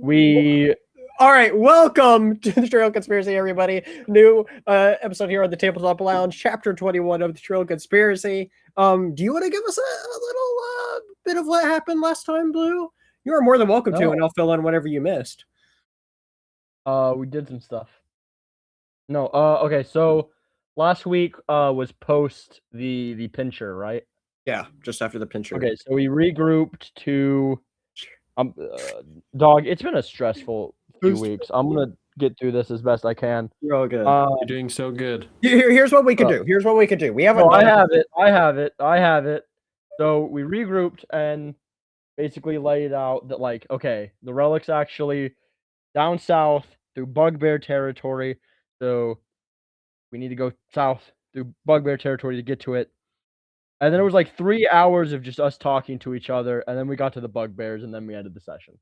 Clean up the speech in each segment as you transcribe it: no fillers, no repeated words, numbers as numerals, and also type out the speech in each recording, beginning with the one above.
All right, welcome to the Trail Conspiracy, everybody. New episode here on the Tabletop Lounge, Chapter 21 of the Trail Conspiracy. Do you want to give us a little bit of what happened last time, Blue? You are more than welcome to, and I'll fill in whatever you missed. We did some stuff. No, okay, so last week was post the pincher, right? Yeah, just after the pincher. Okay, so we regrouped to dog, it's been a stressful few weeks. I'm gonna get through this as best I can. You're all good. You're doing so good. Here's what we can do. Here's what we can do. We haven't. No, I have it. So we regrouped and basically laid out that, like, okay, the relic's actually down south through bugbear territory, so we need to go south through bugbear territory to get to it. And then it was like 3 hours of just us talking to each other, and then we got to the bugbears, and then we ended the session.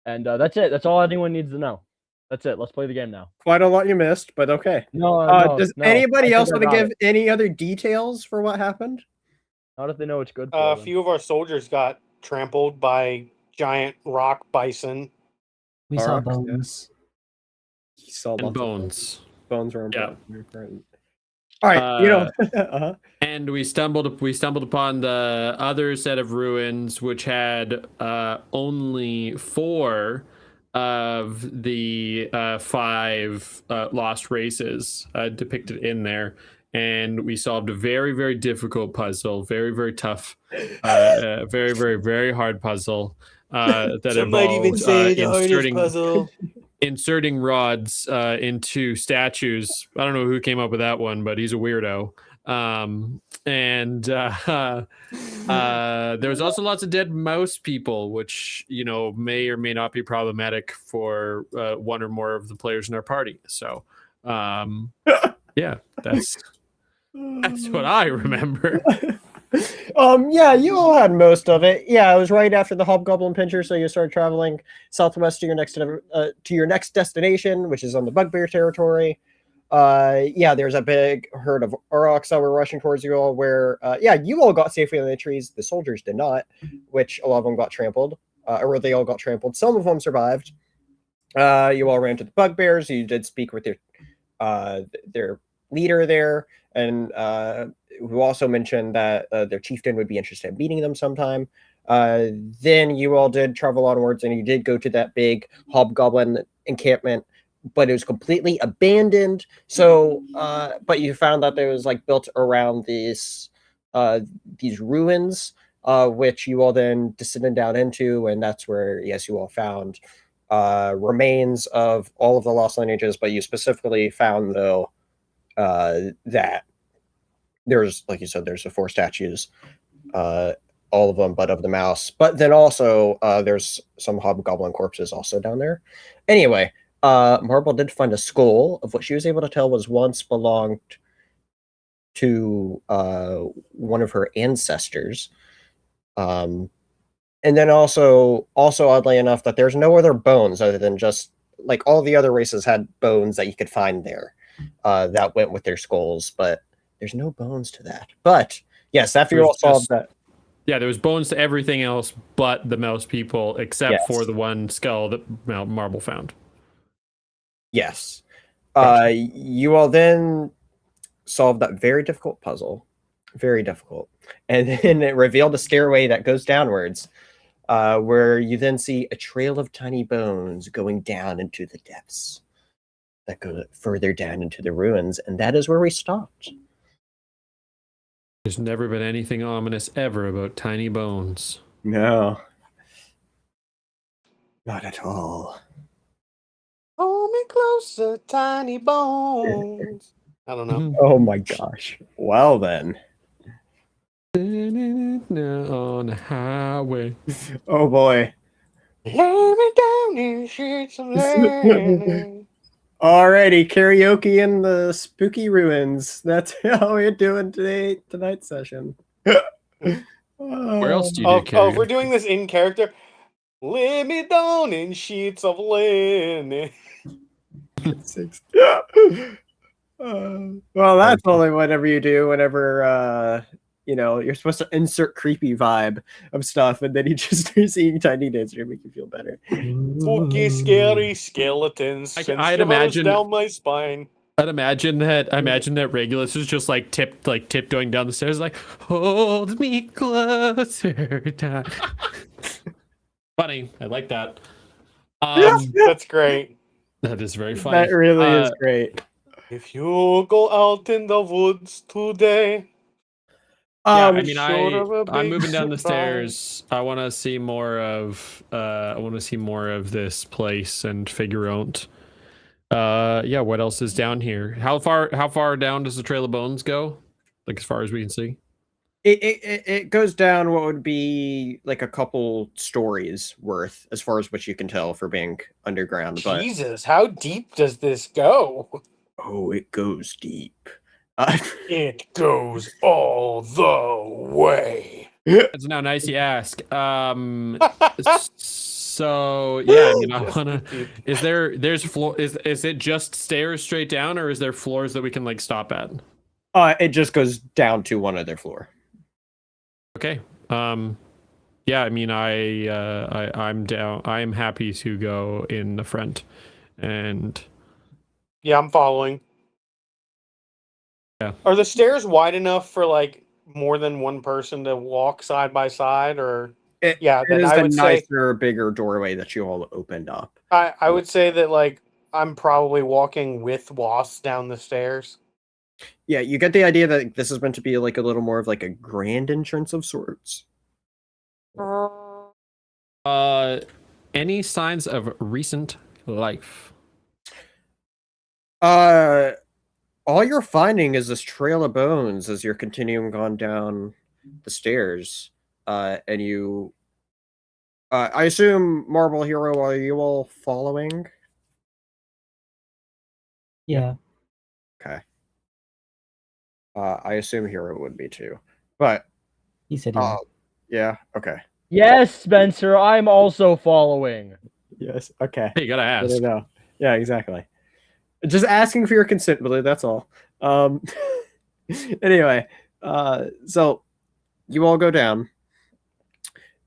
And that's it. That's all anyone needs to know. That's it. Let's play the game now. Quite a lot you missed, but okay. Does anybody else want to give any other details for what happened? Not if they know it's good. A few of our soldiers got trampled by giant rock bison. We saw bones. He saw bones. Bones were important. All right, And we stumbled upon the other set of ruins, which had only 4 of the 5 lost races depicted in there, and we solved a very, very difficult puzzle, very, very tough, very, very, very hard puzzle that Some might even say the hardest puzzle. Inserting rods into statues. I don't know who came up with that one, but he's a weirdo. There was also lots of dead mouse people, which, you know, may or may not be problematic for one or more of the players in our party. So, yeah, that's what I remember. Yeah, you all had most of it. Yeah, it was right after the Hobgoblin Pincher, so you started traveling southwest to your next destination, which is on the Bugbear territory. Yeah, there's a big herd of aurochs that were rushing towards you all, where you all got safely in the trees. The soldiers did not, which a lot of them got trampled, or they all got trampled. Some of them survived. You all ran to the Bugbears. You did speak with their leader there, and who also mentioned that their chieftain would be interested in meeting them sometime. Then you all did travel onwards, and you did go to that big hobgoblin encampment, but it was completely abandoned. So, but you found that it was like built around these ruins, which you all then descended down into, and that's where, yes, you all found remains of all of the lost lineages. But you specifically found, though, that there's, like you said, there's the 4 statues, all of them but of the mouse. But then also there's some hobgoblin corpses also down there. Anyway, Marble did find a skull of what she was able to tell was once belonged to one of her ancestors. And then also oddly enough, that there's no other bones other than just, like, all the other races had bones that you could find there that went with their skulls, but there's no bones to that. But yes, after you all solved that. Yeah, there was bones to everything else but the mouse people, except for the one skull that Marble found. Yes. You all then solved that very difficult puzzle. Very difficult. And then it revealed a stairway that goes downwards, where you then see a trail of tiny bones going down into the depths that go further down into the ruins. And that is where we stopped. There's never been anything ominous ever about tiny bones. No. Not at all. Hold me closer, tiny bones. I don't know. Oh my gosh. Well then. On the highway. Oh boy. Lay me down in sheets of land. Alrighty, karaoke in the spooky ruins. That's how we're doing tonight's session. Where else do you do karaoke? If we're doing this in character, lay me down in sheets of linen. Well, that's only whatever you do whenever you know, you're supposed to insert creepy vibe of stuff, and then you just start seeing Tiny Dancer to make you feel better. Spooky, scary skeletons. I'd Send shivers imagine- down my spine. I'd imagine that Regulus is just like tiptoeing down the stairs, like, hold me closer. Funny. I like that. That's great. That is very funny. That really is great. If you go out in the woods today. Yeah, Um, I mean, short of a I'm big moving down the surprise. stairs. I want to see more of this place and figure out yeah, what else is down here? How far down does the Trail of Bones go? Like as far as we can see? it goes down what would be like a couple stories worth, as far as what you can tell for being underground. But Jesus, how deep does this go? oh, it goes deep. It goes all the way. That's now nice you ask. So yeah, I mean, I Just wanna. deep. There's floor? Is it just stairs straight down, or is there floors that we can like stop at? It just goes down to one other floor. Okay. Yeah, I mean, I'm down. I am happy to go in the front, and Yeah, I'm following. Yeah. Are the stairs wide enough for like more than one person to walk side by side, or yeah? It Then is I the would say nicer, bigger doorway that you all opened up. I would say that like I'm probably walking with Wasp down the stairs. Yeah, you get the idea that this is meant to be like a little more of like a grand entrance of sorts. any signs of recent life? All you're finding is this trail of bones as you're continuing on down the stairs. And you, I assume, Marble Hero, are you all following? Yeah. Okay. I assume Hero would be too, but He said yeah. yeah, okay. Yes, Spencer, I'm also following. Yes, okay. Hey, you gotta I ask. don't know. Yeah, exactly. Just asking for your consent, Billy. That's all. Anyway, so you all go down,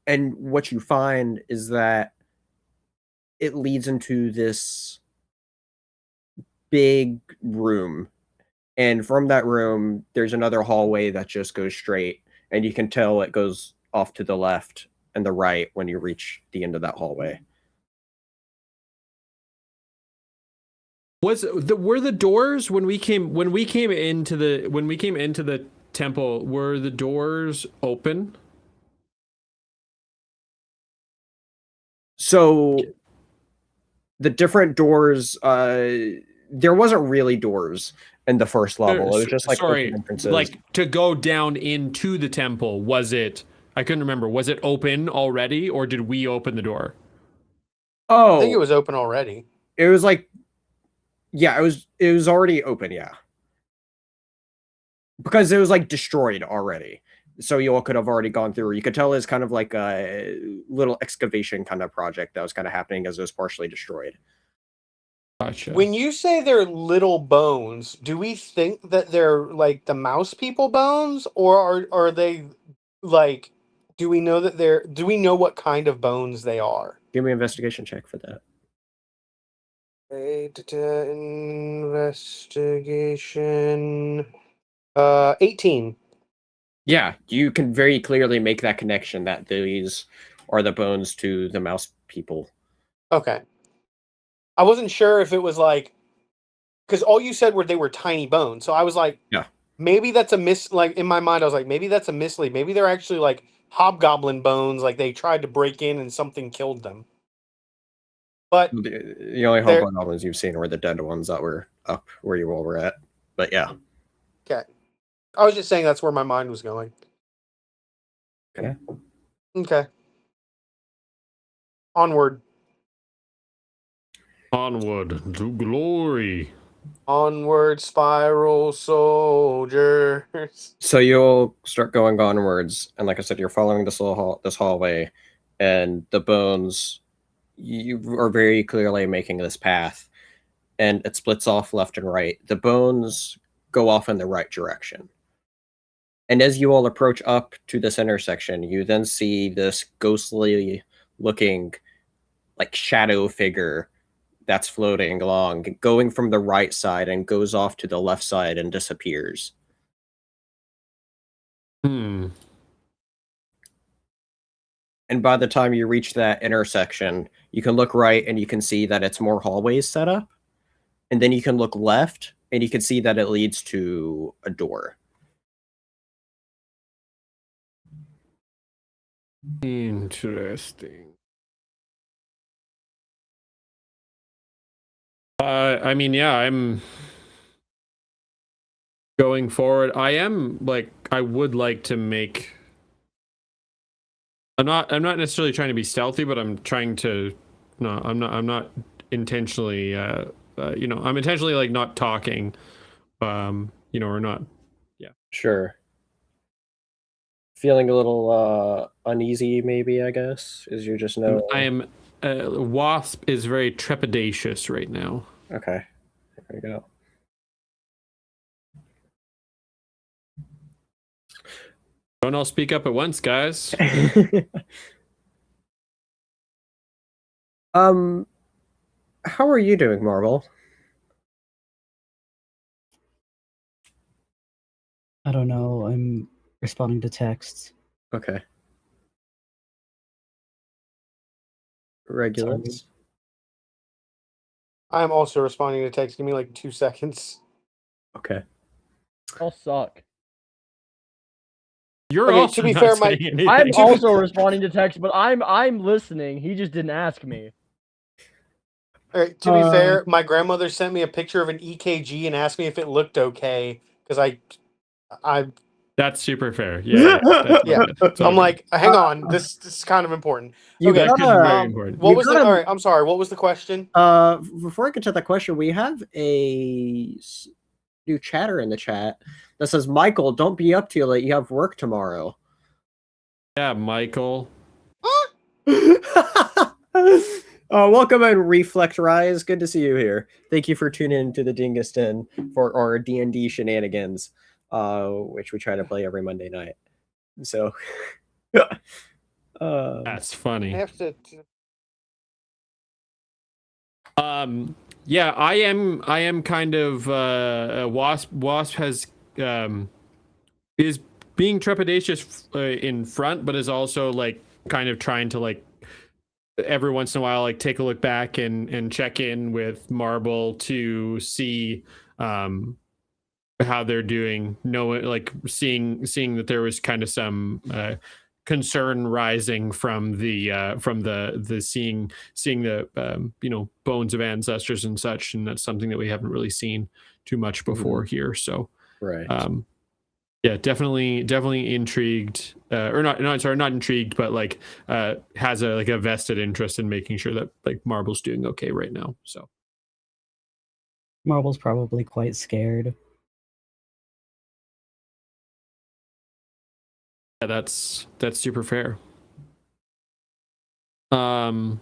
and what you find is that it leads into this big room, and from that room, there's another hallway that just goes straight, and you can tell it goes off to the left and the right when you reach the end of that hallway. Were the doors when we came into the temple, were the doors open? So the different doors, there wasn't really doors in the first level. It was just like open entrances. like to go down into the temple. Was it? I couldn't remember. Was it open already, or did we open the door? Oh, I think it was open already. It was like, yeah, it was already open, yeah. Because it was like destroyed already. So you all could have already gone through. You could tell it's kind of like a little excavation kind of project that was kind of happening as it was partially destroyed. Gotcha. When you say they're little bones, do we think that they're like the mouse people bones, or are they like? Do we know that they're? Do we know what kind of bones they are? Give me an investigation check for that. Investigation. 18. Yeah, you can very clearly make that connection that these are the bones to the mouse people. Okay. I wasn't sure if it was like, because all you said were they were tiny bones. So I was like, Yeah. Maybe that's a like in my mind, I was like, maybe that's a mislead. Maybe they're actually like hobgoblin bones, like they tried to break in and something killed them. But The only hobgoblins you've seen were the dead ones that were up where you all were at. But yeah. okay. I was just saying that's where my mind was going. Okay. Okay. Onward. Onward to glory. Onward, spiral soldiers. So you'll start going onwards, and like I said, you're following this little this hallway, and the bones. You are very clearly making this path, and it splits off left and right. The bones go off in the right direction. And as you all approach up to this intersection, you then see this ghostly looking like shadow figure that's floating along, going from the right side and goes off to the left side and disappears. Hmm. And by the time you reach that intersection, you can look right and you can see that it's more hallways set up. And then you can look left and you can see that it leads to a door. Interesting. I mean, yeah, I'm going forward. I would like to make. I'm not necessarily trying to be stealthy, but I'm trying to. No, I'm not intentionally. I'm intentionally like not talking. Or not. Sure. Feeling a little uneasy, maybe, I guess, is you're just no. I am. Wasp is very trepidatious right now. Okay. There you go. Don't all speak up at once, guys. How are you doing, Marvel? I don't know. I'm responding to texts. Okay. Regulus. I'm also responding to text. Give me like 2 seconds. Okay. I'll suck. You're Okay, also to be not fair, saying anything. I'm also responding to text, but I'm listening. He just didn't ask me. All right, to be fair, my grandmother sent me a picture of an EKG and asked me if it looked okay because I That's super fair. Yeah. That's Yeah. good. It's all I'm good. like, hang on, this is kind of important. You Okay, that could be very gotta, important. What You was the? gotta- All right, I'm sorry. What was the question? before I get to that question, we have a new chatter in the chat that says, Michael, don't be up too late. You have work tomorrow. Yeah, Michael. Welcome in, Reflect Rise. Good to see you here. Thank you for tuning into the Dingus Den for our D&D shenanigans, which we try to play every Monday night. So, That's funny. I have to. Yeah, I am kind of Wasp has is being trepidatious in front, but is also like kind of trying to like every once in a while like take a look back and check in with Marble to see how they're doing, knowing like seeing that there was kind of some concern rising from the seeing the bones of ancestors and such, and that's something that we haven't really seen too much before here. So right. yeah, definitely intrigued, or not intrigued, but like has a vested interest in making sure that like Marble's doing okay right now. So Marble's probably quite scared. yeah, that's super fair. Cool.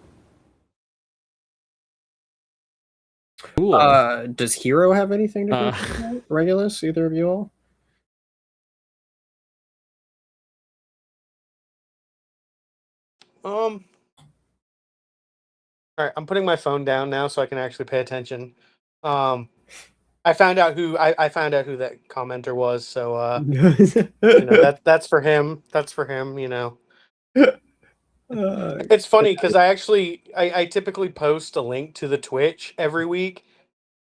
Does Hero have anything to do with that? Regulus, either of you all? All right, I'm putting my phone down now so I can actually pay attention. I found out who that commenter was, so that's for him. That's for him. It's funny because I typically post a link to the Twitch every week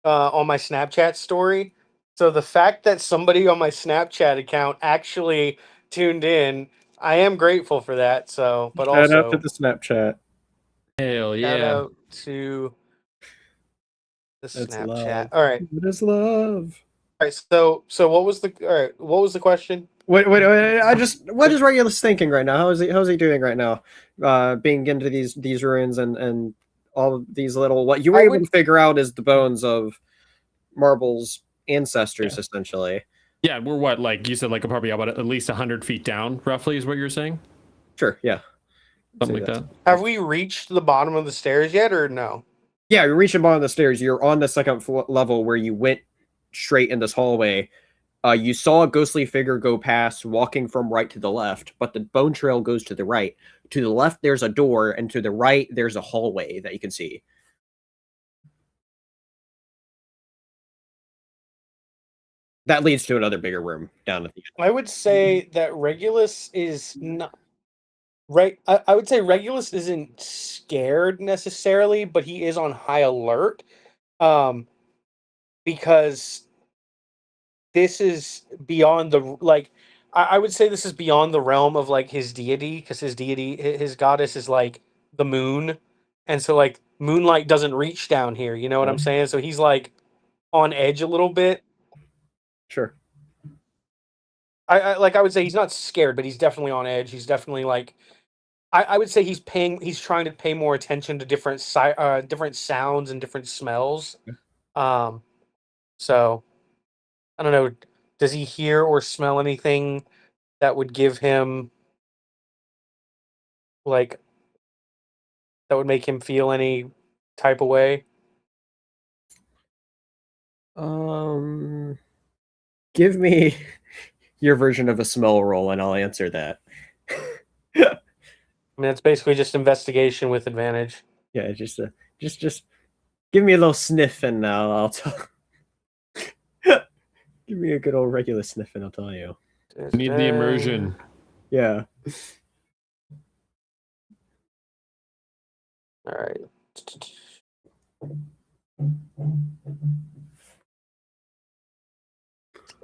on my Snapchat story. So the fact that somebody on my Snapchat account actually tuned in, I am grateful for that. So, but Shout out also to the Snapchat. Hell shout yeah. out to the That's Snapchat. love. All right. It is love. All right. So what was the question? Wait, what is Regulus thinking right now? How's he doing right now? Being into these ruins and all of these little, what you were able to figure out is the bones of Marble's ancestors, essentially. Yeah, we're what, like you said, like probably about at least 100 feet down, roughly, is what you're saying? Sure, yeah. Something like that. Have we reached the bottom of the stairs yet, or no? Yeah, you're reaching the bottom of the stairs. You're on the second level where you went straight in this hallway, You saw a ghostly figure go past, walking from right to the left, but the bone trail goes to the right. To the left, there's a door, and to the right, there's a hallway that you can see. That leads to another bigger room down at the end. I would say that Regulus is not right. I would say Regulus isn't scared necessarily, but he is on high alert. Because this is beyond the like. I would say this is beyond the realm of like his deity, because his goddess is like the moon, and so like moonlight doesn't reach down here. You know what I'm saying? So he's like on edge a little bit. Sure. I would say he's not scared, but he's definitely on edge. He's definitely like I would say he's trying to pay more attention to different different sounds and different smells. So I don't know. Does he hear or smell anything that would give him like that would make him feel any type of way? Give me your version of a smell roll, and I'll answer that. I mean, it's basically just investigation with advantage. Yeah, just give me a little sniff, and I'll tell. Give me a good old regular sniff, and I'll tell you. Need the immersion. Yeah. All right.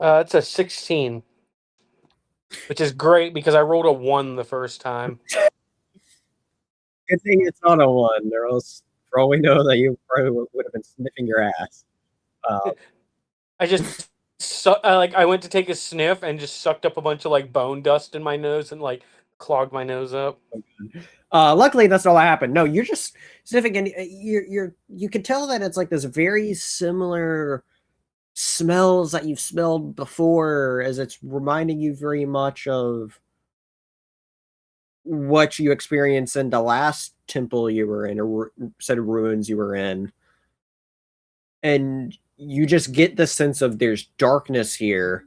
It's a 16, which is great because I rolled a 1 the first time. Good thing it's not a 1, or else, for all we know, that you probably would have been sniffing your ass. I just I went to take a sniff and just sucked up a bunch of like bone dust in my nose and like clogged my nose up. Luckily, that's not what happened. No, you're just sniffing, and you can tell that it's like this very similar smells that you've smelled before, as it's reminding you very much of what you experienced in the last temple you were in, or set of ruins you were in. And you just get the sense of there's darkness here,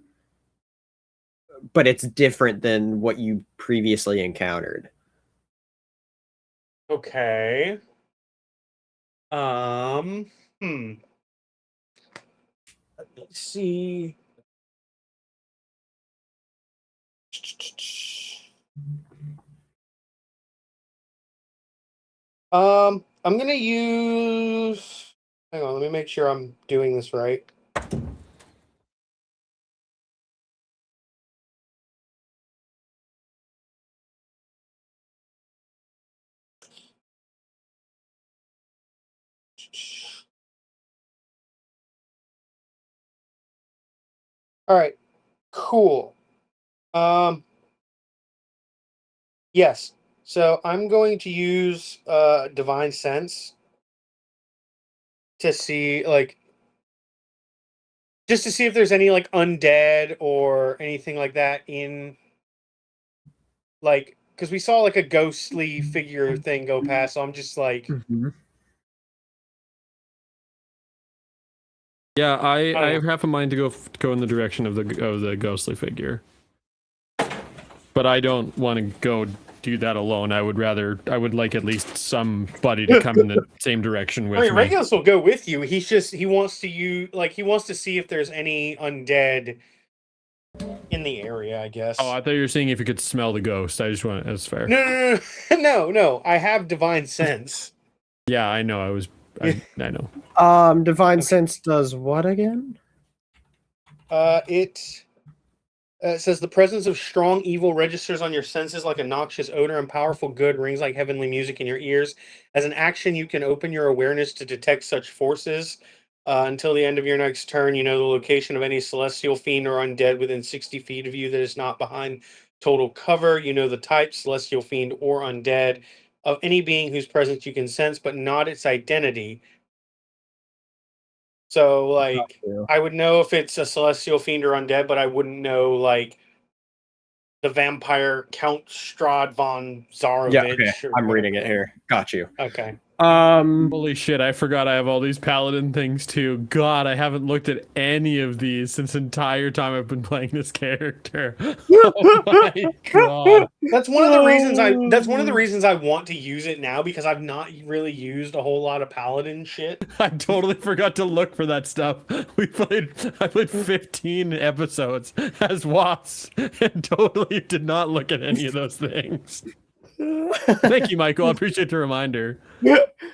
but it's different than what you previously encountered. Okay. Let me see. I'm gonna use. Hang on, let me make sure I'm doing this right. All right, cool. Yes. So I'm going to use divine sense to see like just to see if there's any like undead or anything like that in like because we saw like a ghostly figure thing go past. So I'm just like Yeah, I have half a mind to go in the direction of the ghostly figure, but I don't want to go do that alone. I would like at least somebody to come in the same direction with I mean, me. Regulus will go with you. He wants to see if there's any undead in the area, I guess. Oh, I thought you were saying if you could smell the ghost. I just want that's fair. No. I have divine sense. Yeah, I know. I know. Divine sense does what again? It says the presence of strong evil registers on your senses like a noxious odor, and powerful good rings like heavenly music in your ears. As an action, you can open your awareness to detect such forces. Until the end of your next turn, you know the location of any celestial fiend or undead within 60 feet of you that is not behind total cover. You know the type, celestial fiend or undead, of any being whose presence you can sense, but not its identity. So, like, I would know if it's a celestial fiend or undead, but I wouldn't know, like, the vampire Count Strahd von Zarovich. Yeah, okay. I'm reading it here. Got you. Okay. Holy shit, I forgot I have all these paladin things too. God, I haven't looked at any of these since the entire time I've been playing this character. Oh my god. That's one of the reasons I want to use it now, because I've not really used a whole lot of paladin shit. I totally forgot to look for that stuff. I played 15 episodes as Wasp and totally did not look at any of those things. Thank you, Michael. I appreciate the reminder.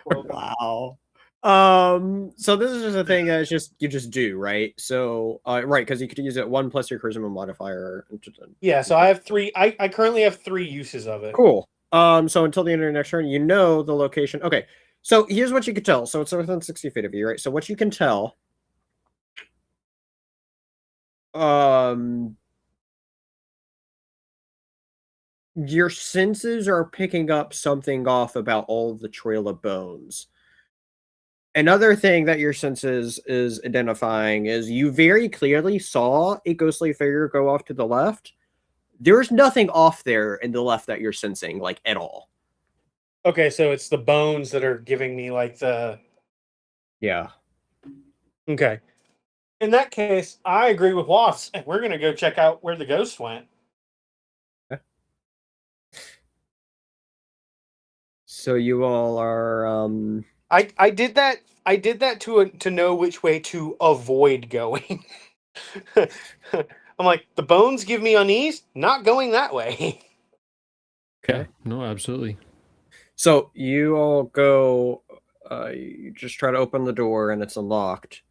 Wow. So this is just a thing that you just do, right? So right, because you could use it 1 plus your charisma modifier. Yeah, so I have 3. I currently have 3 uses of it. Cool. So until the end of your next turn, you know the location. Okay. So here's what you could tell. So it's within 60 feet of you, right? So what you can tell. Your senses are picking up something off about all of the trail of bones. Another thing that your senses is identifying is you very clearly saw a ghostly figure go off to the left. There's nothing off there in the left that you're sensing, like, at all. Okay, so it's the bones that are giving me, like, the... Yeah. Okay. In that case, I agree with Wasp, and we're going to go check out where the ghost went. So you all are... I did that to know which way to avoid going. I'm like, the bones give me unease, not going that way. Okay. Yeah, no, absolutely. So you all go, you just try to open the door and it's unlocked.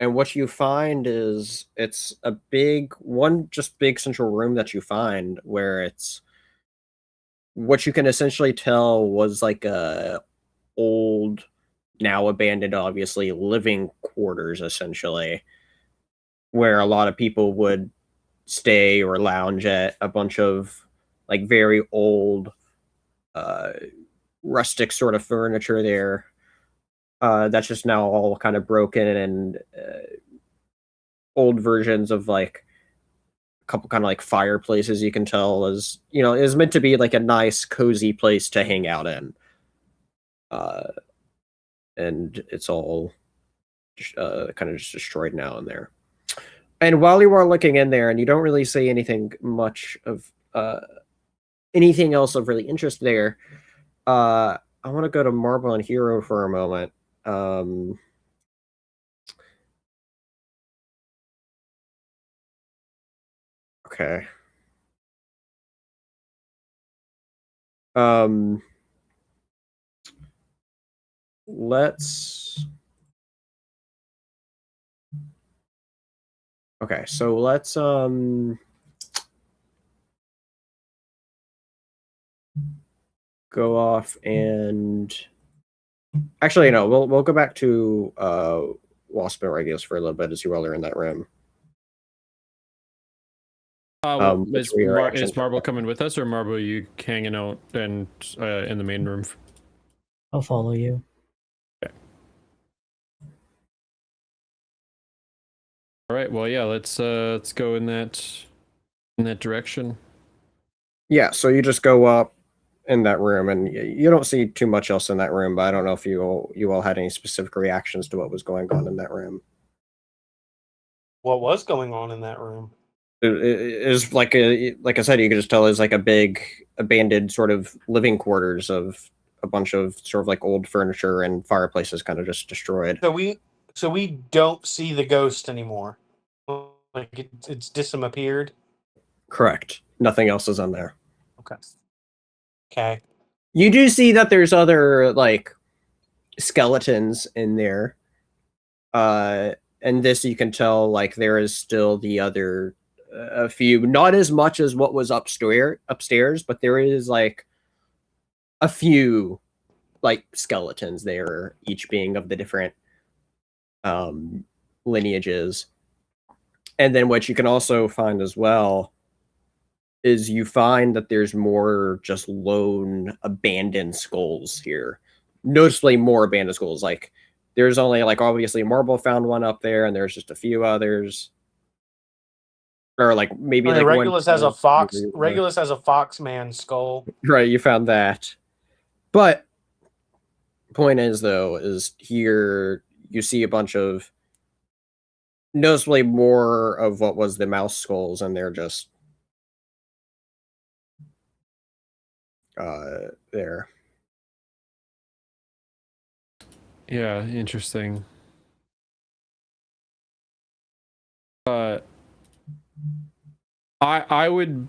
And what you find is it's a big central room that you find where it's what you can essentially tell was like a old, now abandoned, obviously, living quarters, essentially, where a lot of people would stay or lounge at. A bunch of like very old, rustic sort of furniture there. That's just now all kind of broken and old versions of like a couple kind of like fireplaces. You can tell is meant to be like a nice cozy place to hang out in. And it's all kind of just destroyed now in there. And while you are looking in there, and you don't really see anything much of anything else of really interest there, I want to go to Marble and Hero for a moment. Okay. Let's... Okay, so let's go off and actually no, we'll go back to Wasp and Regulus for a little bit as you all are in that room. Is Marble coming with us, or Marble, you hanging out and in the main room? I'll follow you. Okay. All right. Well, yeah. Let's go in that direction. Yeah. So you just go up in that room, and you don't see too much else in that room. But I don't know if you all had any specific reactions to what was going on in that room. What was going on in that room? It is like I said, you could just tell it's like a big abandoned sort of living quarters of a bunch of sort of like old furniture and fireplaces kind of just destroyed. So we don't see the ghost anymore. Like it's disappeared. Correct. Nothing else is in there. Okay. You do see that there's other like skeletons in there. And this you can tell like there is still the other a few, not as much as what was upstairs, but there is like a few like skeletons there, each being of the different lineages. And then what you can also find as well is you find that there's more just lone abandoned skulls here. Noticeably more abandoned skulls. Like there's only like obviously Marble found one up there, and there's just a few others. Or like maybe like Regulus has a fox. Regulus has a foxman skull. Right, you found that. But point is, though, is here you see a bunch of noticeably more of what was the mouse skulls, and they're just there. Yeah, interesting. I would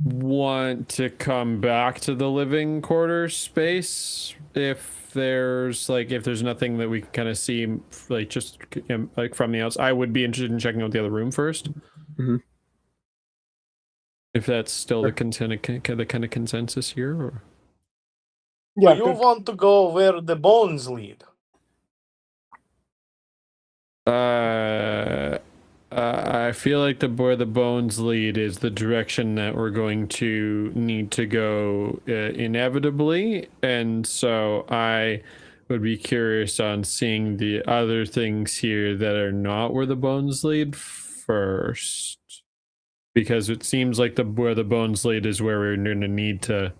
want to come back to the living quarters space if there's nothing that we can kind of see like just like from the outside. I would be interested in checking out the other room first. Mhm. If that's still the kind of consensus here, or Do you want to go where the bones lead? I feel like where the bones lead is the direction that we're going to need to go inevitably, and so I would be curious on seeing the other things here that are not where the bones lead first, because it seems like where the bones lead is where we're going to need to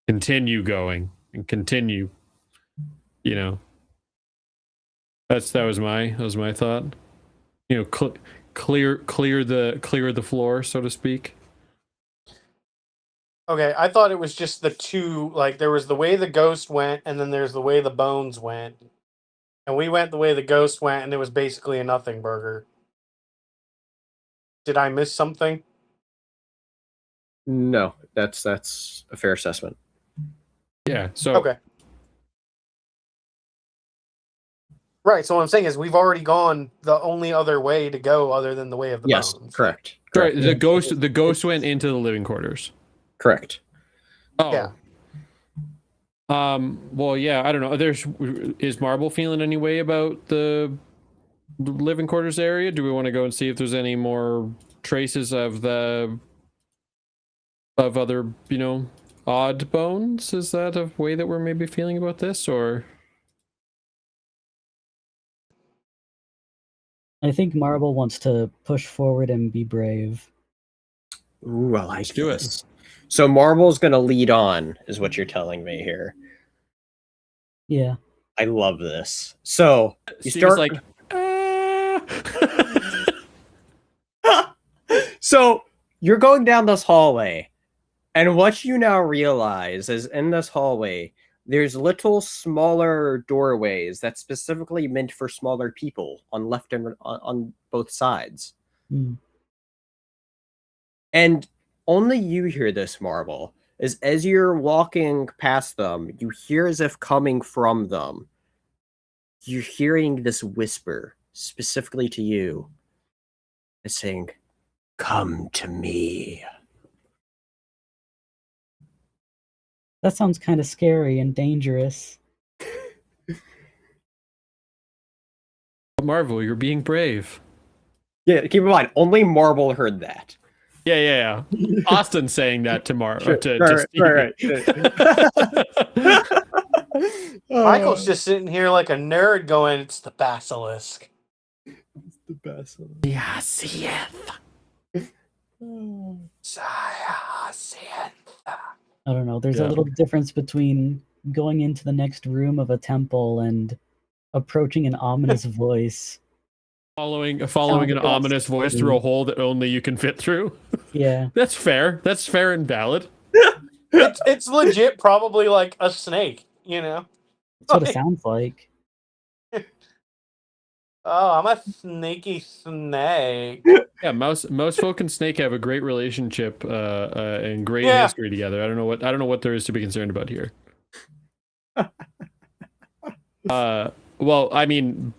continue going and continue. You know, that was my thought. You know, clear the floor, so to speak. Okay, I thought it was just the two, like there was the way the ghost went, and then there's the way the bones went. And we went the way the ghost went, and it was basically a nothing burger. Did I miss something? No, that's a fair assessment. Yeah. So Okay. Right, so what I'm saying is we've already gone the only other way to go other than the way of the Yes, bones. correct. sorry, Correct. the ghost went into the living quarters. Correct. Oh. Yeah. Well, yeah, I don't know. Is Marble feeling any way about the living quarters area? Do we want to go and see if there's any more traces of other, odd bones? Is that a way that we're maybe feeling about this, or? I think Marble wants to push forward and be brave. Ooh, I like Let's do it. this. So Marble's gonna lead on, is what you're telling me here. Yeah. I love this. So you Steve's start like, So you're going down this hallway, and what you now realize is in this hallway, there's little smaller doorways that's specifically meant for smaller people on left and on both sides. Mm. And only you hear this, Marble, is as you're walking past them, you hear as if coming from them. You're hearing this whisper specifically to you. It's saying, "Come to me." That sounds kind of scary and dangerous. Marvel, you're being brave. Yeah, keep in mind, only Marble heard that. Yeah. Austin saying that tomorrow. Sure, to right. Michael's just sitting here like a nerd going, it's the basilisk. It's the best. Yeah, see it. I don't know. There's Yeah. a little difference between going into the next room of a temple and approaching an ominous voice. Following an Sounds ominous voice scary. through a hole that only you can fit through. Yeah. That's fair. That's fair and valid. It's legit probably like a snake, you know? That's what it sounds like. Oh, I'm a snaky snake. Yeah, mouse folk and snake have a great relationship and great Yeah. history together. I don't know what there is to be concerned about here. Well, I mean,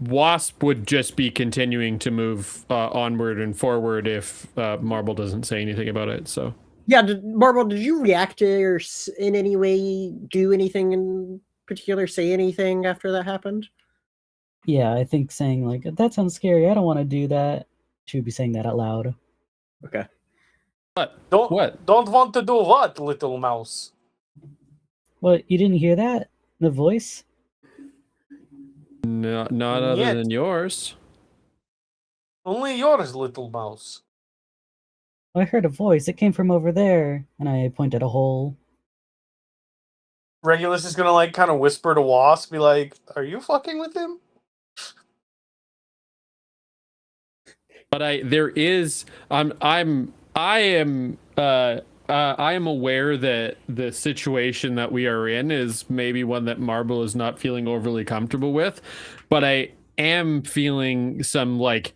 Wasp would just be continuing to move onward and forward if Marble doesn't say anything about it. So Yeah, Marble, did you react to or in any way do anything in particular, say anything after that happened? Yeah, I think saying like, that sounds scary, I don't want to do that. She would be saying that out loud. Okay. what? Don't want to do what, little mouse? What, you didn't hear that? The voice? No, not other Yet. than yours. Only yours, little mouse. I heard a voice. It came from over there. And I point at a hole. Regulus is gonna like kind of whisper to Wasp, be like, "Are you fucking with him?" But I am aware that the situation that we are in is maybe one that Marble is not feeling overly comfortable with, but I am feeling some like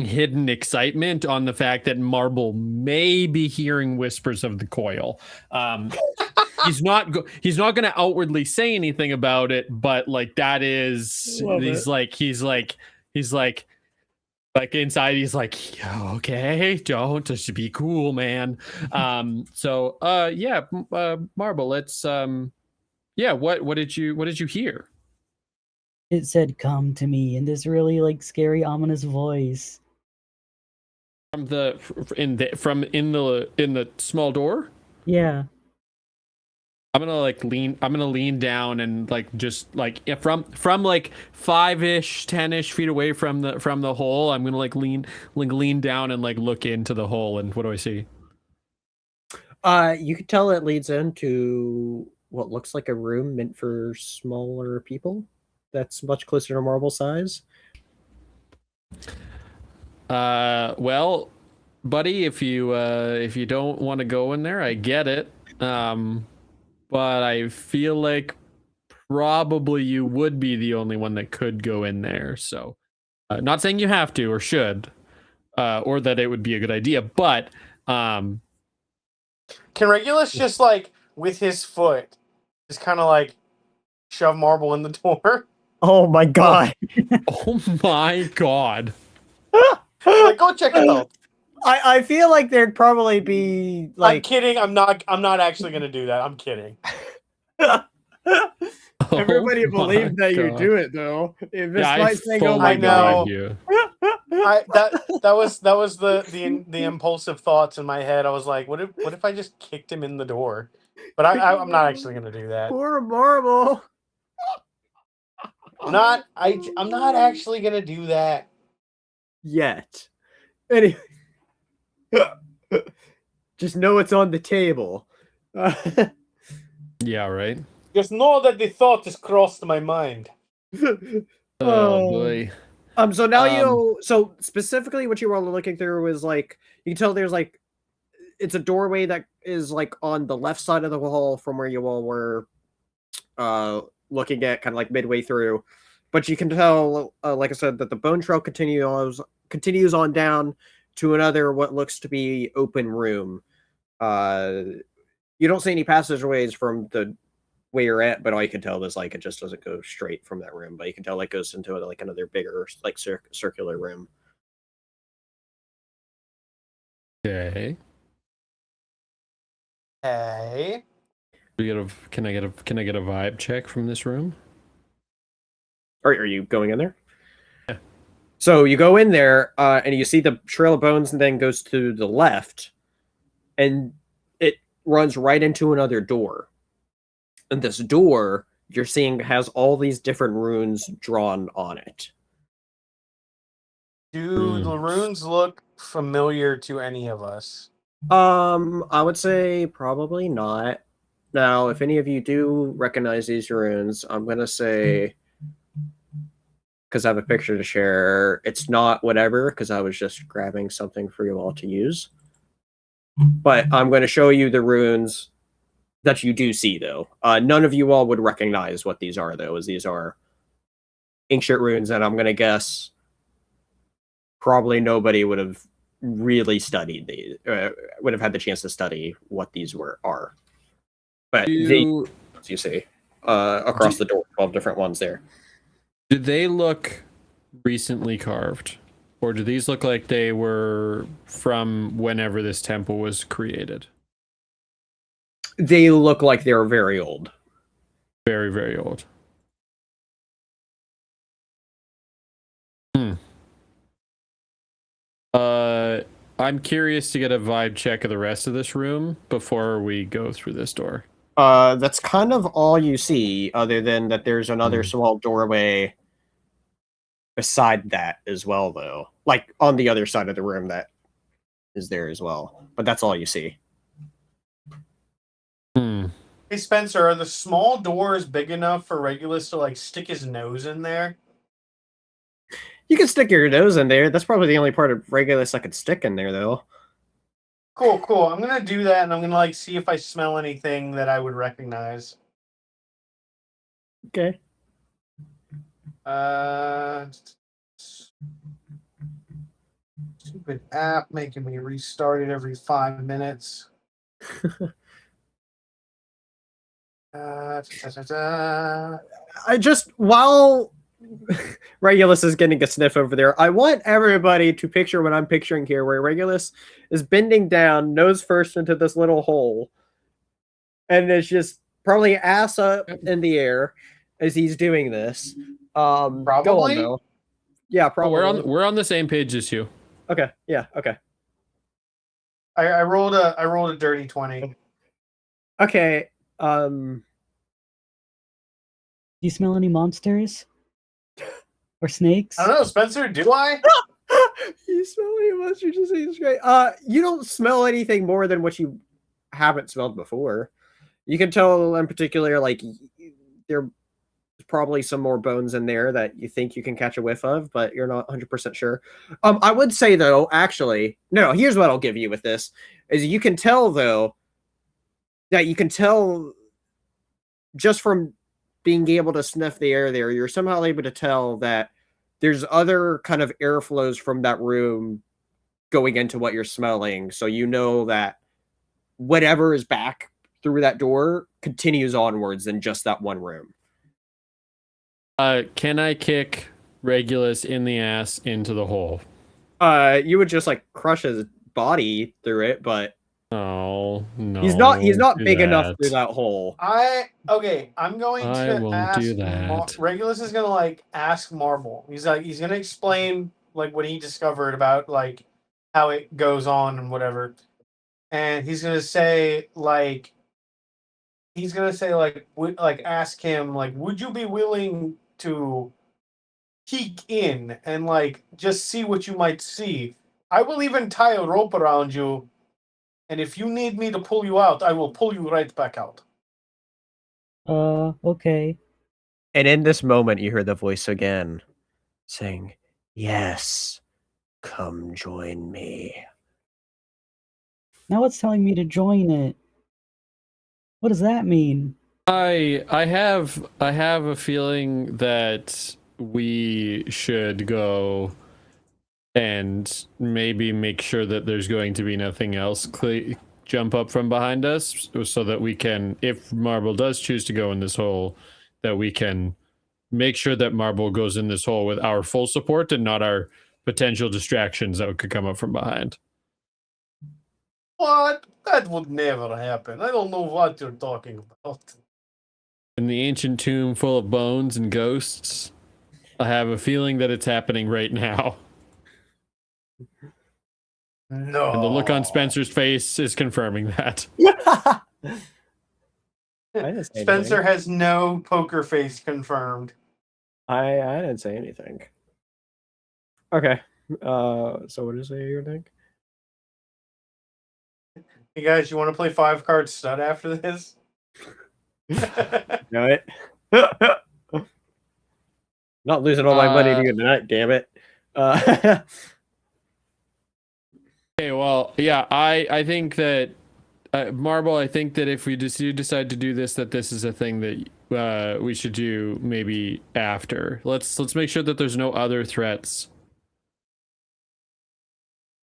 hidden excitement on the fact that Marble may be hearing whispers of the coil. He's not going to outwardly say anything about it, but like that is he's like inside he's like, okay, don't just be cool, man. Marble, let's what did you hear? It said, "Come to me," in this really like scary, ominous voice. From in the small door? Yeah. I'm gonna lean down and like just like from like 5-ish 10-ish feet away from the hole. I'm gonna like lean down and like look into the hole, and what do I see? You can tell it leads into what looks like a room meant for smaller people. That's much closer to marble size. Well, buddy, if you don't want to go in there, I get it. But I feel like probably you would be the only one that could go in there. So, not saying you have to or should, or that it would be a good idea, but Can Regulus just like with his foot, just kind of like shove Marble in the door? Oh my god! oh my god! Like, go check it out. I feel like there'd probably be I'm like kidding. I'm not actually gonna do that. I'm kidding. everybody Oh believed my that you God. do it though. If Yeah, I might saying, "Oh fully my I know. god!" believe you. That was the impulsive thoughts in my head. I was like, what if I just kicked him in the door? But I'm not actually gonna do that. Poor marble. I'm not actually gonna do that. Yet. Anyway, just know it's on the table. Yeah, right. Just know that the thought has crossed my mind. Oh boy. So now so specifically what you were looking through was like you can tell there's like it's a doorway that is like on the left side of the wall from where you all were looking at kind of like midway through. But you can tell, like I said, that the bone trail continues on down to another what looks to be open room. You don't see any passageways from the where you're at, but all you can tell is like it just doesn't go straight from that room. But you can tell it goes into like another bigger like circular room. Okay. Hey. Can I get a vibe check from this room? Or are you going in there? Yeah. So you go in there, and you see the trail of bones, and then goes to the left, and it runs right into another door. And this door you're seeing has all these different runes drawn on it. Do the runes look familiar to any of us? I would say probably not. Now, if any of you do recognize these runes, I'm gonna say, because I have a picture to share, it's not whatever, because I was just grabbing something for you all to use. But I'm going to show you the runes that you do see, though. None of you all would recognize what these are, though, as these are ancient runes, and I'm going to guess probably nobody would have really studied these, would have had the chance to study what these are. But you see, across the door, 12 different ones there. Do they look recently carved? Or do these look like they were from whenever this temple was created? They look like they're very old. Very, very old. I'm curious to get a vibe check of the rest of this room before we go through this door. That's kind of all you see, other than that there's another small doorway beside that as well, though. Like, on the other side of the room that is there as well. But that's all you see. Can Hey Spencer, are the small doors big enough for Regulus to like stick his nose in there? You can stick your nose in there. That's probably the only part of Regulus I could stick in there, though. Cool, cool. I'm gonna do that, and I'm gonna like see if I smell anything that I would recognize. Okay. Stupid app making me restart it every 5 minutes. I just, while Regulus is getting a sniff over there, I want everybody to picture what I'm picturing here, where Regulus is bending down, nose first into this little hole, and it's just probably ass up in the air as he's doing this. Go on, Probably? though. Yeah, Oh, probably. we're on the same page as you. Okay, yeah, okay. I rolled a dirty 20. Okay, Do you smell any monsters? Or snakes? I don't know, Spencer, do I? you smell any monsters? It's great. You don't smell anything more than what you haven't smelled before. You can tell in particular, like, there's probably some more bones in there that you think you can catch a whiff of, but you're not 100% sure. I would say, though, actually, no, here's what I'll give you with this, is you can tell, though, that you can tell just from being able to sniff the air there, you're somehow able to tell that there's other kind of airflows from that room going into what you're smelling. So you know that whatever is back through that door continues onwards than just that one room. Can I kick Regulus in the ass into the hole? You would just like crush his body through it, but Oh no, he's not do big enough that. through that hole. I'm going I to won't ask do that. Regulus is gonna like ask Marble. He's gonna explain like what he discovered about like how it goes on and whatever. And he's gonna say like ask him like, would you be willing to peek in and like just see what you might see? I will even tie a rope around you, and if you need me to pull you out, I will pull you right back out. Okay. And in this moment, you hear the voice again saying, "Yes, come join me." Now it's telling me to join it. What does that mean? I have a feeling that we should go and maybe make sure that there's going to be nothing else jump up from behind us, so that we can, if Marble does choose to go in this hole, that we can make sure that Marble goes in this hole with our full support and not our potential distractions that could come up from behind. What? That would never happen. I don't know what you're talking about. In the ancient tomb full of bones and ghosts, I have a feeling that it's happening right now. No. And the look on Spencer's face is confirming that. I didn't say Spencer anything. has no poker face confirmed. I didn't say anything. Okay. So what is it you think? Hey guys, you want to play 5-card stud after this? Know it. Not losing all my money to you tonight, damn it. Okay, well, yeah, I think that Marble, I think that if we do decide to do this, that this is a thing that we should do maybe after. Let's make sure that there's no other threats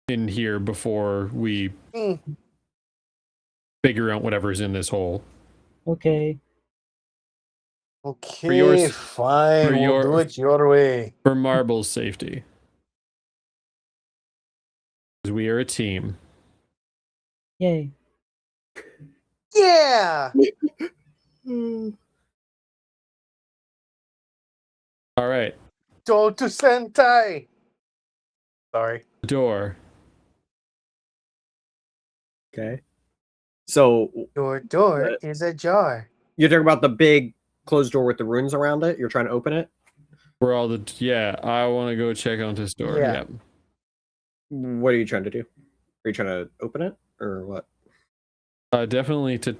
in here before we figure out whatever's in this hole. Okay. Okay, fine. We'll do it your way. For Marble's safety. Because we are a team. Yay. Yeah! All right. Go to Sentai! Sorry. Door. Okay. So Your door is ajar. you're talking about the big closed door with the runes around it? You're trying to open it? For all the I want to go check out this door. Yeah. Yeah. What are you trying to do? Are you trying to open it or what? Definitely to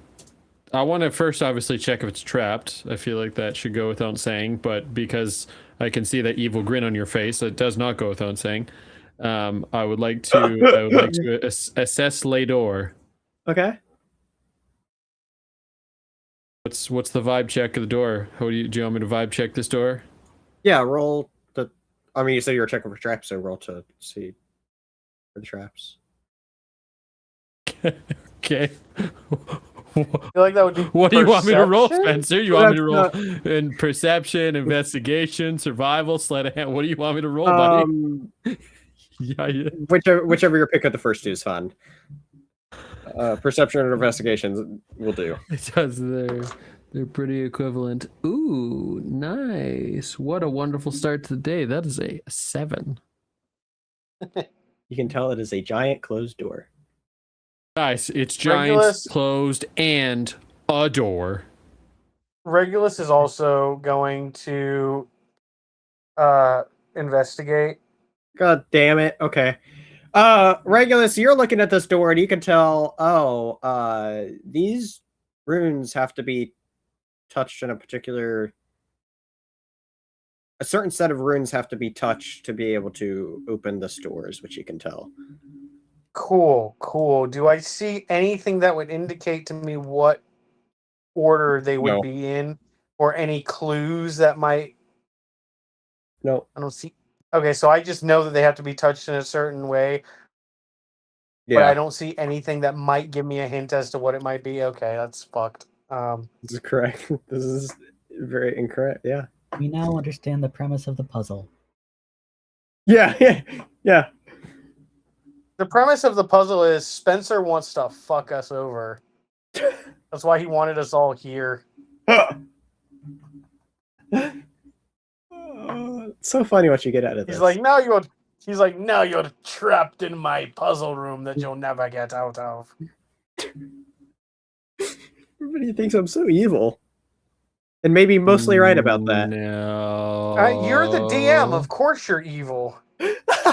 I want to first obviously check if it's trapped. I feel like that should go without saying, but because I can see that evil grin on your face, it does not go without saying. I would like to assess Lador. Okay. What's the vibe check of the door? Do you want me to vibe check this door? Yeah, roll the. I mean, you said you were checking for traps, so roll to see for the traps. Okay. I feel like that would be What do you want me to roll, perception? Spencer? You Well, want me to that's roll in perception, investigation, survival, sleight of hand? What do you want me to roll, buddy? Yeah. Whichever your pick of the first two is fine. Perception and investigations will do. It does. They're pretty equivalent. Ooh, nice. What a wonderful start to the day. That is a 7. You can tell it is a giant closed door. Nice. It's giant, Regulus. closed, and a door. Regulus is also going to investigate. God damn it. Okay. Regulus, you're looking at this door and you can tell, these runes have to be touched in a certain set of runes have to be touched to be able to open the doors, which you can tell. Cool. Do I see anything that would indicate to me what order they would No. be in, or any clues that might? No. I don't see. Okay, so I just know that they have to be touched in a certain way, Yeah, but I don't see anything that might give me a hint as to what it might be. Okay, that's fucked. this is correct. This is very incorrect. Yeah. We now understand the premise of the puzzle. Yeah. The premise of the puzzle is Spencer wants to fuck us over. That's why he wanted us all here. It's so funny what you get out of this. He's like, now you're trapped in my puzzle room that you'll never get out of. Everybody thinks I'm so evil. And maybe mostly right about that. No. You're the DM. Of course you're evil.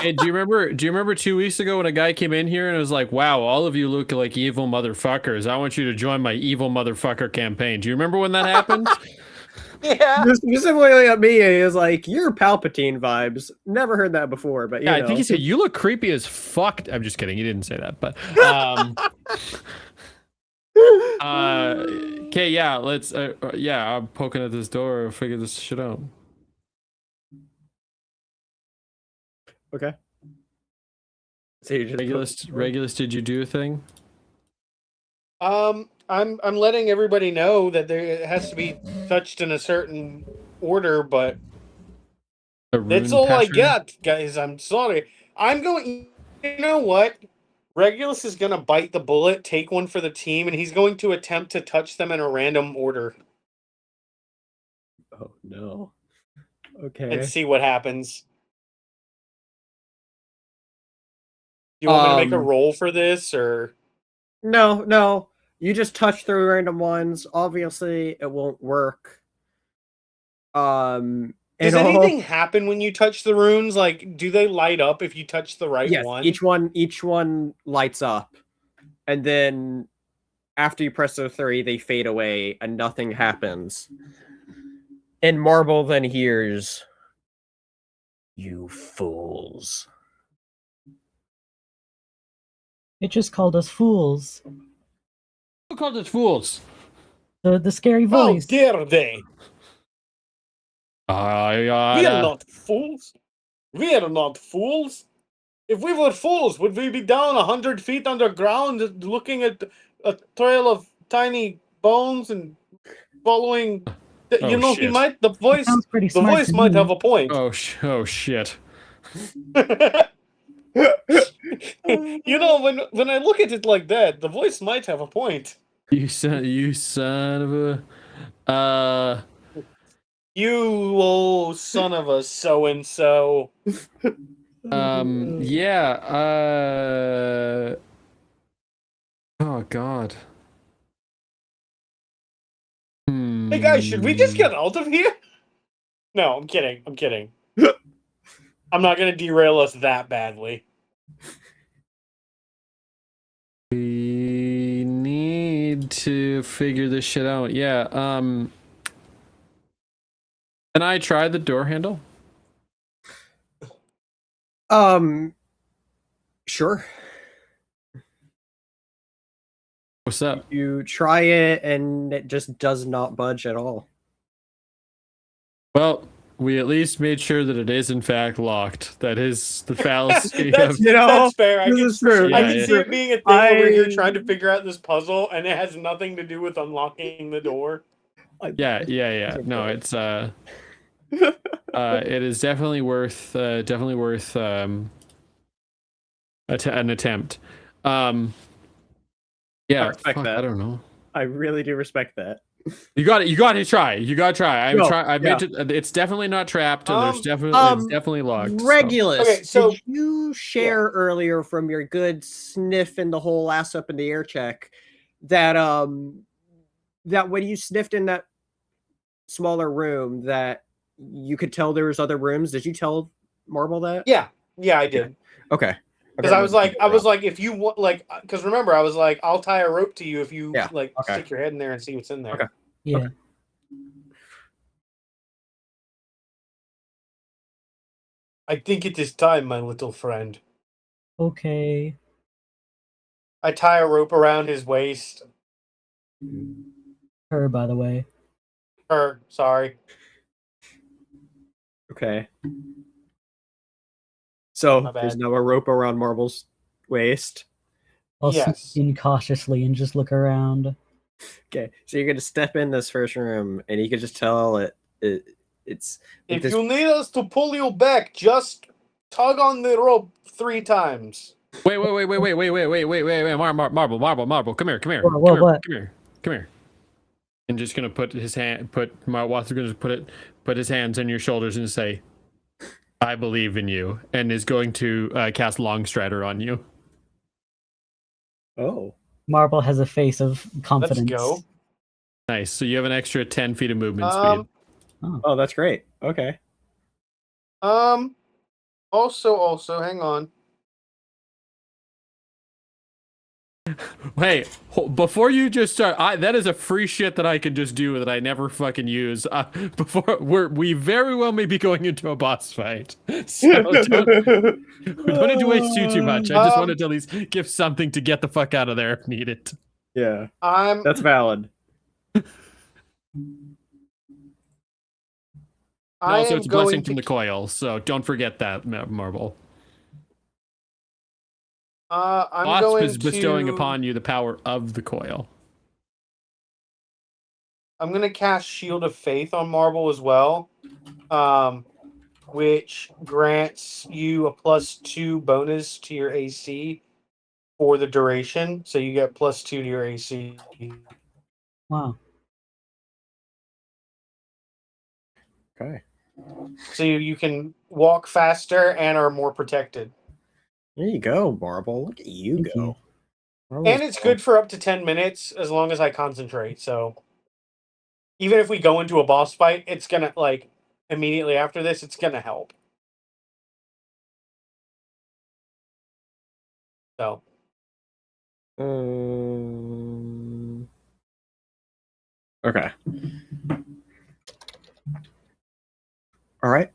Hey, do you remember 2 weeks ago when a guy came in here and was like, wow, all of you look like evil motherfuckers. I want you to join my evil motherfucker campaign. Do you remember when that happened? Yeah. Specifically at me, he was like, you're Palpatine vibes. Never heard that before, but you know. I think he said, you look creepy as fuck. I'm just kidding. He didn't say that, but okay, yeah, let's I'm poking at this door, figure this shit out. Okay. So you just Regulus, did you do a thing? I'm letting everybody know that it has to be touched in a certain order, but that's all I got, guys. I'm sorry. You know what? Regulus is gonna bite the bullet, take one for the team, and he's going to attempt to touch them in a random order. Oh no. Okay. And see what happens. Do you want me to make a roll for this, or No. You just touch through random ones. Obviously, it won't work. does anything happen when you touch the runes? Like, do they light up if you touch the right one? Each one lights up, and then after you press the 3, they fade away, and nothing happens. And Marble then hears, "You fools." It just called us fools. Who called us fools? The scary How voice. dare they? We are Yeah. not fools. We are not fools. If we were fools, would we be down 100 feet underground looking at a trail of tiny bones and following? You know, he shit. might. The voice. Sounds pretty The smart voice to might me. have a point. Oh shit. You know, when I look at it like that, the voice might have a point. You son of a You old son of a so and so. yeah, oh god. Hey guys, should we just get out of here? No, I'm kidding. I'm not gonna derail us that badly. We need to figure this shit out. Yeah. Can I try the door handle? Sure. What's up? You try it, and it just does not budge at all. Well, we at least made sure that it is in fact locked. That is the fallacy That's, of. that's fair. I this can, is true. Yeah, I can yeah. see it being a thing where you're trying to figure out this puzzle, and it has nothing to do with unlocking the door. Yeah. No, it's it is definitely worth an attempt. Yeah, respect fuck, that. I don't know. I really do respect that. You got to try. I've yeah. made it. It's definitely not trapped, and there's definitely it's definitely locked. Regulus, Okay, so- did you share earlier from your good sniff in the hole, ass up in the air check that that when you sniffed in that smaller room that you could tell there was other rooms? Did you tell Marble that? Yeah, I did. Okay. Because I was like, if you want, like, because remember, I was like, I'll tie a rope to you if you stick your head in there and see what's in there. Okay. Yeah. Okay. I think it is time, my little friend. Okay. I tie a rope around his waist. Her, by the way. Sorry. Okay. My So bad. there's now a rope around Marble's waist. I'll Yes. sneak in cautiously and just look around. Okay, so you're gonna step in this first room, and you can just tell it's. If this- you need us to pull you back, just tug on the rope 3 times. Wait, Marble, come here. What? Come here. And just gonna put his hand, Watts is gonna put his hands on your shoulders and say, "I believe in you," and is going to cast Longstrider on you. Oh. Marble has a face of confidence. Let's go. Nice. So you have an extra 10 feet of movement speed. Oh, that's great. Okay. Also, hang on. Hey, before you just start, that is a free shit that I can just do that I never fucking use. We very well may be going into a boss fight, so we don't need to waste too much. I just wanted to at least give something to get the fuck out of there if needed. Yeah, I'm that's valid. I Also, am it's a blessing going from to the coil, so don't forget that, Marble. I'm Wasp going is bestowing to upon you the power of the coil. I'm gonna cast Shield of Faith on Marble as well, which grants you a +2 bonus to your AC for the duration. So you get +2 to your AC. Wow. Okay. So you can walk faster and are more protected. There you go, Marble. Look at you Thank go. you. Marble's And it's good for up to 10 minutes as long as I concentrate. So even if we go into a boss fight, it's gonna like immediately after this, it's gonna help. So Okay. All right.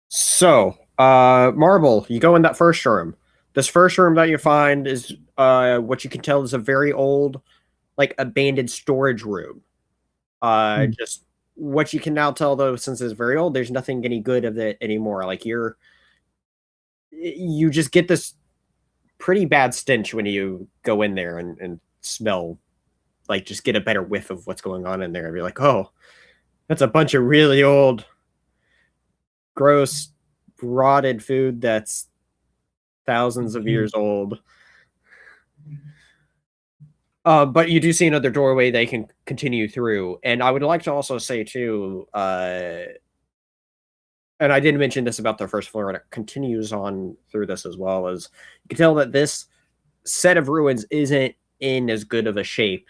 So, Marble, you go in that first room. This first room that you find is what you can tell is a very old, like, abandoned storage room. Just what you can now tell, though, since it's very old, there's nothing any good of it anymore. Like, you just get this pretty bad stench when you go in there and smell, like, just get a better whiff of what's going on in there. And you're like, oh, that's a bunch of really old, gross, rotted food that's thousands of years old. But you do see another doorway they can continue through. And I would like to also say, too, and I did mention this about the first floor, and it continues on through this as well, as you can tell that this set of ruins isn't in as good of a shape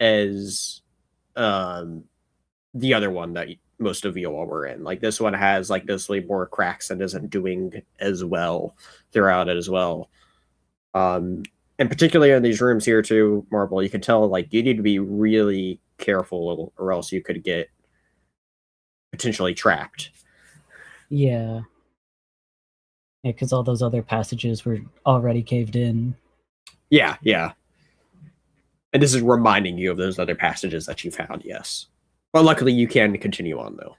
as the other one that most of you all were in. Like, this one has, like, noticeably more cracks and isn't doing as well throughout it as well. And particularly in these rooms here too, Marble, you can tell like you need to be really careful or else you could get potentially trapped. Yeah. Yeah, because all those other passages were already caved in. Yeah, yeah. And this is reminding you of those other passages that you found, yes. But luckily you can continue on though.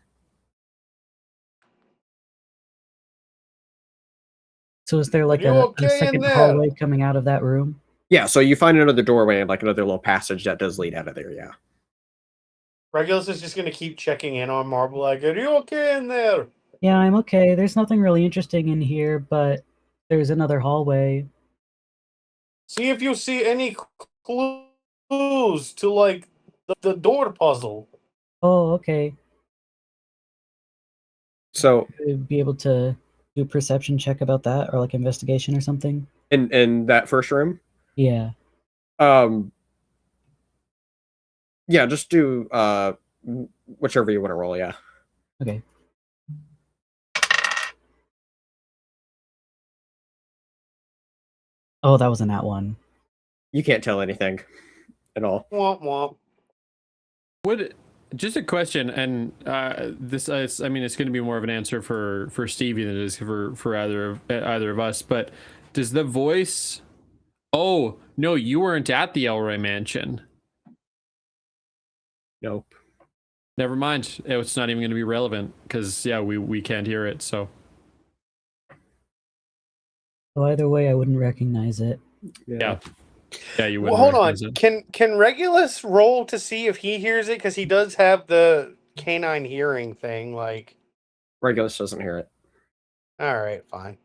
So is there like you a okay in second there? hallway coming out of that room? Yeah, so you find another doorway and like another little passage that does lead out of there, yeah. Regulus is just gonna keep checking in on Marble. Like, are you okay in there? Yeah, I'm okay. There's nothing really interesting in here, but there's another hallway. See if you see any clues to like the door puzzle. Oh, okay. So Would be able to do a perception check about that, or like investigation or something. in that first room, Yeah. yeah, just do whichever you want to roll, yeah. Okay. Oh, that was a nat one. You can't tell anything at all. Womp womp. Would just a question, and this is, I mean, it's going to be more of an answer for Stevie than it is for either of us. But does the voice? Oh no, you weren't at the Elroy Mansion. Nope. Never mind. It's not even going to be relevant because yeah, we can't hear it. So So either way, I wouldn't recognize it. yeah, you Well, wouldn't. hold on. recognize it. Can Regulus roll to see if he hears it? Because he does have the canine hearing thing. Like, Regulus doesn't hear it. all right, fine.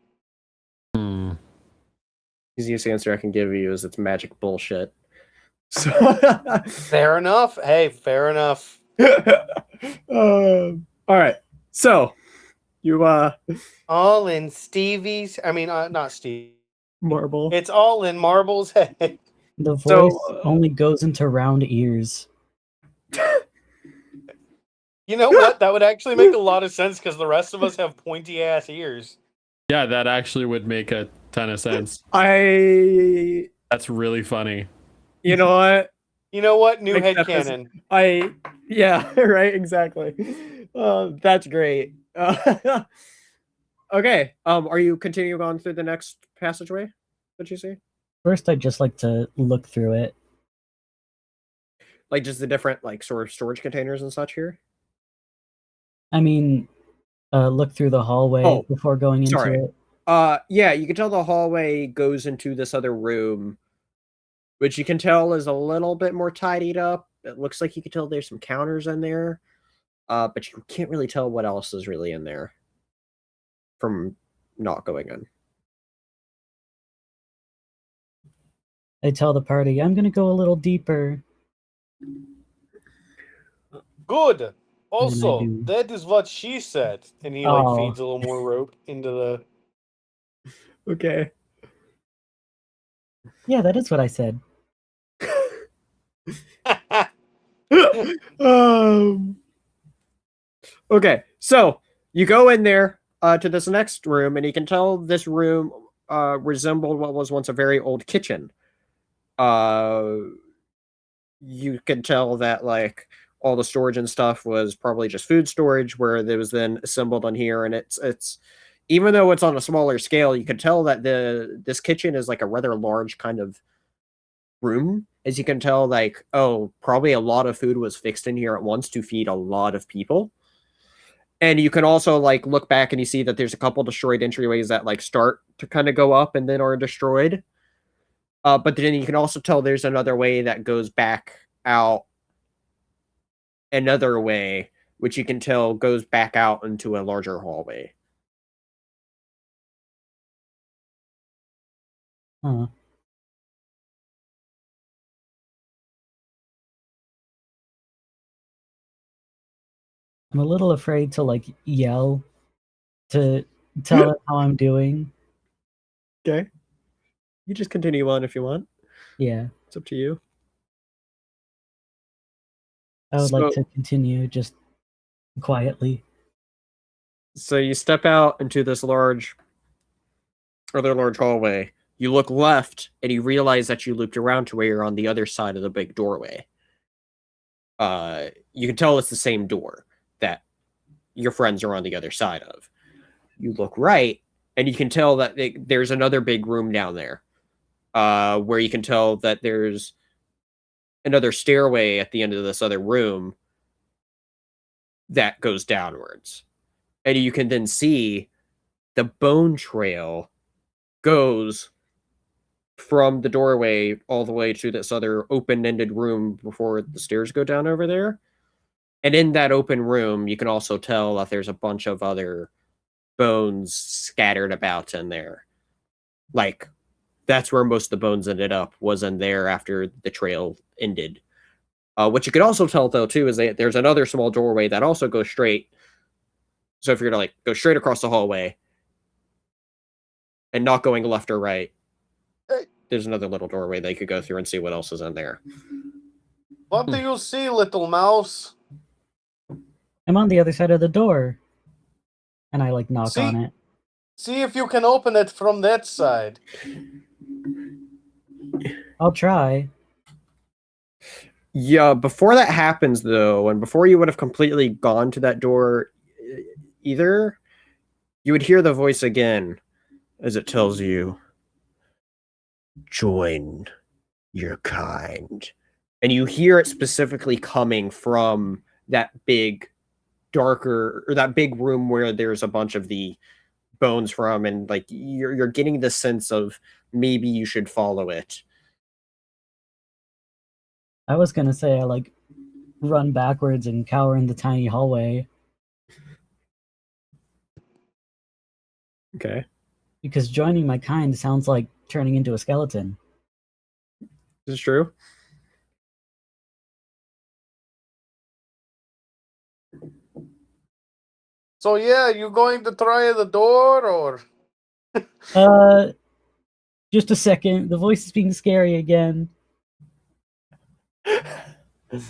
Hmm. Easiest answer I can give you is it's magic bullshit. So Fair enough. Hey, fair enough. all right. So you All in Stevie's. I mean, not Steve. Marble. It's all in Marble's head. The So, voice only goes into round ears. You know what? That would actually make a lot of sense because the rest of us have pointy ass ears. Yeah, that actually would make a ton of sense. I That's really funny. you know what? You know what? New Accept this. headcanon. Yeah, right, exactly. That's great. Okay. Are you continuing on through the next passageway that you see? First, I'd just like to look through it. Like just the different like sort of storage containers and such here? I mean, look through the hallway Oh, before going into sorry. it. Yeah, you can tell the hallway goes into this other room, which you can tell is a little bit more tidied up. It looks like you can tell there's some counters in there, but you can't really tell what else is really in there from not going in. I tell the party, I'm gonna go a little deeper. Good. Also, do. that is what she said. And he Oh. feeds a little more rope into the. Okay. Yeah, that is what I said. Okay, so you go in there to this next room, and you can tell this room resembled what was once a very old kitchen. You can tell that like all the storage and stuff was probably just food storage, where it was then assembled on here, and it's even though it's on a smaller scale, you can tell that this kitchen is like a rather large kind of room. As you can tell, like, oh, probably a lot of food was fixed in here at once to feed a lot of people. And you can also like look back and you see that there's a couple destroyed entryways that like start to kind of go up and then are destroyed. But then you can also tell there's another way that goes back out another way, which you can tell goes back out into a larger hallway. Huh. I'm a little afraid to like yell to tell it how I'm doing. Okay. You just continue on if you want. Yeah. It's up to you. I would like So- to continue just quietly. So you step out into this other large hallway. You look left, and you realize that you looped around to where you're on the other side of the big doorway. You can tell it's the same door that your friends are on the other side of. You look right, and you can tell that there's another big room down there, where you can tell that there's another stairway at the end of this other room that goes downwards. And you can then see the bone trail goes from the doorway all the way to this other open-ended room before the stairs go down over there. And in that open room, you can also tell that there's a bunch of other bones scattered about in there. Like, that's where most of the bones ended up, was in there after the trail ended. What you could also tell, though, too, is that there's another small doorway that also goes straight. So if you're going to, go straight across the hallway and not going left or right, there's another little doorway they could go through and see what else is in there. What do you see, little mouse? I'm on the other side of the door. And I knock on it. See if you can open it from that side. I'll try. Yeah, before that happens, though, and before you would have completely gone to that door either, you would hear the voice again as it tells you, join your kind. And you hear it specifically coming from that big, darker, or that big room where there's a bunch of the bones from, and you're getting the sense of maybe you should follow it. I was gonna say I run backwards and cower in the tiny hallway. Okay. Because joining my kind sounds like turning into a skeleton. Is this true? So yeah, you going to try the door, or? Just a second. The voice is being scary again. If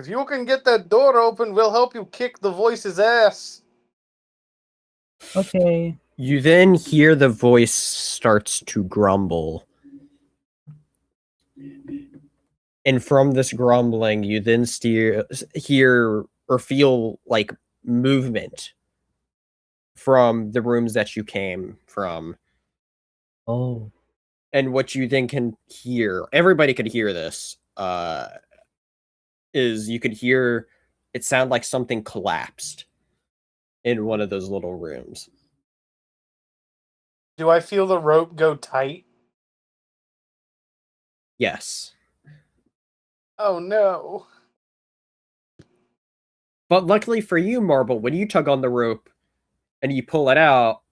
you can get that door open, we'll help you kick the voice's ass. Okay. You then hear the voice starts to grumble. And from this grumbling, you then hear or feel movement from the rooms that you came from. Oh. And what you then can hear, everybody could hear this, is you could hear it sound like something collapsed in one of those little rooms. Do I feel the rope go tight? Yes. Oh no. But luckily for you, Marble, when you tug on the rope and you pull it out,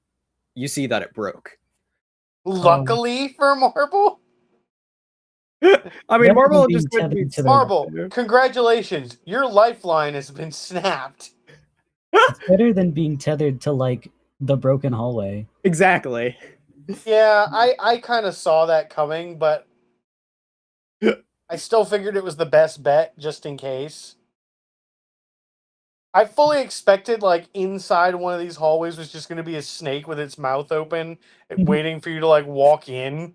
you see that it broke. Luckily for Marble? I mean, Better Marble than just being would be tethered to the- Marble, congratulations. Your lifeline has been snapped. It's better than being tethered to the broken hallway. Exactly. Yeah, I kind of saw that coming, but I still figured it was the best bet, just in case. I fully expected, inside one of these hallways was just going to be a snake with its mouth open, waiting for you to, walk in.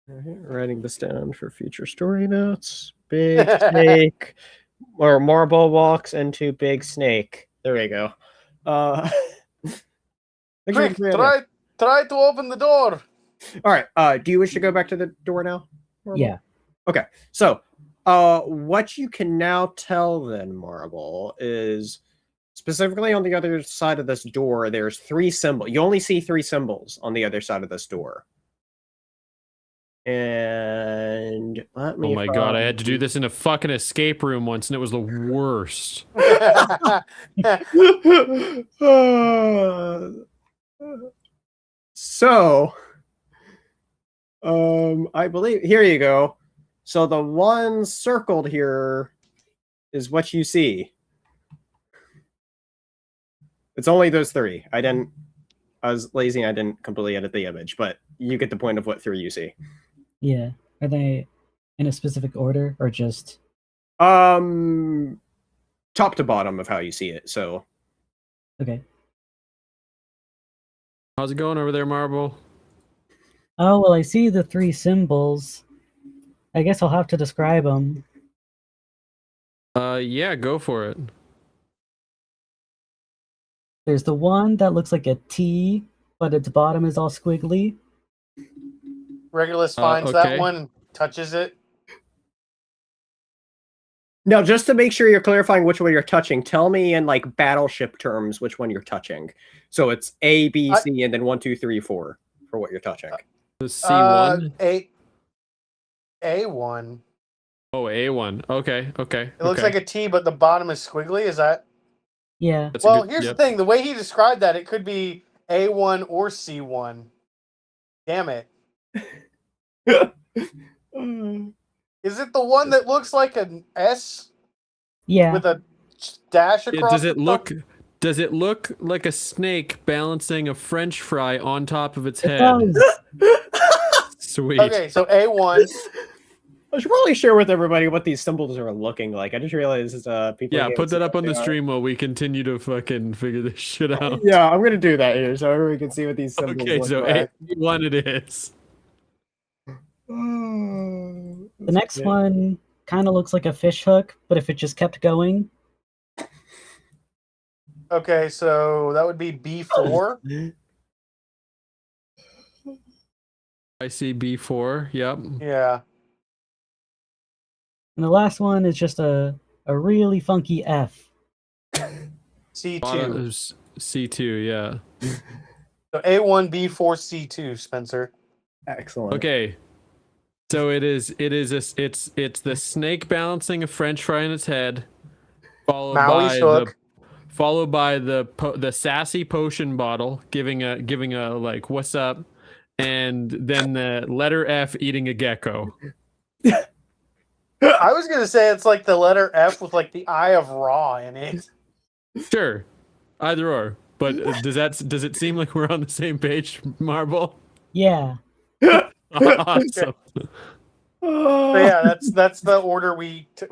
Writing this down for future story notes. Big snake, or Marble walks into big snake. There we go. Quick, try to open the door. All right. Do you wish to go back to the door now, Marble? Yeah. Okay. So, what you can now tell then, Marble, is specifically on the other side of this door, there's 3 symbols. You only see 3 symbols on the other side of this door. And let me. Oh my god, I had to do this in a fucking escape room once, and it was the worst. So, I believe here you go. So the one circled here is what you see. It's only those 3. I was lazy. I didn't completely edit the image, but you get the point of what 3 you see. Yeah. Are they in a specific order or just? Top to bottom of how you see it. So Okay. How's it going over there, Marble? Oh, well, I see the 3 symbols. I guess I'll have to describe them. Yeah, go for it. There's the one that looks like a T, but its bottom is all squiggly. Regulus finds that okay. one, touches it. Now, just to make sure you're clarifying which one you're touching, tell me in like battleship terms which one you're touching. So it's A, B, C, and then 1, 2, 3, 4 for what you're touching. The C1? A1. Oh, A1. Okay. It looks like a T, but the bottom is squiggly. Is that? Yeah. That's Well, good, here's yep. the thing. The way he described that, it could be A1 or C1. Damn it. Is it the one that looks like an S Yeah. with a dash across Does the it top? does it look like a snake balancing a French fry on top of its It head? does. Sweet. Okay, so A1. I should probably share with everybody what these symbols are looking like. I just realized people. Yeah, can't put see that up what on the they are. stream while we continue to fucking figure this shit out. Yeah, I'm gonna do that here so everyone can see what these symbols Okay, look so like. A1 it is. The next one kind of looks like a fish hook, but if it just kept going. Okay, so that would be B4. I see B4. Yep. Yeah. And the last one is just a really funky F. C2. C2. Yeah. So A1, B4, C2, Spencer. Excellent. Okay. So it's the snake balancing a French fry in its head, followed Maui's hook. by the sassy potion bottle giving a like what's up, and then the letter F eating a gecko. I was gonna say it's like the letter F with like the Eye of Ra in it. Sure, either or. But does it seem like we're on the same page, Marble? Yeah. Awesome. So yeah, that's the order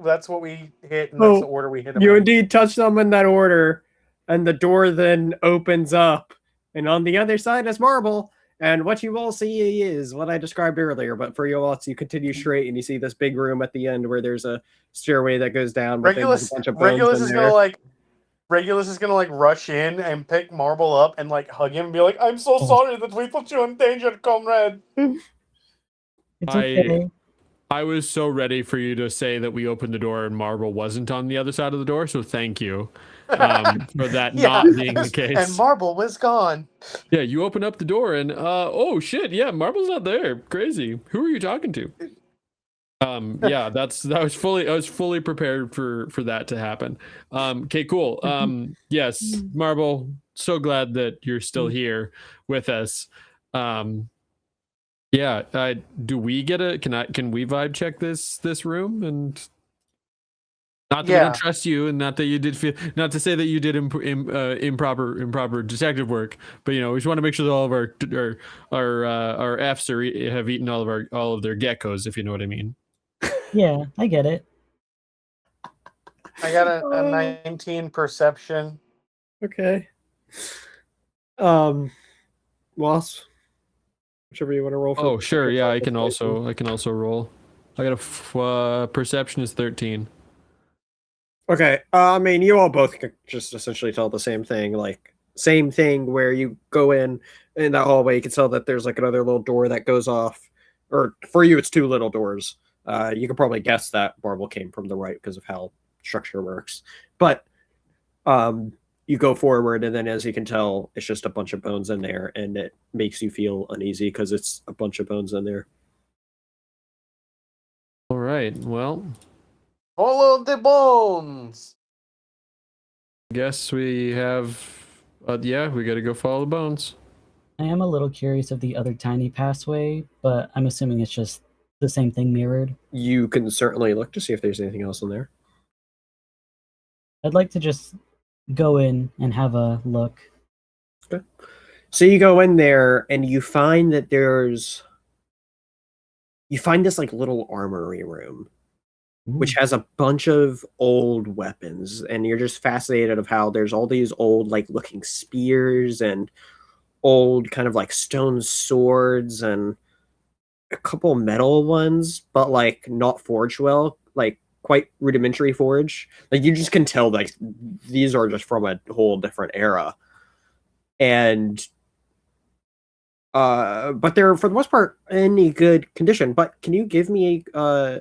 that's what we hit, and that's the order we hit them You in. indeed touch them in that order, and the door then opens up, and on the other side is Marble. And what you all see is what I described earlier, but for you all, you continue straight, and you see this big room at the end where there's a stairway that goes down. But then there's a bunch of bones Regulus in is there. gonna like rush in and pick Marble up and like hug him and be like, "I'm so sorry that we put you in danger, comrade." It's okay. I was so ready for you to say that we opened the door and Marble wasn't on the other side of the door, so thank you for that not being the case. And Marble was gone. Yeah, you open up the door and oh shit, yeah, Marble's not there. Crazy. Who are you talking to? Yeah, I was fully prepared for that to happen. Okay, cool. Yes, Marble, so glad that you're still here with us. Yeah, do we get can we vibe check this room? And not that we don't trust you, and not that you did not to say that you did improper detective work, but we just want to make sure that all of our Fs have eaten all of their geckos, if you know what I mean. Yeah, I get it. I got a 19 perception. Okay. Loss. Whichever you want to roll for. Oh, sure. Yeah, I can also roll. I got a perception is 13. Okay. I mean, you all both could just essentially tell the same thing. Like, same thing where you go in that hallway, you can tell that there's like another little door that goes off. Or for you, it's 2 little doors. You can probably guess that Marble came from the right because of how structure works. But you go forward, and then as you can tell, it's just a bunch of bones in there, and it makes you feel uneasy because it's a bunch of bones in there. All right. Well, Follow the bones. guess we have. Yeah, we got to go follow the bones. I am a little curious of the other tiny passway, but I'm assuming it's just the same thing mirrored. You can certainly look to see if there's anything else in there. I'd like to just go in and have a look. Okay. So you go in there, and you find that you find this like little armory room, which has a bunch of old weapons, and you're just fascinated of how there's all these old like looking spears and old kind of like stone swords and a couple metal ones, but like not forged well, like quite rudimentary forge. Like you just can tell like these are just from a whole different era. And but they're for the most part in a good condition. But can you give me a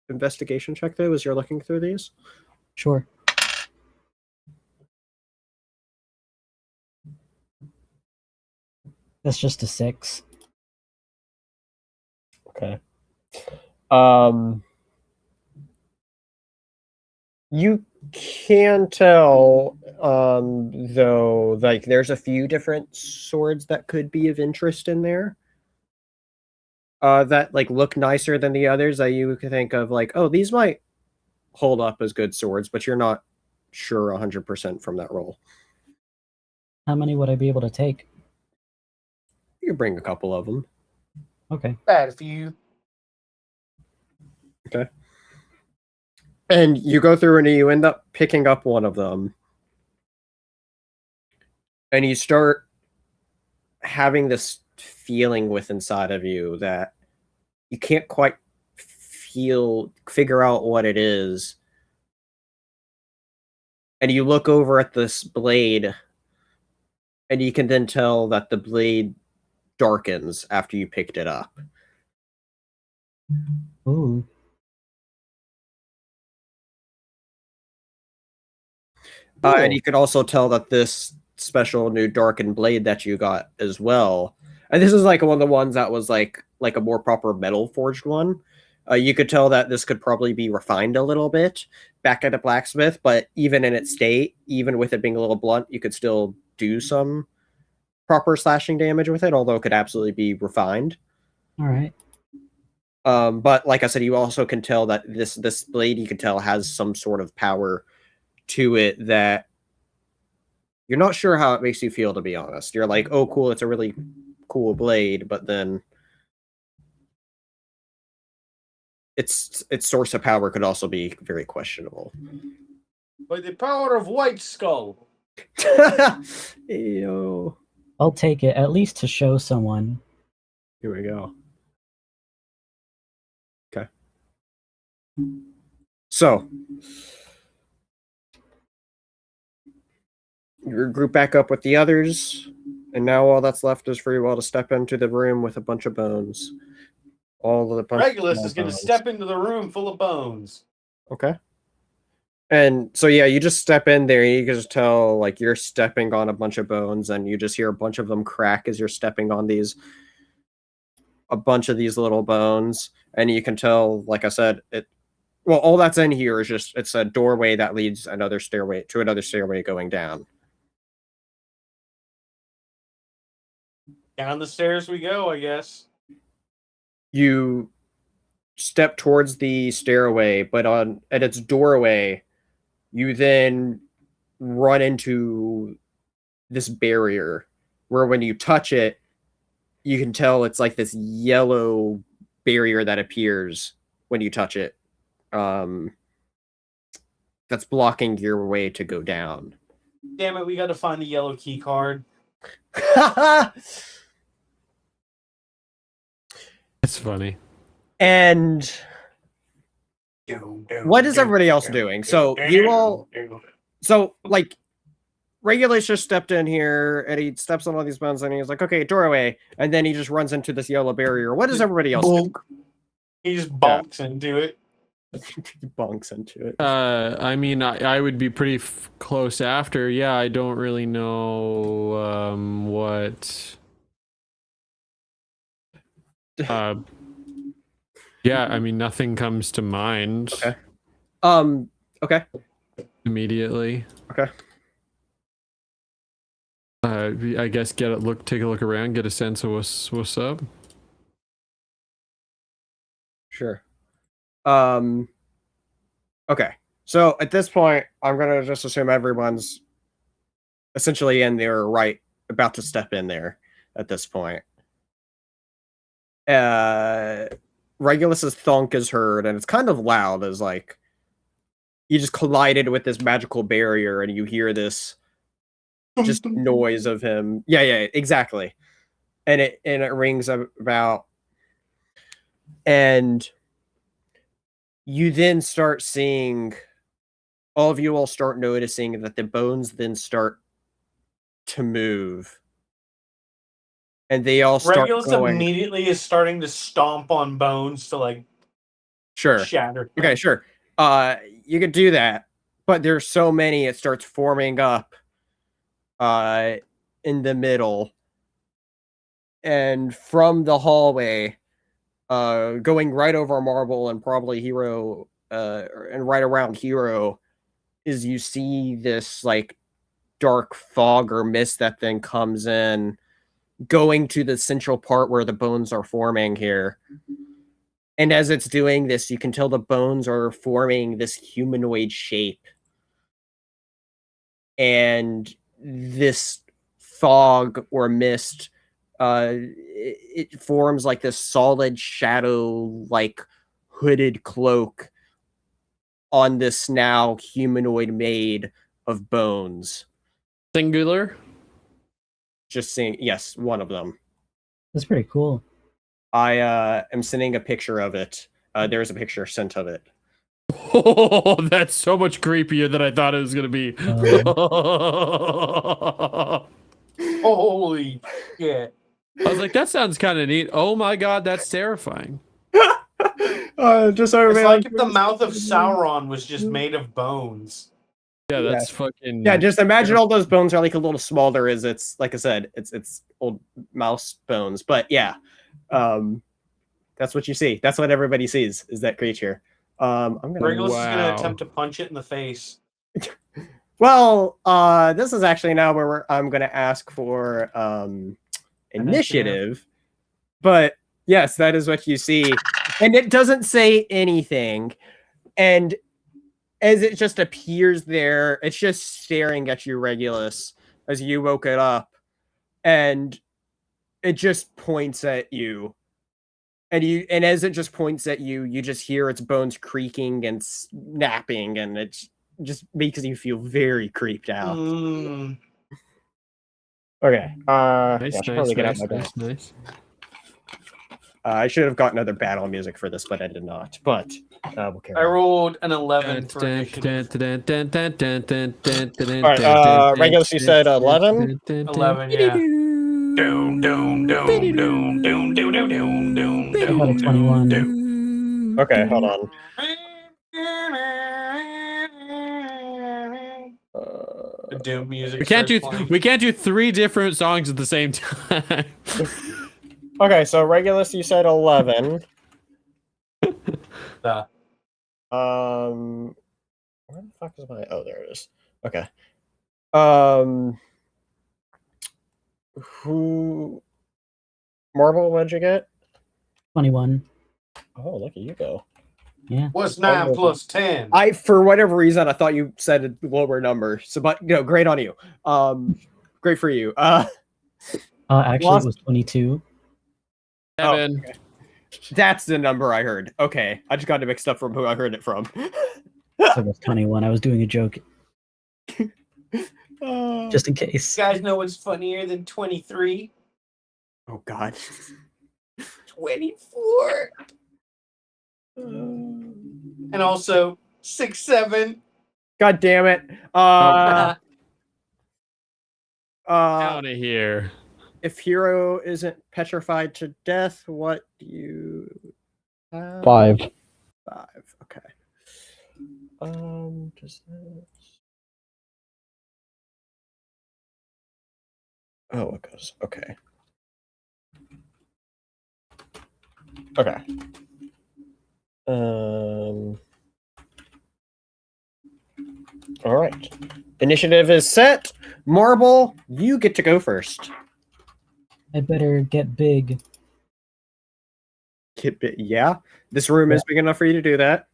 investigation check though as you're looking through these? Sure. That's just a 6. Okay. You can tell, though, like there's a few different swords that could be of interest in there. That like look nicer than the others that you could think of, like, oh, these might hold up as good swords, but you're not sure 100% from that roll. How many would I be able to take? You can bring a couple of them. Okay. Bad if you. Okay. And you go through and you end up picking up one of them. And you start having this feeling with inside of you that you can't quite figure out what it is. And you look over at this blade, and you can then tell that the blade darkens after you picked it up. Ooh. And you can also tell that this special new darkened blade that you got as well. And this is like one of the ones that was like a more proper metal forged one. You could tell that this could probably be refined a little bit back at a blacksmith, but even in its state, even with it being a little blunt, you could still do some proper slashing damage with it, although it could absolutely be refined. All right. But like I said, you also can tell that this blade, you can tell, has some sort of power to it that you're not sure how it makes you feel, to be honest. You're like, oh, cool, it's a really cool blade, but then its source of power could also be very questionable. By the power of White Skull. Ew. I'll take it, at least to show someone. Here we go. Okay. So, you group back up with the others, and now all that's left is for you all to step into the room with a bunch of bones. All of the Regulus is going to step into the room full of bones. Okay. And so, yeah, you just step in there, and you can just tell, like, you're stepping on a bunch of bones, and you just hear a bunch of them crack as you're stepping on a bunch of these little bones. And you can tell, like I said, well, all that's in here is just, it's a doorway that leads to another stairway going down. Down the stairs we go, I guess. You step towards the stairway, but at its doorway, you then run into this barrier where when you touch it, you can tell it's like this yellow barrier that appears when you touch it. That's blocking your way to go down. Damn it, we got to find the yellow key card. It's funny. And what is everybody else doing? So you all, like, Regulus just stepped in here and he steps on all these bones and he's like, okay, doorway. And then he just runs into this yellow barrier. What is everybody else doing? He just bonks into it. He bonks into it. I mean, I would be pretty close after. Yeah, I don't really know what. Yeah, I mean, nothing comes to mind. Okay. Okay. Immediately. Okay. I guess take a look around, get a sense of what's up. Sure. Okay. So at this point, I'm gonna just assume everyone's essentially in there, right, about to step in there at this point. Regulus's thunk is heard, and it's kind of loud, as like you just collided with this magical barrier, and you hear this just noise of him. Yeah, exactly. And it rings about, and you then start seeing, all of you will start noticing that the bones then start to move, and they all start Regulus going. immediately is starting to stomp on bones to like Sure. shatter. Okay, sure. You could do that, but there's so many, it starts forming up in the middle, and from the hallway, going right over Marble and probably Hero, and right around Hero, is you see this like dark fog or mist that then comes in, going to the central part where the bones are forming here. And as it's doing this, you can tell the bones are forming this humanoid shape. And this fog or mist, it forms like this solid shadow, like hooded cloak on this now humanoid made of bones. Singular. Just seeing, yes, one of them. That's pretty cool. I am sending a picture of it. There's a picture sent of it. Oh, that's so much creepier than I thought it was gonna be. Holy shit. I was like, that sounds kind of neat. Oh my god, that's terrifying. Just so It's like if the mouth of Sauron was just made of bones. Yeah, that's fucking. Yeah, just imagine all those bones are like a little smaller, as it's like I said, it's old mouse bones. But yeah, that's what you see. That's what everybody sees, is that creature. I'm gonna. Regulus is gonna Wow. attempt to punch it in the face. Well, this is actually now where I'm gonna ask for initiative. But yes, that is what you see, and it doesn't say anything, and as it just appears there, it's just staring at you, Regulus, as you woke it up, and it just points at you. And as it just points at you, you just hear its bones creaking and snapping, and it just makes you feel very creeped out. Okay. Nice, I should probably get out my dice. nice. I I should have gotten other battle music for this, but I did not. But we'll carry on. rolled an 11 for initiative. All right, Regulus, you said 11? 11, yeah. Doom, doom, doom, doom, doom, doom, doom, doom, doom, I got a doom, 21. doom. Okay, hold on. The doom music. We can't do 3 different songs at the same time. Okay, so Regulus, you said 11. Where Where the fuck is my? Oh, there it is. Okay. Who? Marble? What'd you get? 21. Oh, look at you go. Yeah. What's 9 plus 10? For whatever reason, I thought you said a lower number. So, but great on you. Great for you. Actually, it was 22. 7. Okay. That's the number I heard. Okay, I just got it mixed up from who I heard it from. So it was 21. I was doing a joke, just in You case. guys know what's funnier than 23? Oh God. 24. And also 6, 7. God damn it. Out of here. If Hero isn't petrified to death, what do you have? 5. 5. Okay. Does this? Oh, it goes. Okay. Okay. All right. Initiative is set. Marble, you get to go first. I better get big. Yeah, this room is big enough for you to do that.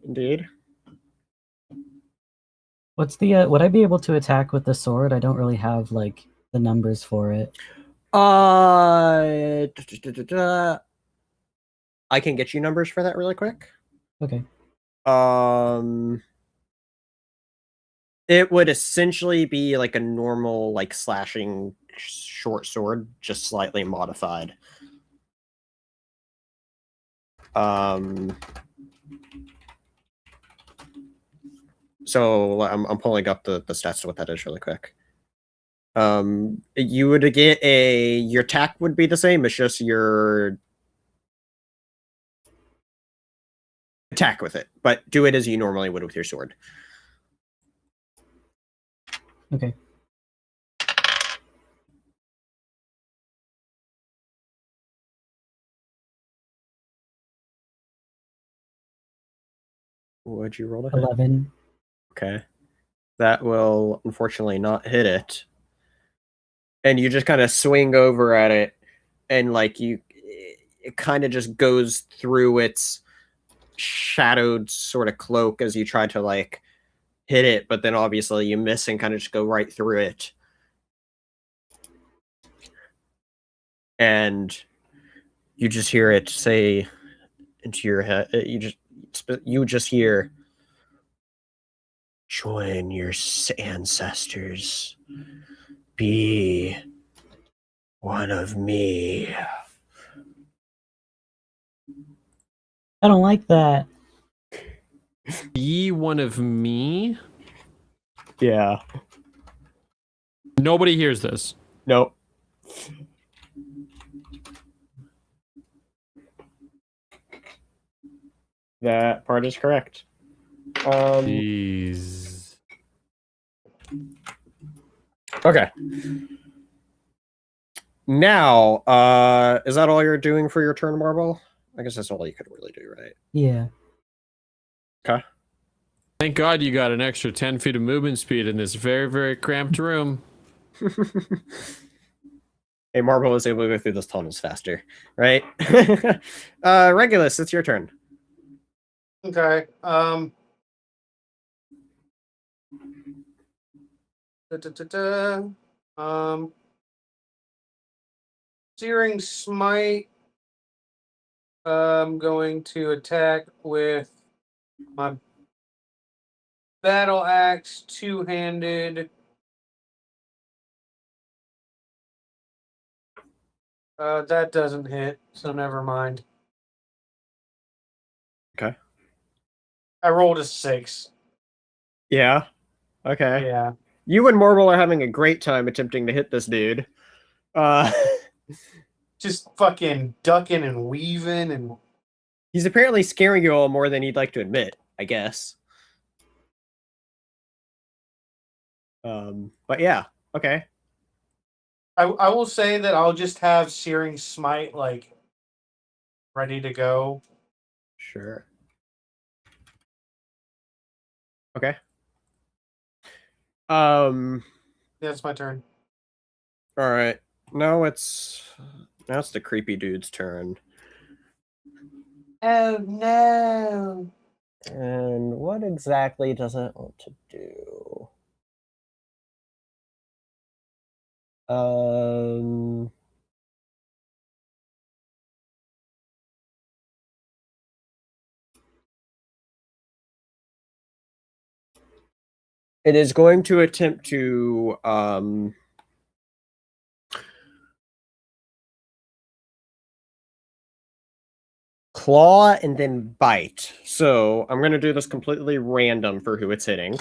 Indeed. What's the? Would I be able to attack with the sword? I don't really have like the numbers for it. I can get you numbers for that really quick. Okay. It would essentially be like a normal, like slashing short sword, just slightly modified. So I'm pulling up the stats to what that is really quick. You would get your attack would be the same. It's just your attack with it, but do it as you normally would with your sword. Okay. Would you roll to hit? 11. Okay. That will unfortunately not hit it. And you just kind of swing over at it, and like it kind of just goes through its shadowed sort of cloak as you try to like hit it, but then obviously you miss and kind of just go right through it. And you just hear it say into your head. You just hear, "Join your ancestors. Be one of me." I don't like that. Be one of me? Yeah. Nobody hears this. Nope. That part is correct. Jeez. Okay. Now, is that all you're doing for your turn, Marble? I guess that's all you could really do, right? Yeah. Okay. Thank God you got an extra 10 feet of movement speed in this very, very cramped room. Hey, Marble was able to go through those tunnels faster, right? Regulus, it's your turn. Okay. Searing Smite. I'm going to attack with my battle axe, two-handed. That doesn't hit, so never mind. Okay. I rolled a 6. Yeah. Okay. Yeah. You and Marble are having a great time attempting to hit this dude. Just fucking ducking and weaving and He's apparently scaring you all more than he'd like to admit, I guess. But yeah, okay. I will say that I'll just have Searing Smite like ready to go. Sure. Okay. That's my turn. All right. Now it's the creepy dude's turn. Oh no. And what exactly does it want to do? It is going to attempt to claw and then bite. So I'm going to do this completely random for who it's hitting.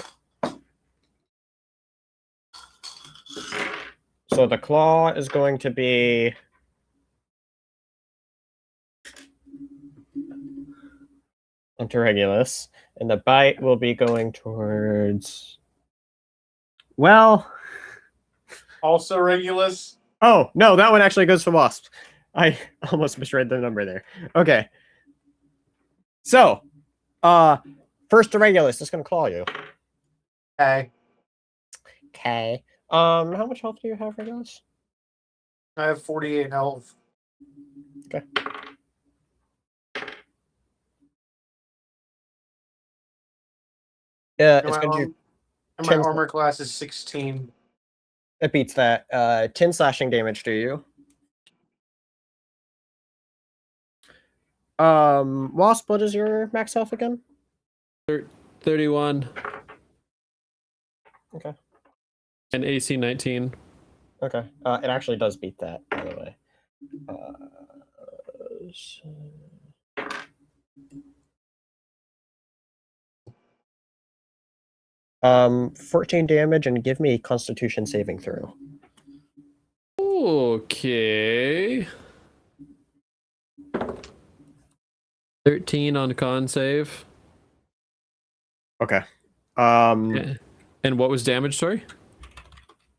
So the claw is going to be onto Regulus, and the bite will be going towards. Well, Also Regulus. oh no, that one actually goes to Wasp. I almost misread the number there. Okay. So, first to Regulus, it's gonna claw you. Okay. Okay. How much health do you have, Regulus? I have 48 health. Okay. And It's my, gonna do. arm, and my 10 armor class is 16. It beats that. 10 slashing damage to you. Wasp, what is your max health again? 31. And AC 19. Okay. It actually does beat that, by the way. 14 damage, and give me a Constitution saving throw. Okay. 13 on con save. Okay. And what was damage, sorry?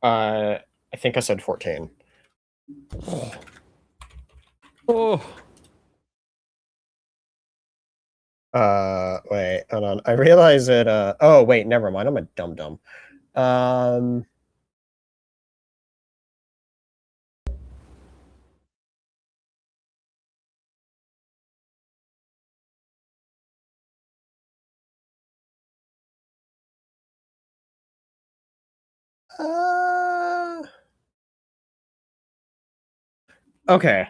I think I said 14. Oh. Wait, hold on. I realize that, oh, wait, never mind. I'm a dum-dum. Okay.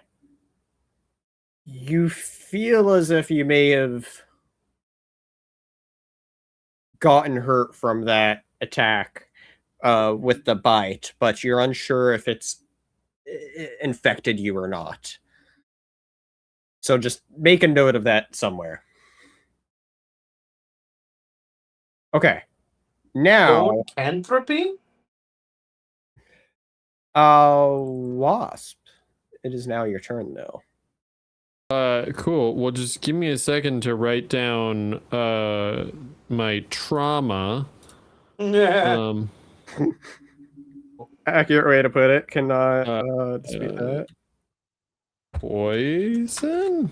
You feel as if you may have gotten hurt from that attack with the bite, but you're unsure if it's infected you or not. So just make a note of that somewhere. Okay. Now, Entropy? Wasp. It is now your turn, though. Cool. Well, just give me a second to write down my trauma. Accurate way to put it. Cannot dispute that. Poison?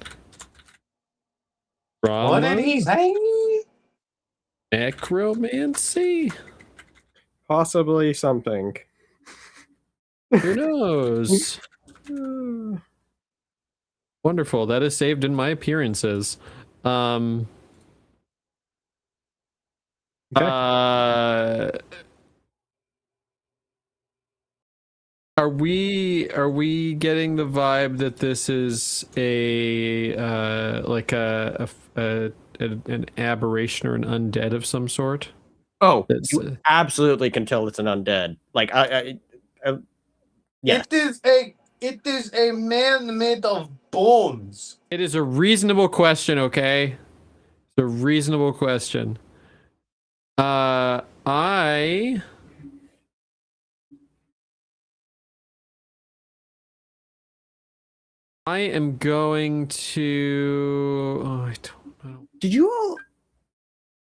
What did he say? Necromancy? Possibly something. Who knows? Wonderful. That is saved in my appearances. Okay. Are we getting the vibe that this is a like an aberration or an undead of some sort? Oh, That's, you absolutely can tell it's an undead. Like yeah. It is a man made of bones. it is a reasonable question, okay? It's a reasonable question. I am going to. Oh, I don't know. Did you all?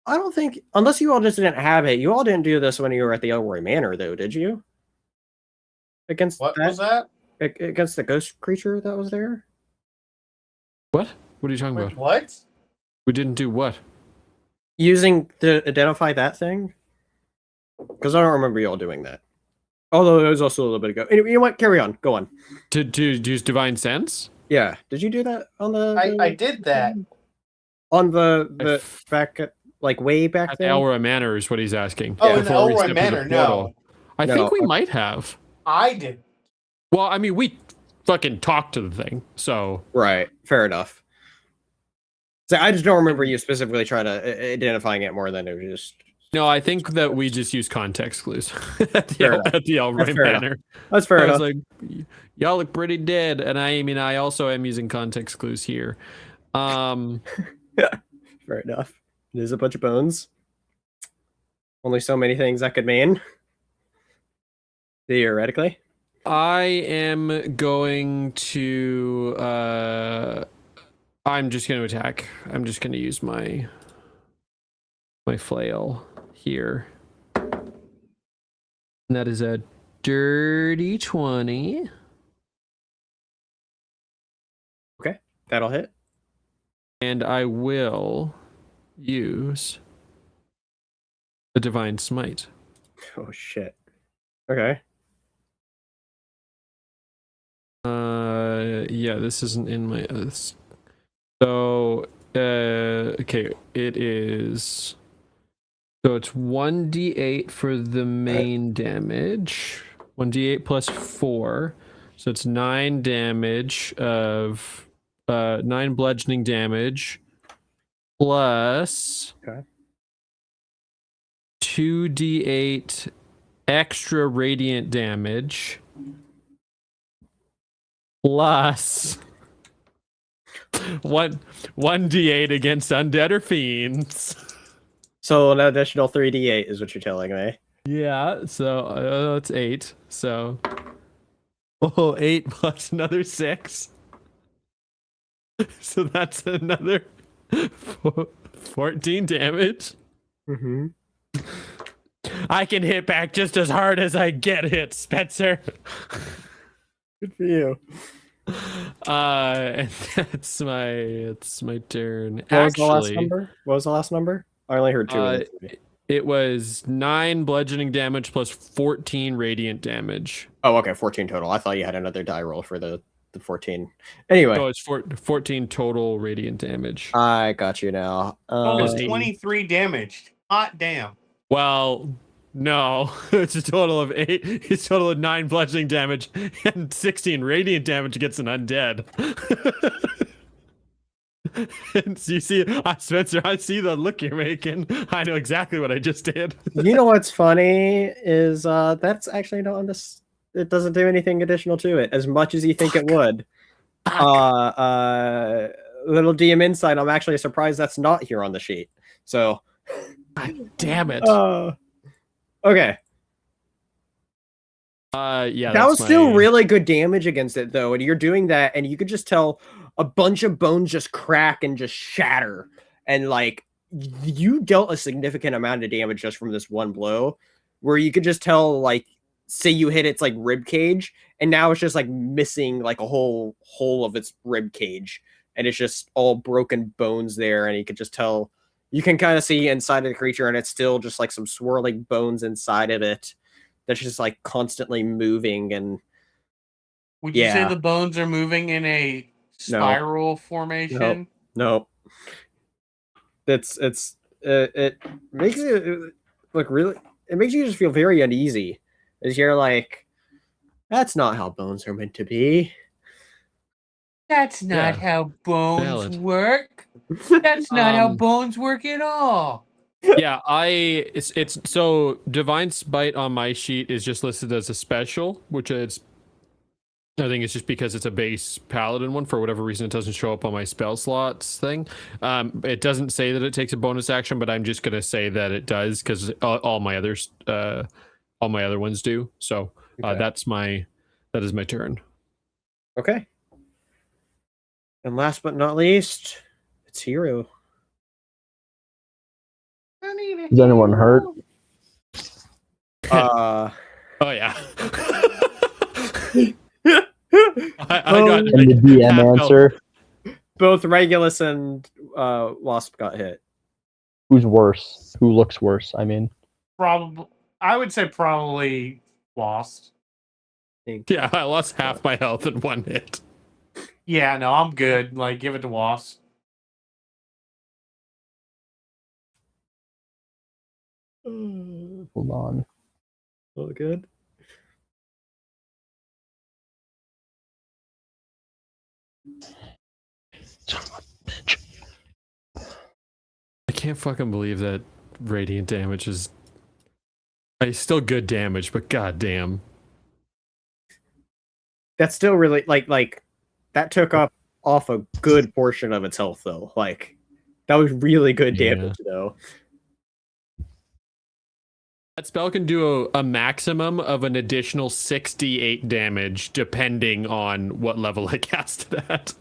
I don't think, unless you all just didn't have it. You all didn't do this when you were at the Elroy Manor, though, did you? Against What was that? Against the ghost creature that was there? What? What are you talking about? What? We didn't do what? Using to identify that thing? Because I don't remember you all doing that. Although it was also a little bit ago. Anyway, you know what? Carry on. Go on. To use divine sense? Yeah. Did you do that on the? I did that. On the back at, like way back At there? Elroy Manor is what he's asking. Oh, in the Before we Elroy step through the Manor, portal. no. I No, think we okay. might have. I did. Well, I mean, we fucking talked to the thing, so. Right. Fair enough. So I just don't remember you specifically trying to identifying it more than it was just. No, I think that we just use context clues at Fair enough. the Elroy That's fair enough. Manor. That's fair I enough. was like, y'all look pretty dead, and I mean, I also am using context clues here. Fair enough. There's a bunch of bones. Only so many things that could mean. Theoretically. I am going to. I'm just going to attack. I'm just going to use my flail here. And that is a dirty 20. Okay, that'll hit. And I will use the divine smite. Oh shit. Okay. Yeah, this isn't in my so okay, it is, so it's 1d8 for the main damage, 1d8 plus 4, so it's 9 damage of 9 bludgeoning damage plus 2d8 extra radiant damage plus 1d8 against undead or fiends. So an additional 3d8 is what you're telling me. Yeah, so it's 8. So 8 plus another 6. So that's another 14 damage. Mm-hmm. I can hit back just as hard as I get hit, Spencer. Good for you. And it's my turn. What was the last number? What was the last number? I only heard 2 of it. It was 9 bludgeoning damage plus 14 radiant damage. Oh, okay, 14 total. I thought you had another die roll for the 14. Anyway. No, it's 14 total radiant damage. I got you now. Almost 23 damaged. Hot damn. Well, no, it's a total of 8. It's a total of 9 bludgeoning damage and 16 radiant damage against an undead. And so you see, Spencer, I see the look you're making. I know exactly what I just did. You know what's funny is that's actually not on this. It doesn't do anything additional to it as much as you think it would. Little DM insight. I'm actually surprised that's not here on the sheet. So, God damn it. Okay. Yeah, that was still really good damage against it, though. And you're doing that, and you could just tell a bunch of bones just crack and just shatter. And like, you dealt a significant amount of damage just from this one blow, where you could just tell, like, say you hit its like rib cage, and now it's just like missing like a whole hole of its rib cage, and it's just all broken bones there. And you could just tell, you can kind of see inside of the creature, and it's still just like some swirling bones inside of it that's just like constantly moving. And would you say the bones are moving in a spiral formation? No. It makes it look really. It makes you just feel very uneasy, as you're like, that's not how bones are meant to be. That's not how bones work. That's not how bones work at all. Yeah, it's so Divine Spite on my sheet is just listed as a special, which is, I think it's just because it's a base paladin one. For whatever reason, it doesn't show up on my spell slots thing. It doesn't say that it takes a bonus action, but I'm just gonna say that it does because all my other ones do. So that is my turn. Okay. And last but not least, it's Hero. Is anyone hurt? Oh yeah. I got and the DM answer. Both Regulus and Wasp got hit. Who's worse? Who looks worse? I mean, probably. I would say probably Wasp. Yeah, I lost half my health in one hit. Yeah, no, I'm good. Like, give it to Wasp. hold on. All good. I can't fucking believe that radiant damage is. It's still good damage, but goddamn. That's still really like that took up off a good portion of its health, though. Like, that was really good damage, though. That spell can do a maximum of an additional 68 damage, depending on what level I cast it at.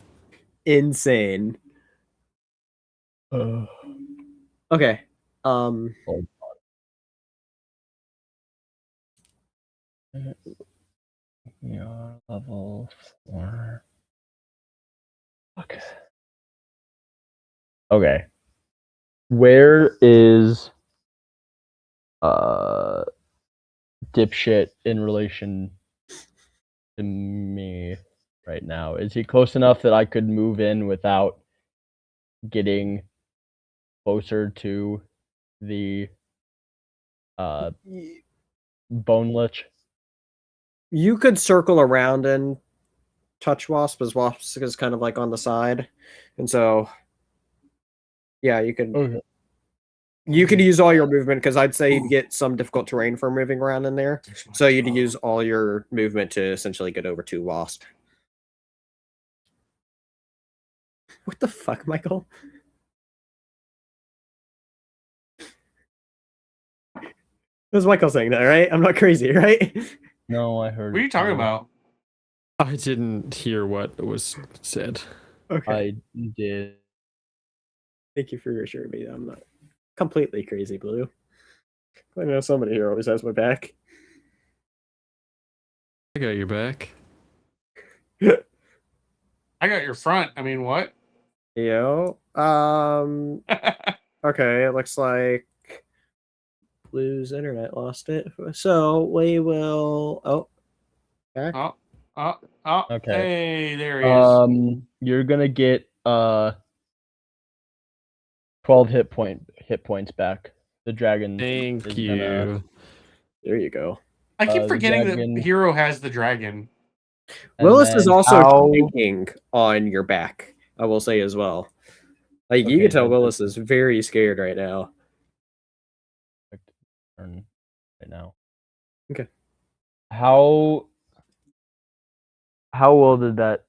Insane. Okay. Yeah, level 4. Okay. Okay. Where is dipshit in relation to me right now? Is he close enough that I could move in without getting closer to the bone lich? You could circle around and touch Wasp, as Wasp is kind of like on the side. And so, yeah, you could. Okay. You could use all your movement because I'd say you'd get some difficult terrain for moving around in there. So you'd use all your movement to essentially get over to Wasp. What the fuck, Michael? That was Michael saying that, right? I'm not crazy, right? No, I heard. What are you talking about? I didn't hear what was said. Okay. I did. Thank you for reassuring me that I'm not completely crazy, Blue. I know somebody here always has my back. I got your back. I got your front. I mean, what? Yo. Okay, it looks like Blue's internet lost it. So we will. Oh. Okay. Oh. Okay. Hey, there he is. You're gonna get 12 hit points back. The dragon. Thank is you. gonna- There you go. I keep the forgetting dragon- that Hero has the dragon. and Willis is then also how- shaking on your back, I will say as well. Like you Okay, can tell that Willis is very scared right now. turn right now. Okay. How well did that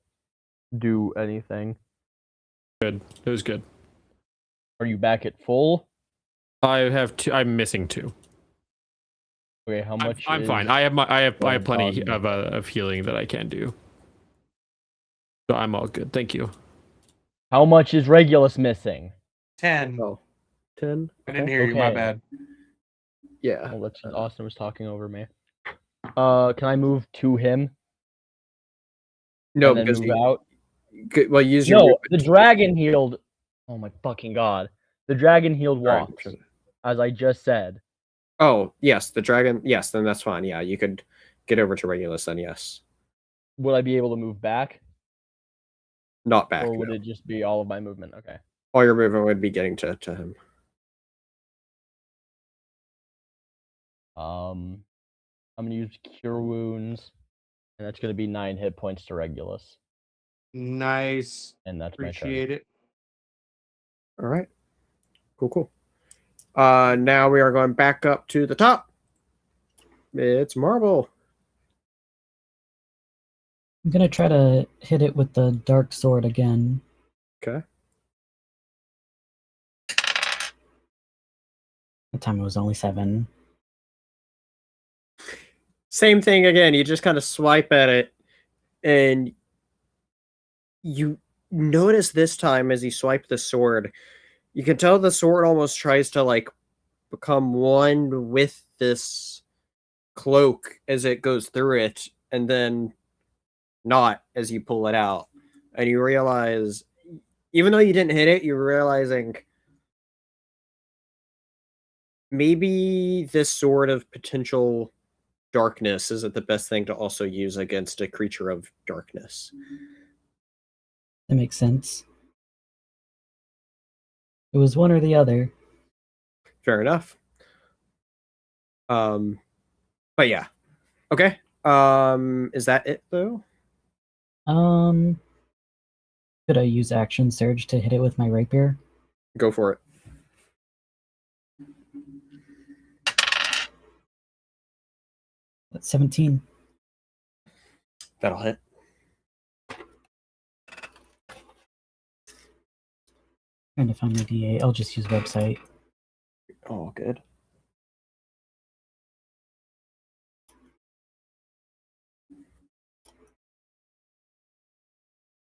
do anything? Good. It was good. Are you back at full? I have two. I'm missing two. Okay, how much? I'm fine. is- I have one plenty dog? of healing that I can do. So I'm all good. Thank you. How much is Regulus missing? 10. Oh, 10? I didn't hear you. My Okay. bad. Yeah. Well, that's just Austin was talking over me. Can I move to him? No, and then because move you, out. well, use your No, movement the to- dragon healed. Oh my fucking god! The dragon healed All right, walks, as I just said. Oh, yes, the dragon. Yes, then that's fine. Yeah, you could get over to Regulus then, yes. Would I be able to move back, Not back. or would no. it just be all of my movement? Okay. All your movement would be getting to him. I'm gonna use Cure Wounds, and that's gonna be 9 hit points to Regulus, Nice. and that's my turn. Appreciate it. All right. Cool. Now we are going back up to the top. It's Marble. I'm gonna try to hit it with the dark sword again. Okay. The time it was only 7. Same thing again. You just kind of swipe at it, and you notice this time as you swipe the sword, you can tell the sword almost tries to like become one with this cloak as it goes through it, and then not as you pull it out. And you realize, even though you didn't hit it, you're realizing maybe this sort of potential darkness isn't the best thing to also use against a creature of darkness. That makes sense. It was one or the other. Fair enough. But yeah. Okay. Is that it though? Could I use action surge to hit it with my rapier? Go for it. That's 17. That'll hit. Trying to find my D8. I'll just use website. Oh, good.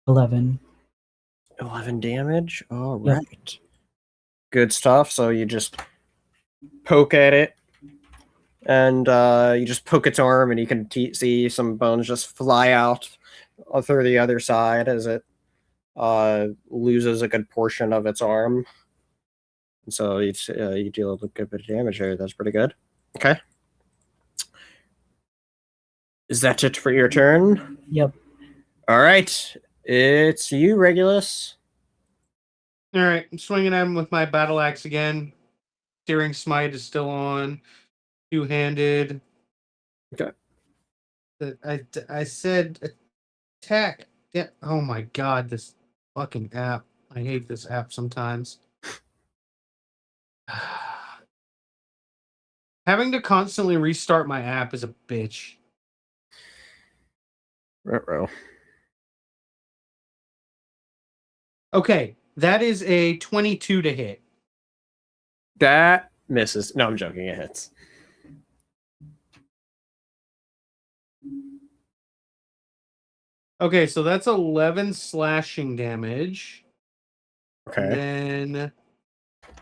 $11. 11 damage. All Yep. right. Good stuff. So you just poke at it, and you just poke its arm, and you can see some bones just fly out through the other side as it loses a good portion of its arm. And so you deal a good bit of damage there. That's pretty good. Okay. Is that it for your turn? Yep. All right. It's you, Regulus. All right, I'm swinging at him with my battle axe again. Searing Smite is still on. Two-handed. Okay. I said attack. Yeah. Oh my god, this fucking app. I hate this app sometimes. Having to constantly restart my app is a bitch. Ruh-roh. Okay, that is a 22 to hit. That misses. No, I'm joking. It hits. Okay, so that's 11 slashing damage. Okay. And then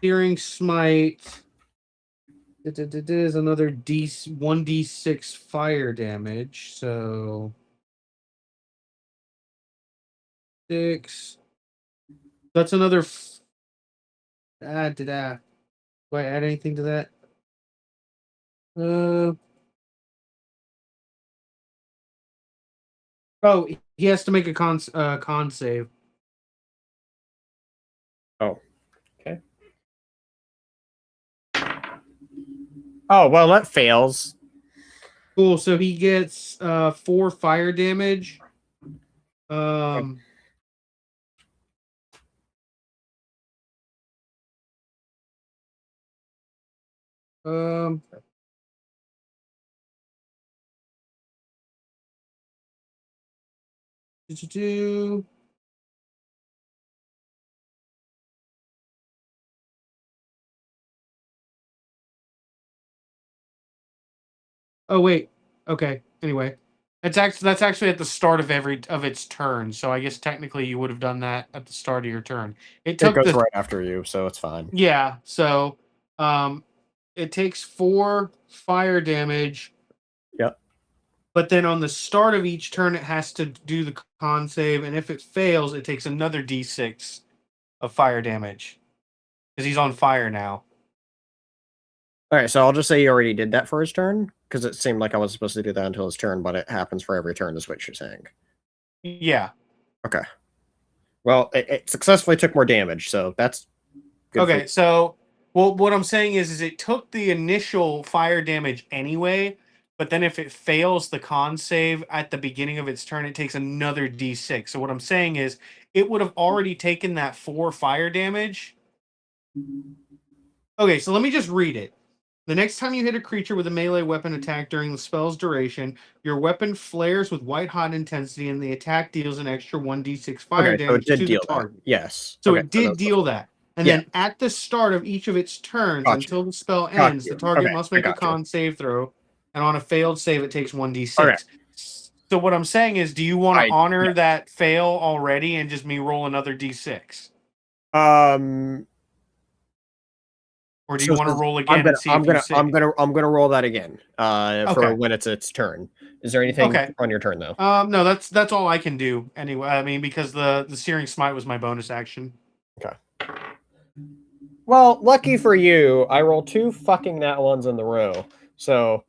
Searing Smite is another 1d6 fire damage. So 6. That's another. Do I add anything to that? Oh, he has to make a con save. Oh. Okay. Oh, well, that fails. Cool. So he gets 4 fire damage. Um, do. Oh wait. Okay. Anyway, that's actually at the start of its turn. So I guess technically you would have done that at the start of your turn. It It took goes right after you, so it's fine. Yeah. So, it takes 4 fire damage. Yep. But then on the start of each turn, it has to do the con save, and if it fails, it takes another d6 of fire damage because he's on fire now. All right, so I'll just say you already did that for his turn because it seemed like I was supposed to do that until his turn, but it happens for every turn, is what you're saying. Yeah. Okay. Well, it successfully took more damage, so that's good. Okay. So, well, what I'm saying is it took the initial fire damage anyway, but then if it fails the con save at the beginning of its turn, it takes another d6. So what I'm saying is it would have already taken that 4 fire damage. Okay, so let me just read it. The next time you hit a creature with a melee weapon attack during the spell's duration, your weapon flares with white-hot intensity, and the attack deals an extra 1d6 fire Okay, so it damage did to the deal that. target. Yes. So Okay, it did that's deal before. that. And Yeah. then at the start of each of its turns, Gotcha. until the spell Got ends, you. the target Okay, must I make a got you. con save throw, and on a failed save, it takes 1d6. Okay. So what I'm saying is, do you want to honor yeah. that fail already and just me roll another d6? Or do you want to roll again and see if you see? I'm gonna roll that again. For Okay. when it's its turn. Is there anything Okay. on your turn though? No, that's all I can do anyway. I mean, because the Searing Smite was my bonus action. Okay. Well, lucky for you, I rolled 2 fucking nat ones in the row. So,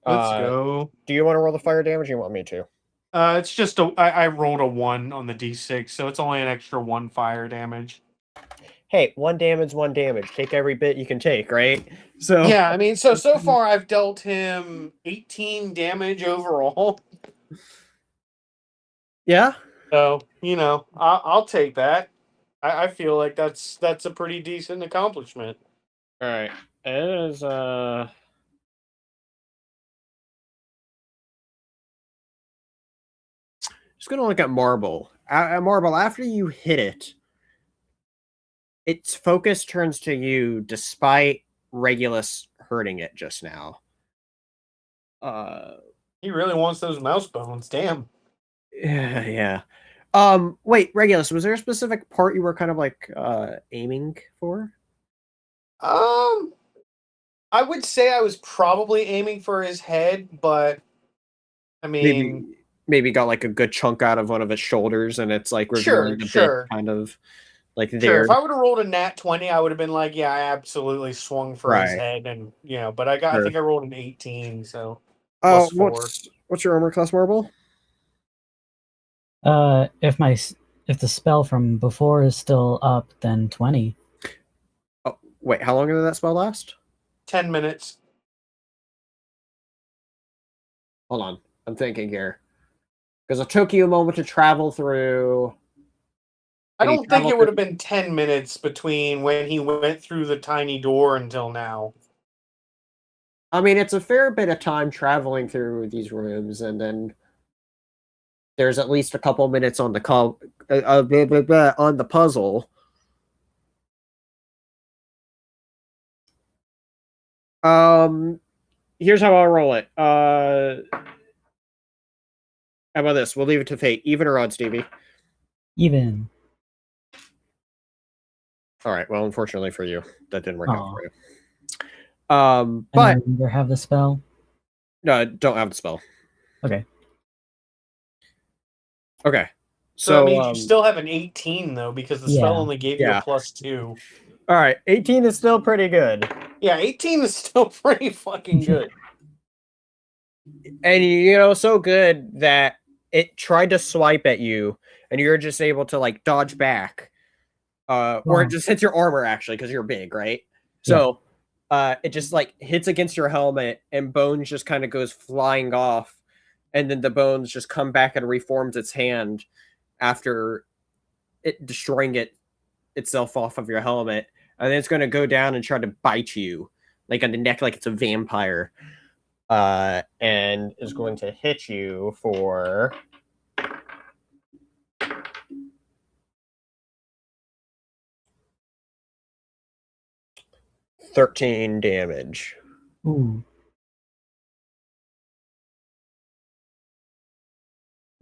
Let's go. do you want to roll the fire damage? Or you want me to? It's just I rolled a 1 on the d6, so it's only an extra 1 fire damage. Hey, 1 damage, 1 damage. Take every bit you can take, right? So Yeah, I mean, so far I've dealt him 18 damage overall. Yeah. So I'll take that. I feel like that's a pretty decent accomplishment. All right. It is just gonna look at Marble. Marble, after you hit it, its focus turns to you despite Regulus hurting it just now. He really wants those mouse bones. Damn. Yeah. Wait, Regulus, was there a specific part you were kind of like aiming for? I would say I was probably aiming for his head, but I mean, Maybe got like a good chunk out of one of its shoulders, and it's like revealing the bit kind of like sure. there. If I would have rolled a nat 20, I would have been like, yeah, I absolutely swung for his Right. head, and but I Sure. think I rolled an 18, so Oh, +4. what's your armor class, Marble? If the spell from before is still up, then 20. Oh, wait, how long did that spell last? 10 minutes. Hold on, I'm thinking here because it took you a moment to travel through. I and he don't think traveled it would have been 10 minutes between when he went through the tiny door until now. I mean, it's a fair bit of time traveling through these rooms, and then there's at least a couple minutes on the on the puzzle. Here's how I'll roll it. How about this? We'll leave it to fate. Even or odd, Stevie? Even. All right. Well, unfortunately for you, that didn't work out Aw. for you. And But I no longer have the spell. no, don't have the spell. Okay. Okay. So that So means you still have an 18, though, because the spell Yeah. only gave you Yeah. a +2. all right, 18 is still pretty good. Yeah, 18 is still pretty fucking good. And you know, so good that it tried to swipe at you, and you're just able to like dodge back. Or Wow. it just hits your armor actually, because you're big, right? So it just like hits against your helmet, and bones just kind of goes flying off, and then the bones just come back and reforms its hand after it destroying itself off of your helmet, and then it's going to go down and try to bite you like on the neck, like it's a vampire, and is going to hit you for 13 damage. Ooh.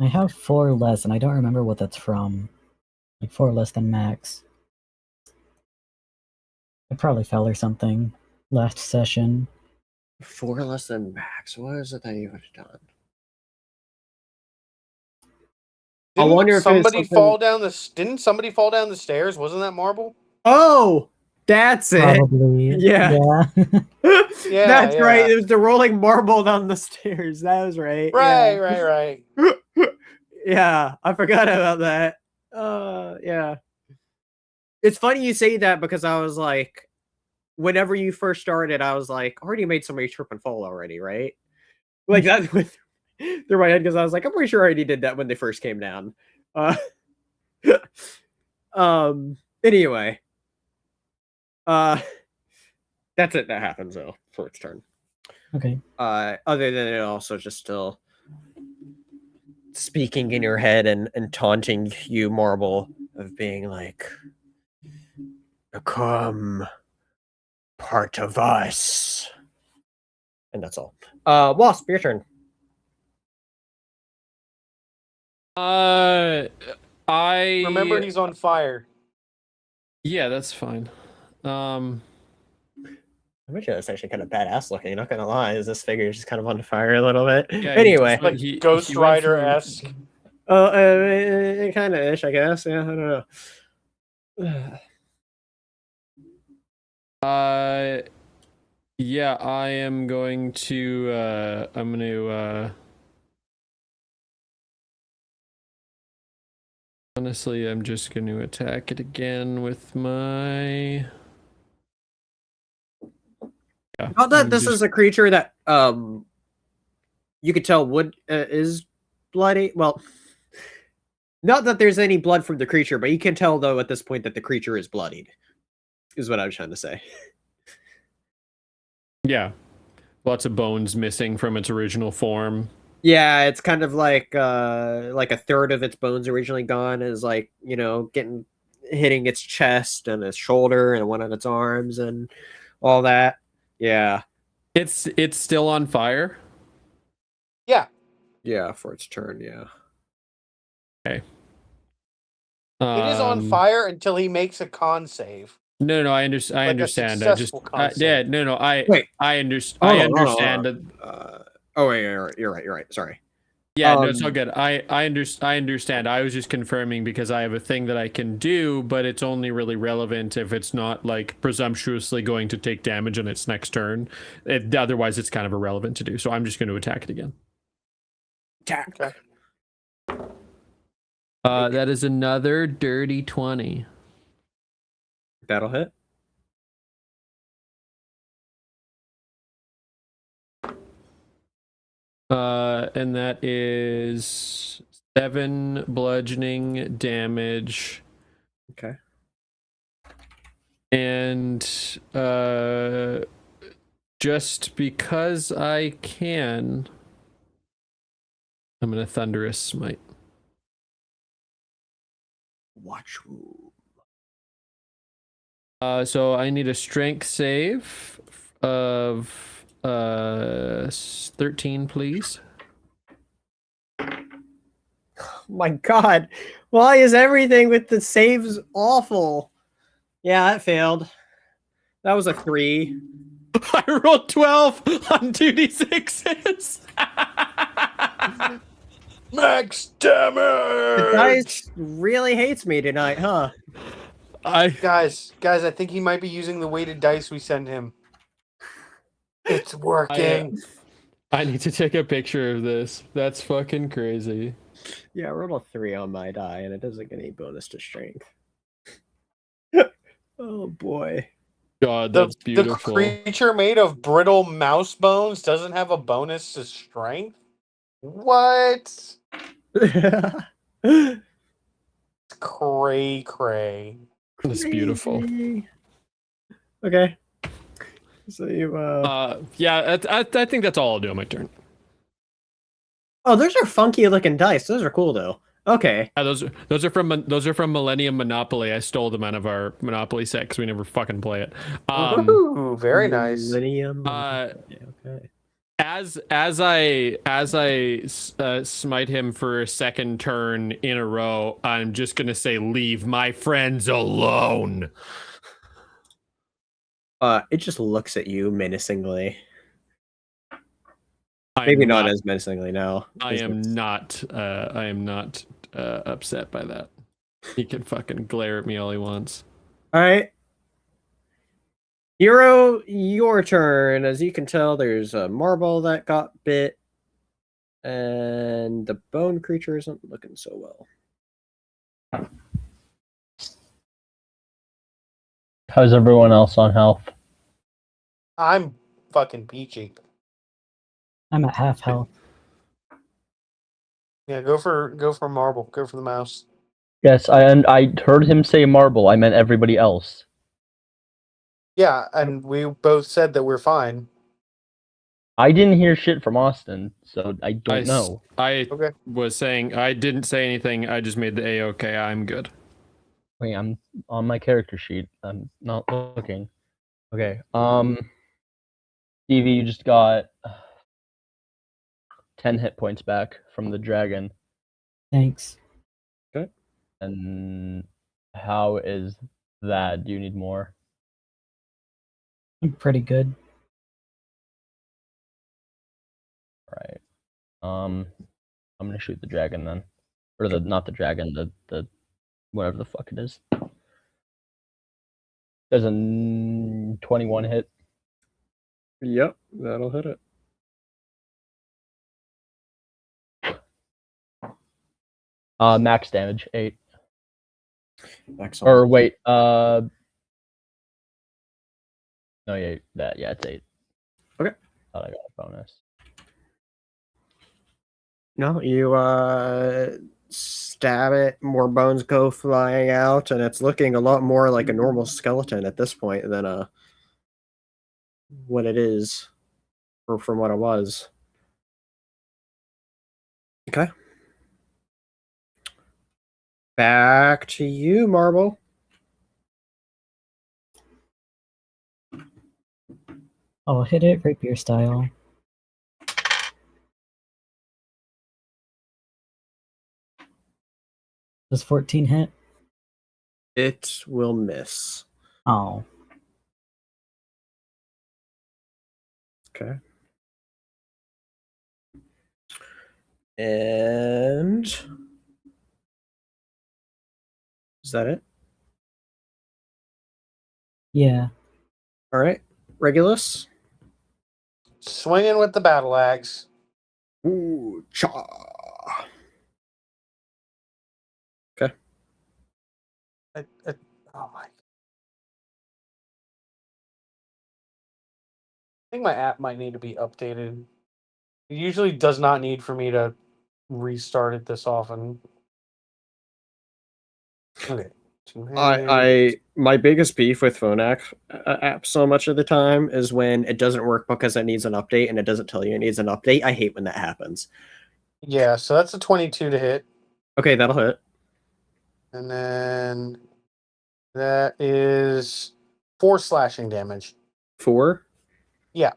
I have 4 less, and I don't remember what that's from. Like 4 less than max. I probably fell or something last session. 4 less than max. What is it that you would have done? I Didn't wonder if it's somebody something... fall down the Didn't somebody fall down the stairs? Wasn't that Marble? Oh, that's it. Probably. Yeah. Yeah, That's yeah. right. It was the rolling marble down the stairs. That was right. Right, Yeah. right. Yeah, I forgot about that. Yeah. It's funny you say that, because I was like, whenever you first started, I was like, I already made somebody trip and fall already, right? Like that went through my head, because I was like, I'm pretty sure I already did that when they first came down. Anyway. That's it. That happens though for its turn. Okay. Other than it also just still speaking in your head and taunting you, Marble, of being like, become part of us. And that's all. Wasp, your turn. I Remember, he's on fire. Yeah, that's fine. I bet you that's actually kind of badass looking, not gonna lie. Is this figure just kind of on fire a little bit? Yeah, Anyway. Like he Ghost went Rider-esque. Kind of ish, I guess. Yeah, I don't know. Yeah, I am going to I'm going to honestly, I'm just going to attack it again with my Not that this is a creature that you could tell would is bloody. Well, not that there's any blood from the creature, but you can tell though at this point that the creature is bloodied. Is what I was trying to say. Yeah. Lots of bones missing from its original form. Yeah, it's kind of like a third of its bones originally gone is like, you know, hitting its chest and its shoulder and one of its arms and all that. Yeah. It's still on fire. Yeah. Yeah, for its turn, yeah. Okay. It is on fire until he makes a con save. No, I understand. I Like a understand. I just successful con yeah, save. no, I Wait. I understand. Hold I on, hold on, understand hold that. on. Oh wait, you're right. Sorry. Yeah, no, it's all good. I understand. I was just confirming because I have a thing that I can do, but it's only really relevant if it's not like presumptuously going to take damage on its next turn. Otherwise, it's kind of irrelevant to do. So I'm just going to attack it again. Attack. Okay. That is another dirty 20. That'll hit. And that is 7 bludgeoning damage Okay. And just because I can, I'm gonna thunderous smite. Watch. So I need a strength save of 13, please. My God, why is everything with the saves awful? Yeah, that failed. That was a 3. I rolled 12 on 2d6s. Max The damage. dice really hates me tonight, huh? Guys, I think he might be using the weighted dice we send him. It's working. I need to take a picture of this. That's fucking crazy. Yeah, I rolled a 3 on my die, and it doesn't get any bonus to strength. Oh boy. God, that's beautiful. The creature made of brittle mouse bones doesn't have a bonus to strength? What? Cray. That's beautiful. Crazy. Okay. So you Yeah, I think that's all I'll do on my turn. Oh, those are funky looking dice. Those are cool though. Okay. Yeah, those are from Millennium Monopoly. I stole them out of our Monopoly set because we never fucking play it. Ooh, very nice. Millennium. Okay. As I smite him for a second turn in a row, I'm just gonna say, "Leave my friends alone." It just looks at you menacingly. Maybe not as menacingly. No, I am not upset by that. He can fucking glare at me all he wants. All right. Hero, your turn. As you can tell, there's a marble that got bit, and the bone creature isn't looking so well. How's everyone else on health? I'm fucking peachy. I'm at half health. Yeah, go for marble. Go for the mouse. Yes, I heard him say marble. I meant everybody else. Yeah, and we both said that we're fine. I didn't hear shit from Austin, so I don't know. I Okay. was saying I didn't say anything. I just made the A-OK. I'm good. Wait, I'm on my character sheet. I'm not looking. Okay. Stevie, you just got 10 hit points back from the dragon. Thanks. And how is that? Do you need more? I'm pretty good. Right. I'm gonna shoot the dragon then. Or not the dragon, the whatever the fuck it is. There's a 21 hit. Yep, that'll hit it. Max damage 8. Excellent. Or wait, no, yeah, it's 8. Okay. Thought I got a bonus. No, you stab it, more bones go flying out, and it's looking a lot more like a normal skeleton at this point than what it is, or from what it was. Okay. Back to you, Marble. I'll hit it rapier style. Does 14 hit? It will miss. Oh. Okay. And is that it? Yeah. All right. Regulus. Swinging with the battle axe. Ooh, cha. Okay. Oh my. I think my app might need to be updated. It usually does not need for me to restart it this often. Okay. My biggest beef with phone apps so much of the time is when it doesn't work because it needs an update and it doesn't tell you it needs an update. I hate when that happens. Yeah, so that's a 22 to hit. Okay, that'll hit. And then that is 4 slashing damage. 4? Yeah.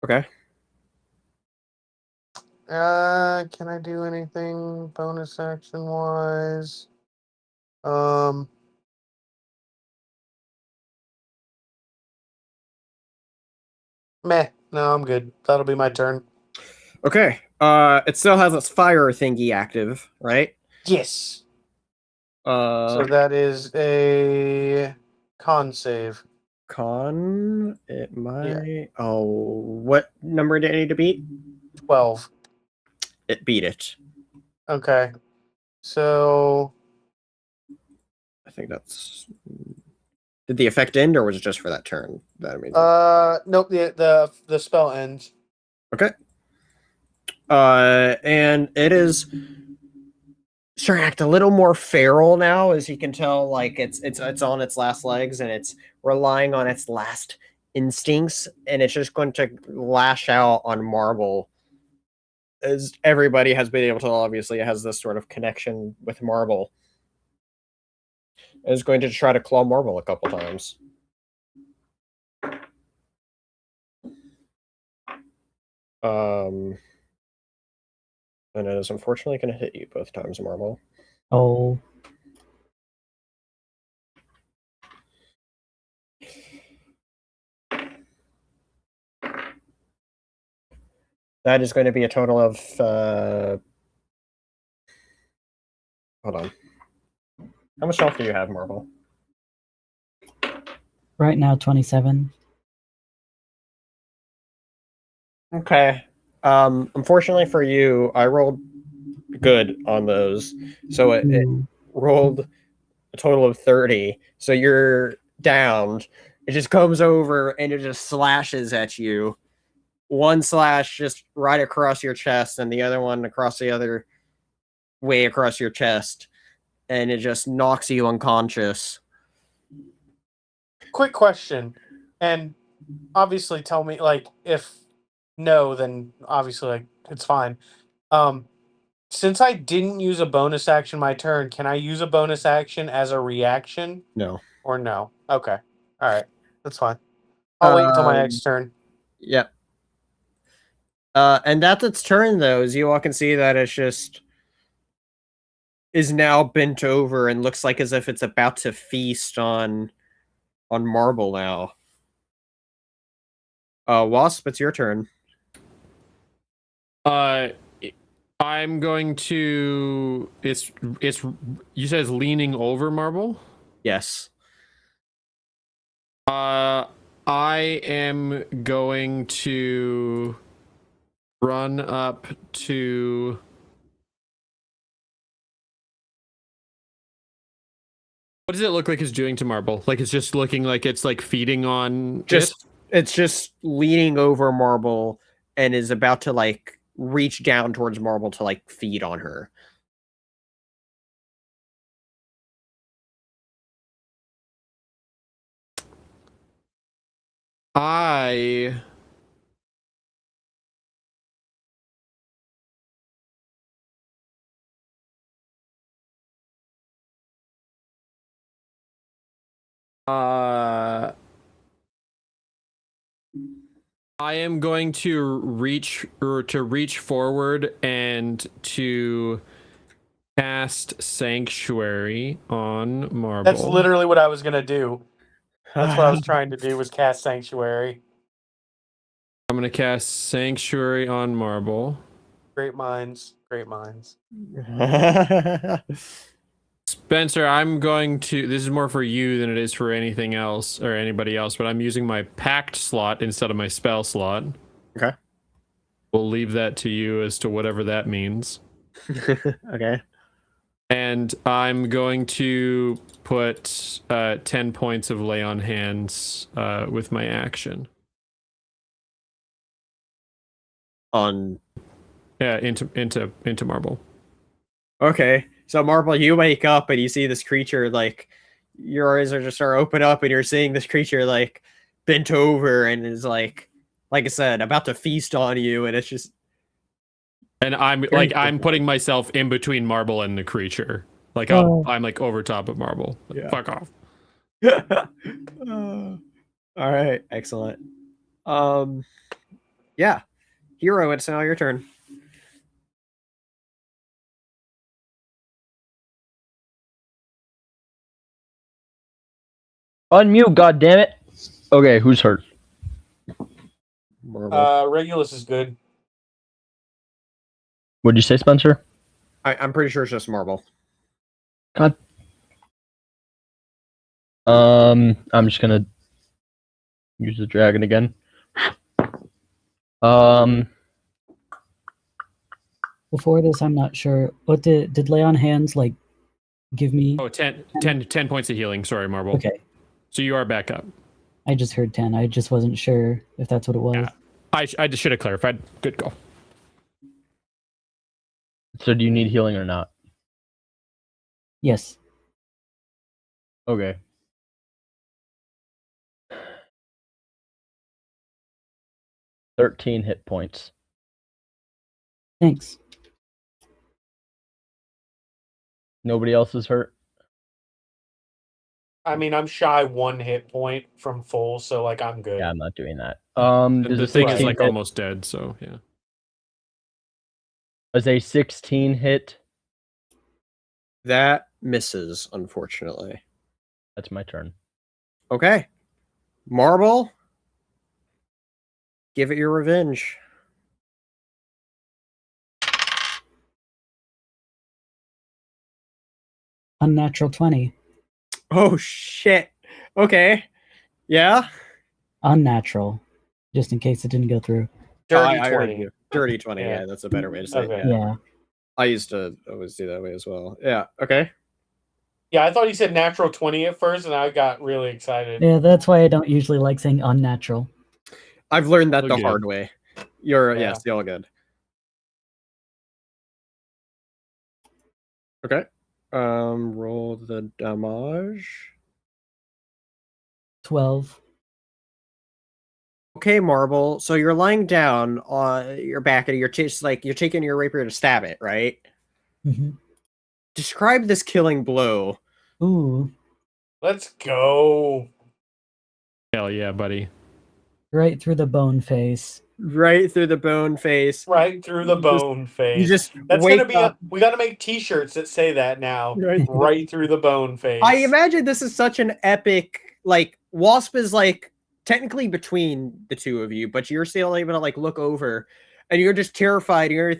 Okay. Can I do anything bonus action wise? Meh. No, I'm good. That'll be my turn. Okay. It still has its fire thingy active, right? Yes. So that is a con save. Con. It might. Oh, what number did it need to beat? 12. It beat it. Okay. So I think that's. Did the effect end, or was it just for that turn? That means. nope. The spell ends. Okay. And it is starting to act a little more feral now, as you can tell. Like it's on its last legs, and it's relying on its last instincts, and it's just going to lash out on Marble. As everybody has been able to, obviously, it has this sort of connection with Marble. It's going to try to claw Marble a couple times. And it is unfortunately going to hit you both times, Marble. Oh. That is going to be a total of. Hold on. How much health do you have, Marble? Right now, 27. Okay. Unfortunately for you, I rolled good on those. So it Ooh. rolled a total of 30. So you're downed. It just comes over and it just slashes at you. One slash just right across your chest, and the other one across the other way across your chest. And it just knocks you unconscious. Quick question, and obviously tell me, like, if no, then obviously, like, it's fine. Since I didn't use a bonus action my turn, can I use a bonus action as a reaction? No. Or no? Okay. All right. That's fine. I'll wait until my next turn. Yep. And that's its turn, though. As you all can see, that it's just is now bent over and looks like as if it's about to feast on Marble now. Wasp, it's your turn. I'm going to. It's. You said it's leaning over Marble. Yes. I am going to run up to. What does it look like it's doing to Marble? Like it's just looking like it's like feeding on It's just leaning over Marble and is about to like reach down towards Marble to like feed on her. I am going to reach forward and to cast Sanctuary on Marble. That's literally what I was gonna do. That's what I was trying to do, was cast Sanctuary. I'm gonna cast Sanctuary on Marble. Great minds. Great minds. Spencer, I'm going to. This is more for you than it is for anything else or anybody else, but I'm using my pact slot instead of my spell slot. Okay. We'll leave that to you as to whatever that means. Okay. And I'm going to put 10 points of lay on hands with my action. On. Yeah, into Marble. Okay. So Marble, you wake up and you see this creature like your eyes are just start open up, and you're seeing this creature like bent over and is like I said, about to feast on you, and it's just. And I'm Very like I'm different. putting myself in between Marble and the creature. Like Oh. I'm like over top of Marble. Like, Yeah. fuck off. All right, excellent. Yeah, hero, it's now your turn. Unmute, goddammit. Okay, who's hurt? Marvel. Regulus is good. What'd you say, Spencer? I'm pretty sure it's just Marble. God. I'm just gonna use the dragon again. Before this, I'm not sure. What did lay on hands like give me? Oh, 10 points of healing. Sorry, Marble. Okay, So you are back up. I just heard 10. I just wasn't sure if that's what it was. Yeah. I just should have clarified. Good call. So do you need healing or not? Yes. Okay. $13 hit points. Thanks. Nobody else is hurt? I mean, I'm shy 1 hit point from full, so like I'm good. Yeah, I'm not doing that. The Does a thing is 16 like hit? almost dead, so yeah. Does a 16 hit? That misses, unfortunately. That's my turn. Okay, Marble, give it your revenge. Unnatural 20. Oh shit. Okay. Yeah. Unnatural. Just in case it didn't go through. Dirty I heard 20. you. Dirty 20. Yeah. Yeah, that's a better way to say it. Okay. Yeah. Yeah. I used to always do that way as well. Yeah. Okay. Yeah, I thought you said natural 20 at first, and I got really excited. Yeah, that's why I don't usually like saying unnatural. I've learned that All the good. hard way. You're Yeah. yes, you're all good. Okay. Roll the damage. 12. Okay, Marble. So you're lying down on your back, and you're just like you're taking your rapier to stab it, right? hmm Describe this killing blow. Ooh, Let's go. Hell yeah, buddy. right through the bone face. Right through the bone face. Right through the You just- bone face. You just That's wake gonna be up. we gotta make t-shirts that say that now. Right. Right through the bone face. I imagine this is such an epic, like, Wasp is like technically between the two of you, but you're still able to like look over and you're just terrified. You're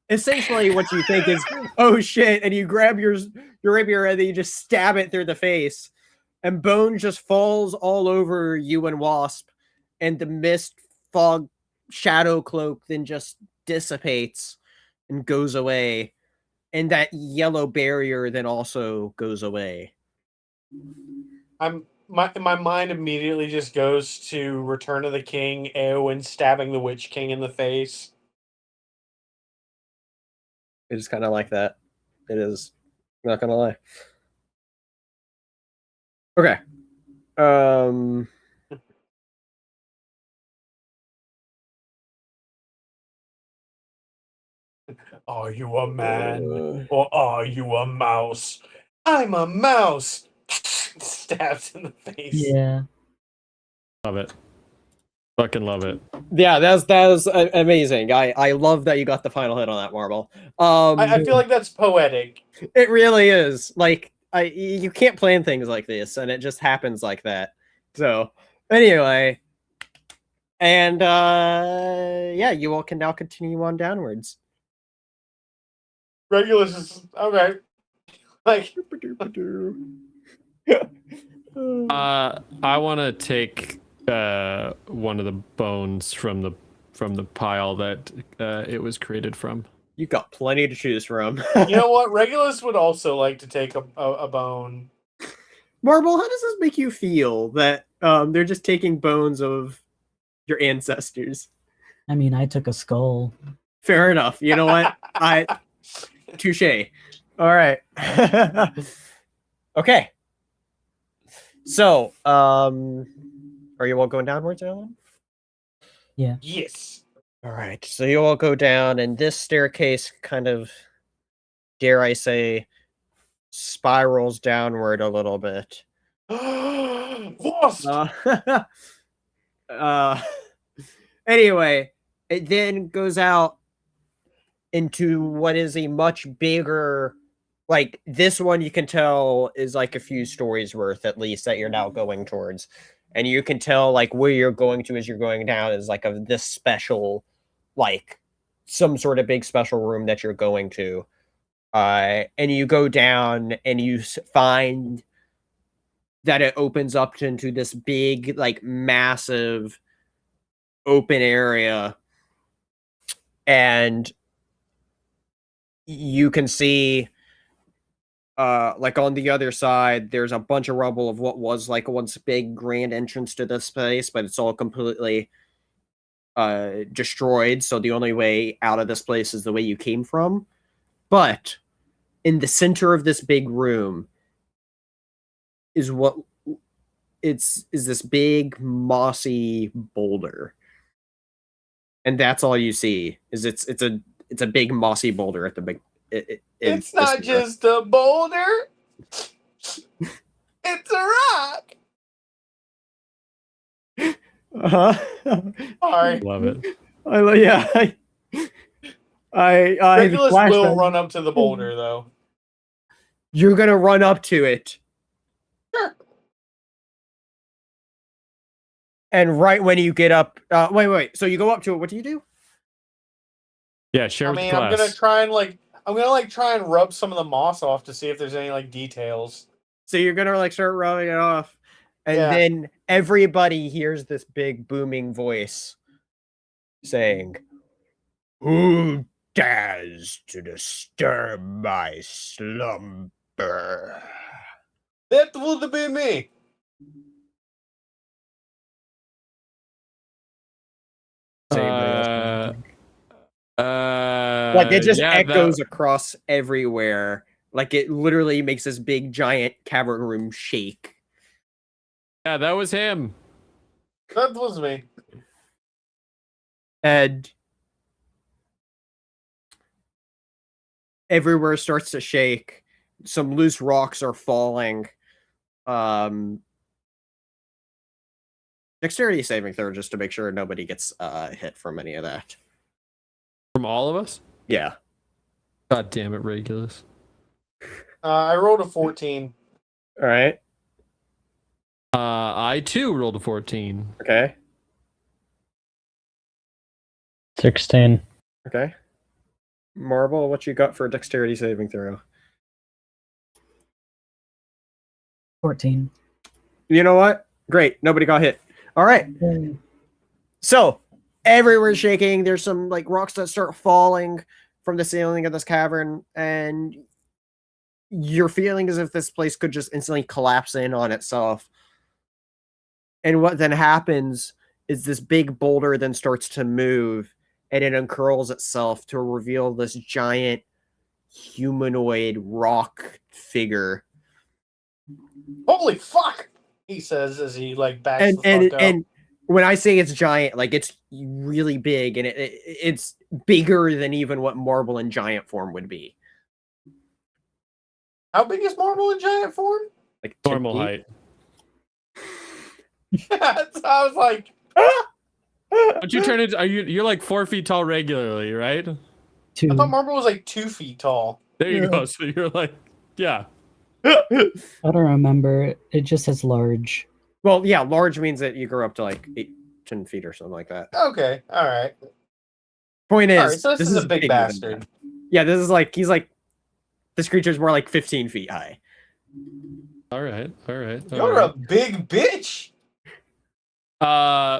essentially what you think is, oh shit, and you grab your rapier and then you just stab it through the face, and bone just falls all over you and Wasp, and the mist fog shadow cloak then just dissipates and goes away, and that yellow barrier then also goes away. My mind immediately just goes to Return of the King, Eowyn stabbing the Witch King in the face. It's kind of like that. It is. I'm not gonna lie. Okay. Are you a man or are you a mouse? I'm a mouse. Stabs in the face. Yeah. Love it. Fucking love it. Yeah, that was amazing. I love that you got the final hit on that Marble. I feel like that's poetic. It really is. Like you can't plan things like this, and it just happens like that. So anyway, and yeah, you all can now continue on downwards. Regulus is okay. Like I want to take one of the bones from the pile that it was created from. You got plenty to choose from. you know what? Regulus would also like to take a bone. Marble, how does this make you feel that they're just taking bones of your ancestors? I mean, I took a skull. Fair enough. You know what? Touche. All right. Okay. So, are you all going downwards, Alan? Yes. All right. So you all go down, and this staircase kind of, dare I say, spirals downward a little bit. Wasp! Uh, anyway, it then goes out into what is a much bigger, like this one you can tell is like a few stories worth at least that you're now going towards. And you can tell like where you're going to as you're going down is like this special, like some sort of big special room that you're going to. And you go down and you find that it opens up into this big, like massive open area. And you can see like on the other side there's a bunch of rubble of what was like once big grand entrance to this place, but it's all completely destroyed, so the only way out of this place is the way you came from. But in the center of this big room is what is this big mossy boulder, and that's all you see is it's a big mossy boulder at the big It's not just a boulder. It's a rock. Sorry. Love it. Yeah. I Regulus will run up to the boulder, though. You're gonna run up to it. Sure. And right when you get up, wait. So you go up to it. What do you do? Yeah, share I with mean, the I'm class. gonna try and rub some of the moss off to see if there's any like details. So you're gonna like start rubbing it off, and Yeah. then everybody hears this big booming voice saying, "Who dares to disturb my slumber?" That would be me. Does anybody else have anything? Like it just yeah, echoes across everywhere. Like it literally makes this big giant cavern room shake. that was him. That was me. And everywhere starts to shake. Some loose rocks are falling. Dexterity saving throw just to make sure nobody gets hit from any of that. From all of us? Yeah. God damn it, Regulus. I rolled a 14. All right. I too rolled a 14. Okay. 16. Okay. Marble, what you got for a dexterity saving throw? 14. You know what? Great. Nobody got hit. All right. So everywhere's shaking. There's some like rocks that start falling from the ceiling of this cavern, and you're feeling as if this place could just instantly collapse in on itself. And what then happens is this big boulder then starts to move, and it uncurls itself to reveal this giant humanoid rock figure. Holy fuck! He says as he like backs And the fuck up. and when I say it's giant, like it's really big, and it's bigger than even what marble in giant form would be. How big is Marble in giant form? Like 10 Normal feet. height. I was like, But you turn into you're like 4 feet tall regularly, right? 2. I thought Marble was like 2 feet tall. There you Yeah. go. So you're like, yeah. I don't remember. It just says large. Well, yeah, large means that you grow up to like 10 feet or something like that. Okay, all right. Point is, All right, so this is a big bigger than bastard. that. Yeah, this is like this creature's more like 15 feet high. All right. You're a big bitch.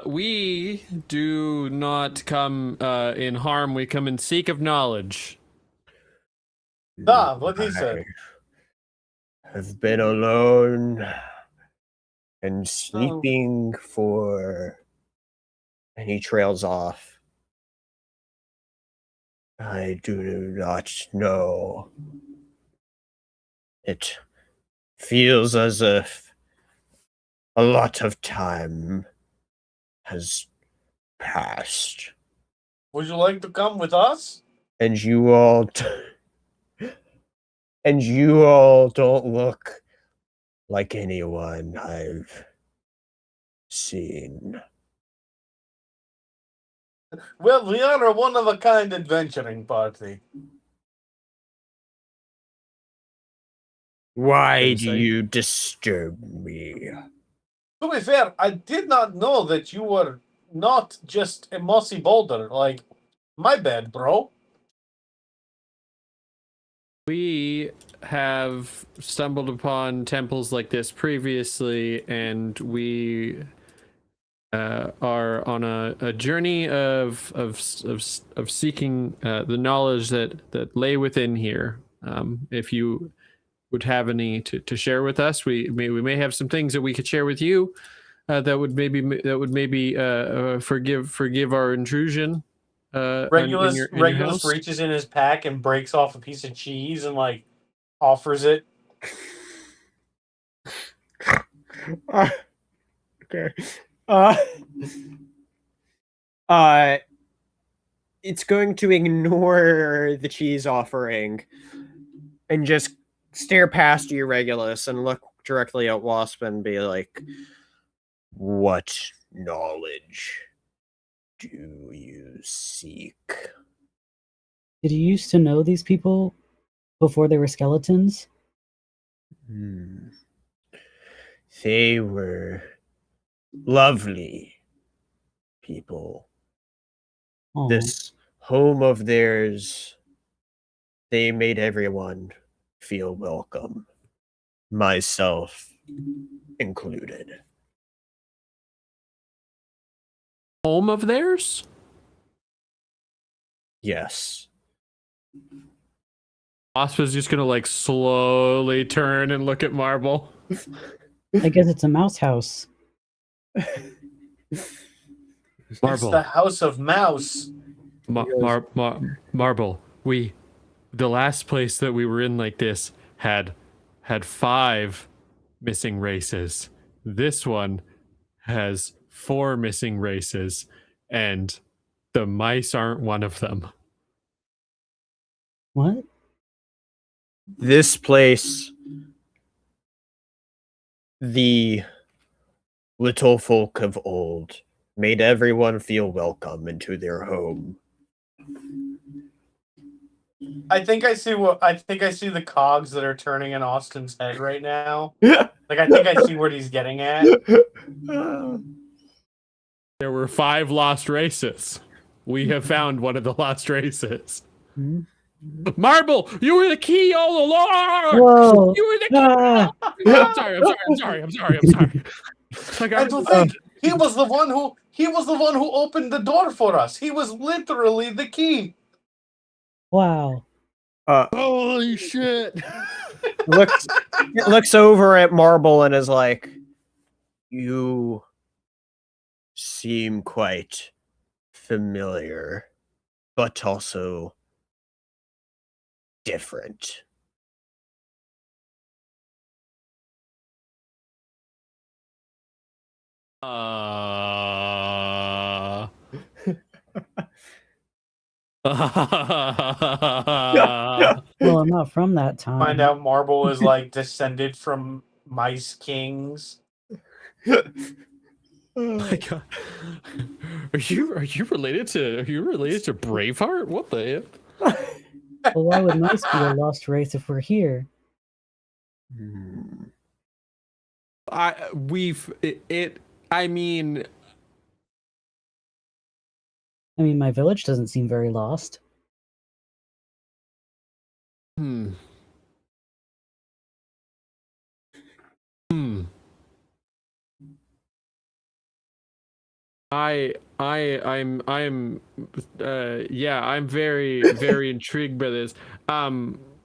We do not come in harm. We come in seek of knowledge. Ah, what he said. Have been alone and sleeping for. And he trails off. I do not know. It feels as if a lot of time has passed, Would you like to come with us? and you all don't look like anyone I've seen. Well, we are a one-of-a-kind adventuring party. Why Didn't do say. you disturb me? To be fair, I did not know that you were not just a mossy boulder. Like, my bad, bro. We have stumbled upon temples like this previously, and we are on a journey of seeking the knowledge that lay within here. If you would have any to share with us, we may have some things that we could share with you that would maybe forgive our intrusion. Regulus in your Regulus house. reaches in his pack and breaks off a piece of cheese and like offers it. Okay. Uh, uh, it's going to ignore the cheese offering and just stare past you, Regulus, and look directly at Wasp and be like, "What knowledge do you seek?" Did you used to know these people before they were skeletons? They were lovely people. Aw. This home of theirs, they made everyone feel welcome, myself included. Home of theirs? Yes. Ospa's just gonna like slowly turn and look at Marble. I guess it's a mouse house. It's Marble. the House of Mouse. Marble. The last place that we were in like this had 5 missing races. This one has 4 missing races, and the mice aren't one of them. What? This place, the little folk of old, made everyone feel welcome into their home. I think I see the cogs that are turning in Austin's head right now. Like I think I see what he's getting at. There were 5 lost races. We have found one of the lost races. Hmm? Marble, you were the key all along. Whoa! You were the key. Ah! I'm sorry. Like, And to think, he was the one who opened the door for us. He was literally the key. Wow. holy shit. looks over at Marble and is like, "You seem quite familiar, but also different." Well, I'm not from that time. Find out Marble is like descended from mice kings. My God. Are you related to Braveheart? What the Well, why would mice be a lost race if we're here? I mean, My village doesn't seem very lost. I'm very intrigued by this.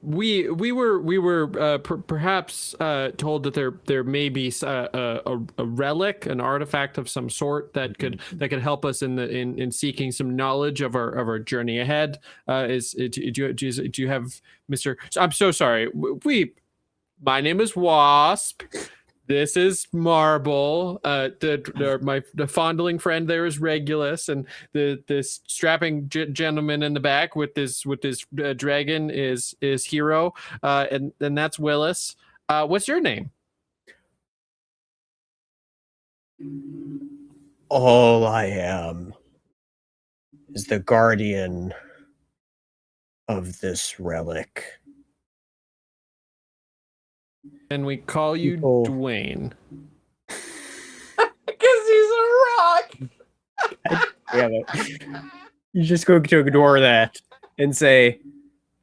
We were perhaps told that there may be a relic, an artifact of some sort that could help us in seeking some knowledge of our journey ahead. Do you have Mr. I'm so sorry. My name is Wasp. This is Marble. The fondling friend there is Regulus, and this strapping gentleman in the back with this dragon is Hero, and that's Willis. What's your name? All I am is the guardian of this relic. And we call you People- Dwayne. Because he's a rock. Damn it. You just going to ignore that and say,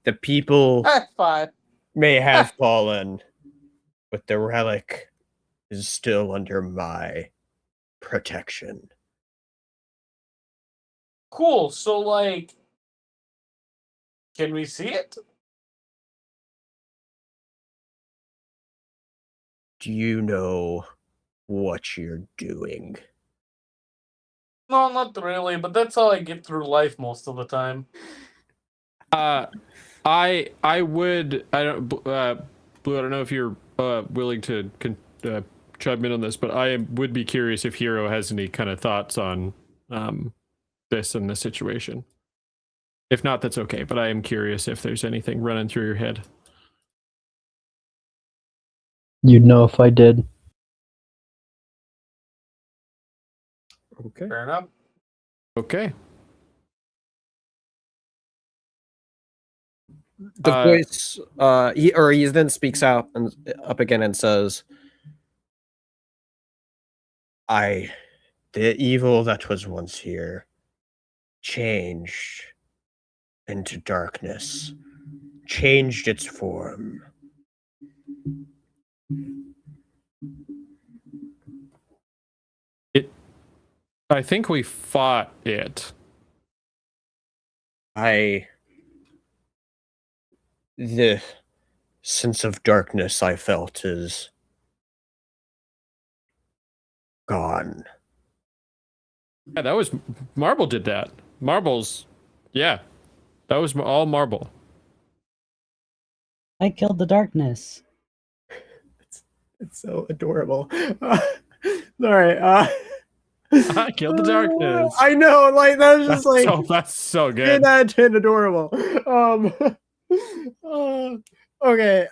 the people That's fine. may have fallen, but the relic is still under my protection. Cool. So, like, can we see it? Do you know what you're doing? No, not really, but that's how I get through life most of the time. I would. I don't. Blue. I don't know if you're willing to chime in on this, but would be curious if Hero has any kind of thoughts on this and the situation. If not, that's okay. But I am curious if there's anything running through your head. You'd know if I did. Okay. Fair enough. Okay. The voice, he then speaks out and up again and says, the evil that was once here changed into darkness, changed its form. I think we fought it. The sense of darkness I felt is gone. Yeah, that was Marble did that. Marble's, yeah, that was all Marble. I killed the darkness. It's so adorable. Sorry. I killed the darkness. I know, like that's just like that's so good. that's adorable. Okay.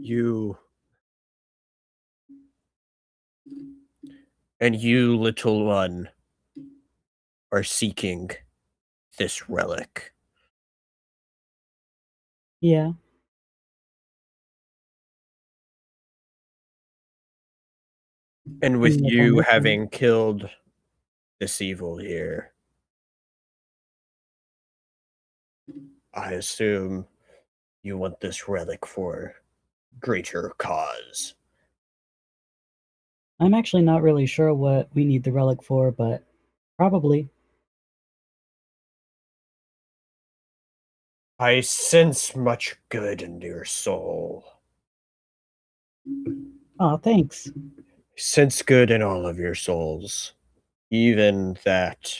You and you, little one, are seeking this relic. Yeah. And with Like you I'm listening. having killed this evil here, I assume you want this relic for greater cause. I'm actually not really sure what we need the relic for, but probably. I sense much good in your soul. Oh, thanks. Sense good in all of your souls. Even that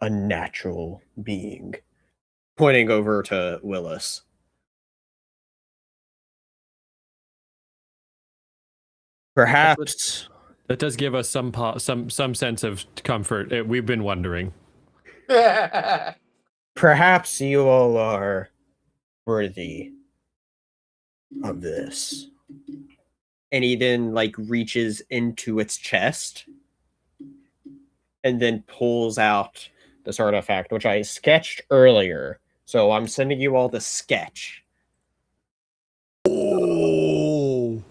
unnatural being. Pointing over to Willis. Perhaps That does give us some sense of comfort. We've been wondering. perhaps you all are worthy of this. And he then like reaches into its chest and then pulls out this artifact, which I sketched earlier. So I'm sending you all the sketch. Oh,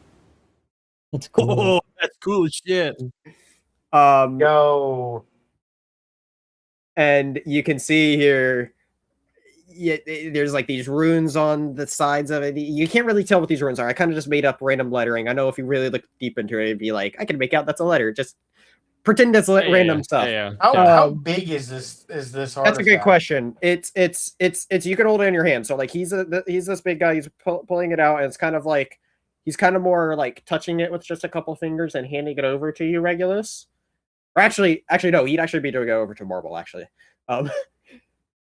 That's cool. that's cool as shit. Yo. And you can see here, there's like these runes on the sides of it. You can't really tell what these runes are. I kind of just made up random lettering. I know if you really look deep into it, it'd be like, I can make out that's a letter. Just pretend it's random stuff. Yeah. How big is this artifact? That's a good question. It's you can hold it in your hand. So like he's this big guy. He's pulling it out, and it's kind of like he's kind of more like touching it with just a couple fingers and handing it over to you, Regulus. Or actually no, he'd actually be doing it over to Marble. Actually,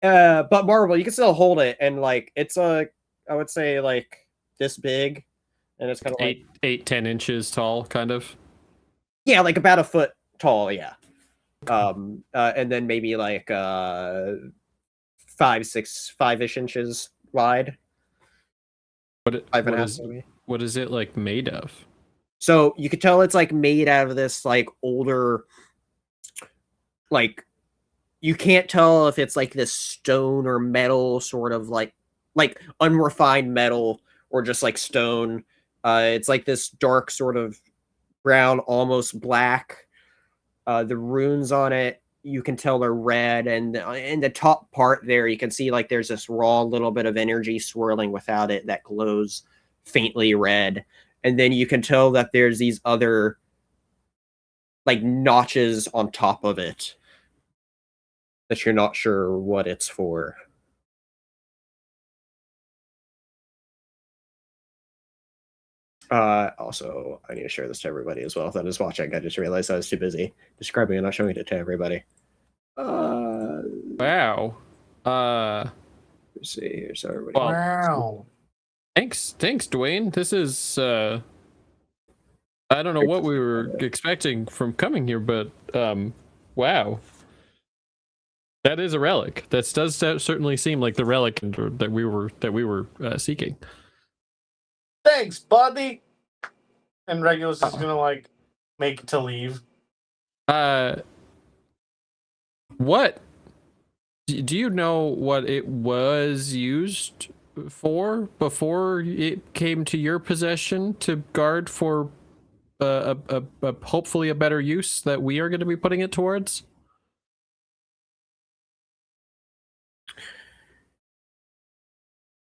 But marble, you can still hold it, and like it's I would say like this big, and it's kind of like 10 inches tall, kind of. yeah, like about a foot tall, yeah. And then maybe like 5-ish inches wide. What is it like made of? So you could tell it's like made out of this like older, like you can't tell if it's like this stone or metal sort of like unrefined metal or just like stone. It's like this dark sort of brown, almost black. The runes on it, you can tell they're red, and in the top part there, you can see like there's this raw little bit of energy swirling without it that glows faintly red. And then you can tell that there's these other like notches on top of it that you're not sure what it's for. Also, I need to share this to everybody as well that is watching. I just realized I was too busy describing and not showing it to everybody. Wow. Let's see here, so everybody. Well, Wow. Thanks, Dwayne. This is I don't know what we were expecting from coming here, but wow. That is a relic. That does certainly seem like the relic that we were seeking. Thanks, buddy. And Regulus is gonna like make to leave. What? Do you know what it was used for before it came to your possession to guard for hopefully a better use that we are going to be putting it towards?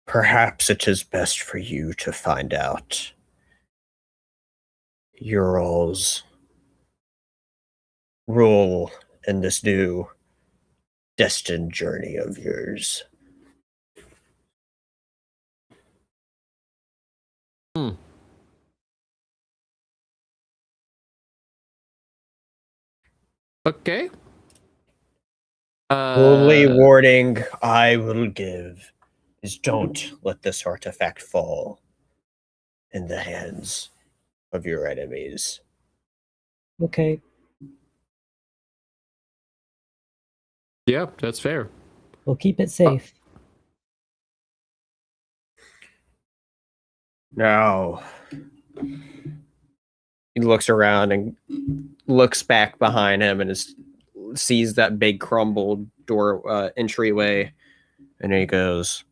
Perhaps it is best for you to find out. Your all's role in this new destined journey of yours. Okay. Only warning I will give is don't let this artifact fall in the hands of your enemies. Okay. Yeah, that's fair. We'll keep it safe. Now, he looks around and looks back behind him and sees that big crumbled door entryway, and he goes,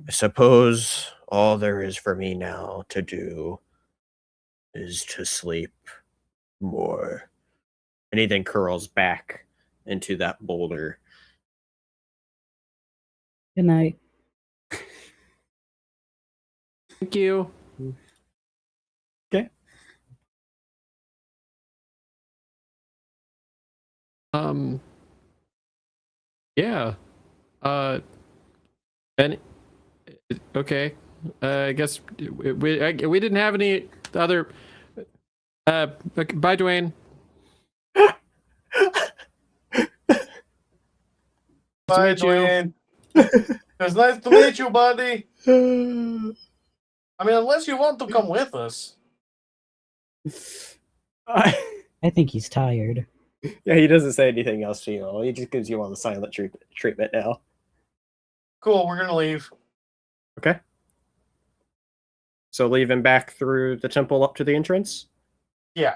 I suppose all there is for me now to do is to sleep more. And he then curls back into that boulder. Good night. Thank you. Okay. Yeah. And okay. I guess we didn't have any other. Bye, Dwayne. Bye, Dwayne. It was nice to meet you, buddy. I mean, unless you want to come with us. I think he's tired. Yeah, he doesn't say anything else to you. He just gives you all the silent treatment now. Cool, we're gonna leave. Okay. So leaving back through the temple up to the entrance? Yeah.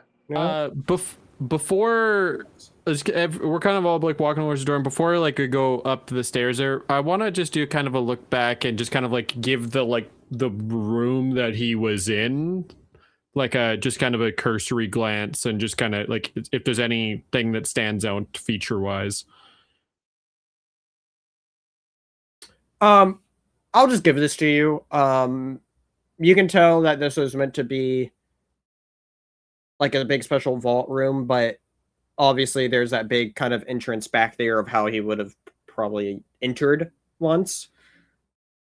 Before we're kind of all like walking towards the door, and before like we go up the stairs there, I want to just do kind of a look back and just kind of like give the room that he was in like a just kind of a cursory glance, and just kind of like if there's anything that stands out feature wise. I'll just give this to you. You can tell that this was meant to be like a big special vault room, but obviously there's that big kind of entrance back there of how he would have probably entered once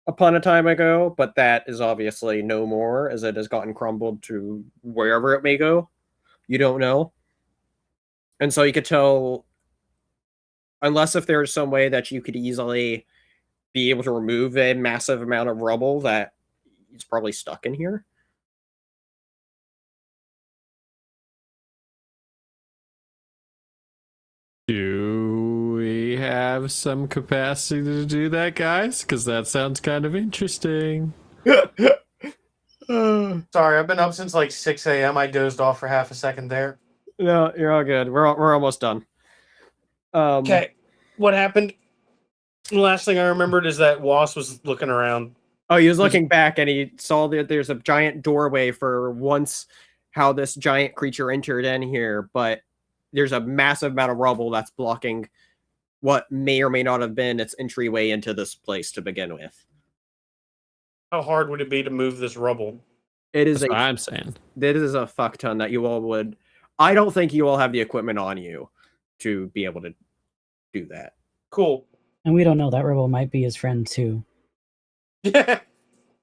upon a time ago, but that is obviously no more, as it has gotten crumbled to wherever it may go. You don't know. And so you could tell unless if there's some way that you could easily be able to remove a massive amount of rubble that is probably stuck in here. Do we have some capacity to do that, guys? Because that sounds kind of interesting. Sorry, I've been up since like 6 a.m. I dozed off for half a second there. No, you're all good. We're almost done. Okay, what happened? The last thing I remembered is that Wass was looking around. Oh, he was looking back and he saw that there's a giant doorway for once how this giant creature entered in here, but there's a massive amount of rubble that's blocking what may or may not have been its entryway into this place to begin with. How hard would it be to move this rubble? It is That's what I'm saying. It is a fuck ton that you all would. I don't think you all have the equipment on you to be able to do that. Cool. And we don't know, that rebel might be his friend too. Yeah, they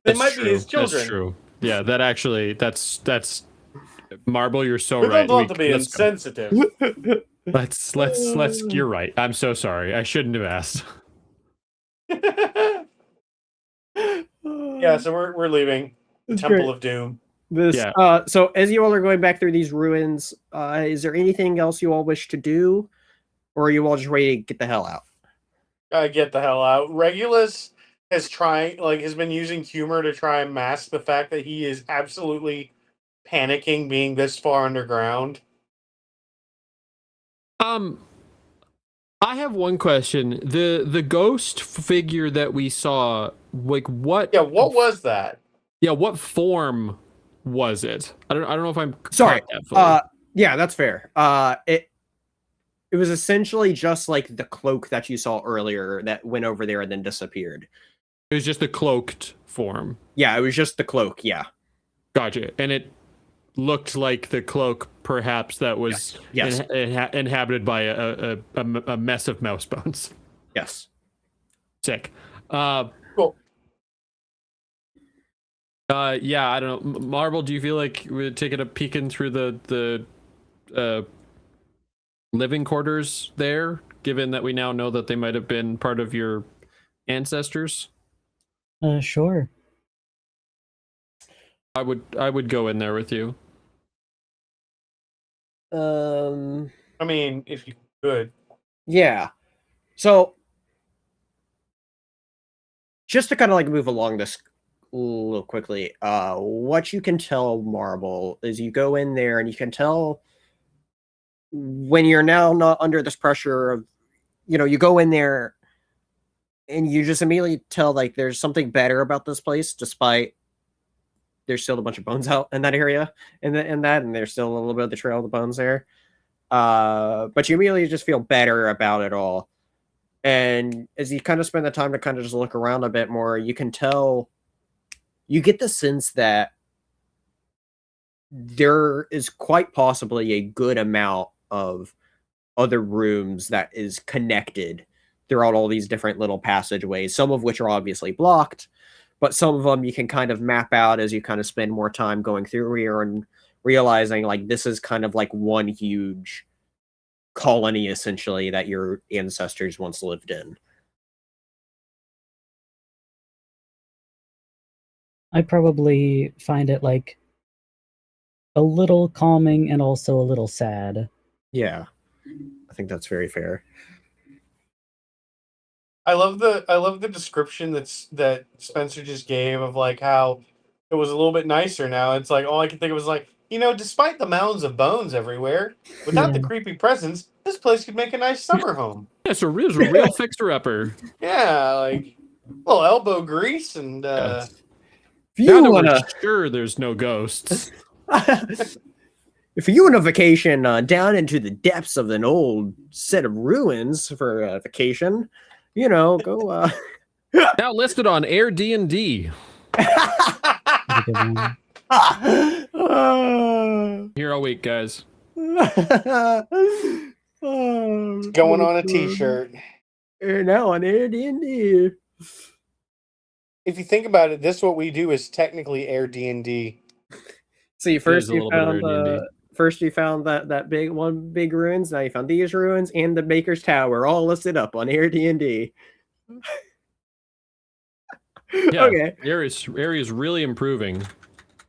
That's might true. be his children. That's true. Yeah, that actually, that's Marble. You're so We right. don't want to be let's go. insensitive. Let's. You're right. I'm so sorry. I shouldn't have asked. Yeah, so we're leaving That's Temple great. of Doom. Yeah. So as you all are going back through these ruins, is there anything else you all wish to do, or are you all just ready to get the hell out? Get the hell out. Regulus has been using humor to try and mask the fact that he is absolutely panicking being this far underground. I have one question. The ghost figure that we saw, like what? Yeah, what was that? Yeah, what form was it? I don't know if I'm Sorry. caught that fully. Yeah, that's fair. It was essentially just like the cloak that you saw earlier that went over there and then disappeared. It was just a cloaked form. Yeah, it was just the cloak. Yeah. Gotcha. And it looked like the cloak, perhaps, that was Yes. inhabited by a mess of mouse bones. Yes. Sick. Cool. Yeah, I don't know. Marble, do you feel like we're taking a peeking through the living quarters there, given that we now know that they might have been part of your ancestors? Sure. I would go in there with you. I mean, if you could. Yeah. So just to kind of like move along this a little quickly, what you can tell Marble is you go in there and you can tell when you're now not under this pressure of, you go in there and you just immediately tell like there's something better about this place, despite there's still a bunch of bones out in that area and there's still a little bit of the trail of the bones there. But you immediately just feel better about it all. And as you kind of spend the time to kind of just look around a bit more, you can tell, you get the sense that there is quite possibly a good amount of other rooms that is connected throughout all these different little passageways, some of which are obviously blocked, but some of them you can kind of map out as you kind of spend more time going through here and realizing like this is kind of like one huge colony essentially that your ancestors once lived in. I probably find it like a little calming and also a little sad. Yeah, I think that's very fair. I love the description that Spencer just gave of like how it was a little bit nicer now. It's like all I could think of was like, despite the mounds of bones everywhere, without the Yeah. creepy presence, this place could make a nice summer home. It's a real fixer-upper. Yeah, like a little elbow grease and Yes. If Now you that want we're to, sure there's no ghosts. if you want a vacation down into the depths of an old set of ruins for a vacation, go. Now listed on Air D&D. That's a good one. Here all week, guys. going on a t-shirt. Now on Airbnb. If you think about it, this what we do is technically Air D&D. See, first a you little bit of found Airbnb. First you found that big ruins. Now you found these ruins and the Maker's Tower, all listed up on Airdnb. Yeah, Okay. area's really improving.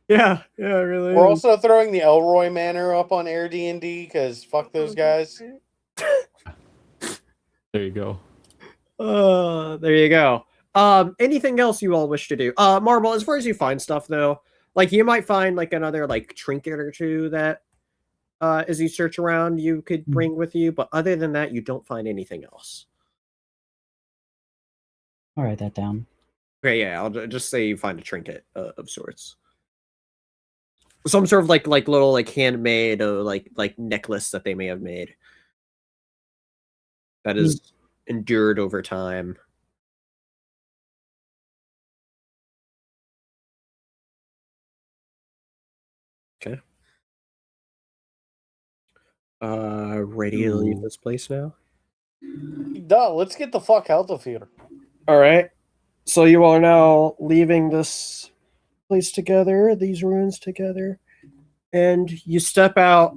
Yeah, really. We're is. also throwing the Elroy Manor up on Airbnb because fuck those guys. There you go. There you go. Anything else you all wish to do? Marble, as far as you find stuff though, like you might find like another like trinket or two that as you search around you could bring with you, but other than that you don't find anything else. I'll write that down. Okay, yeah, I'll just say you find a trinket of sorts. Some sort of like little like handmade like necklace that they may have made that is endured over time. Okay. Ready to leave this place now? Duh, let's get the fuck out of here. All right. So you are now leaving this place together, these ruins together, and you step out.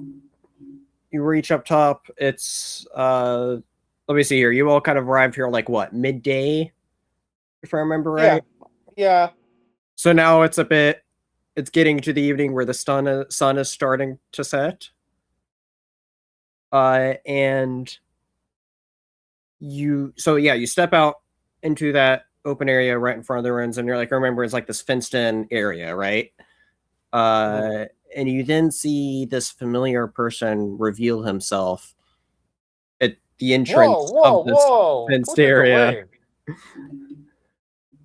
You reach up top. It's let me see here. You all kind of arrived here like what, midday, if I remember right. Yeah. So now it's getting to the evening where the sun is starting to set. And you step out into that open area right in front of the ruins, and you're like, remember, it's like this fenced in area, right? And you then see this familiar person reveal himself at the entrance of this fenced area.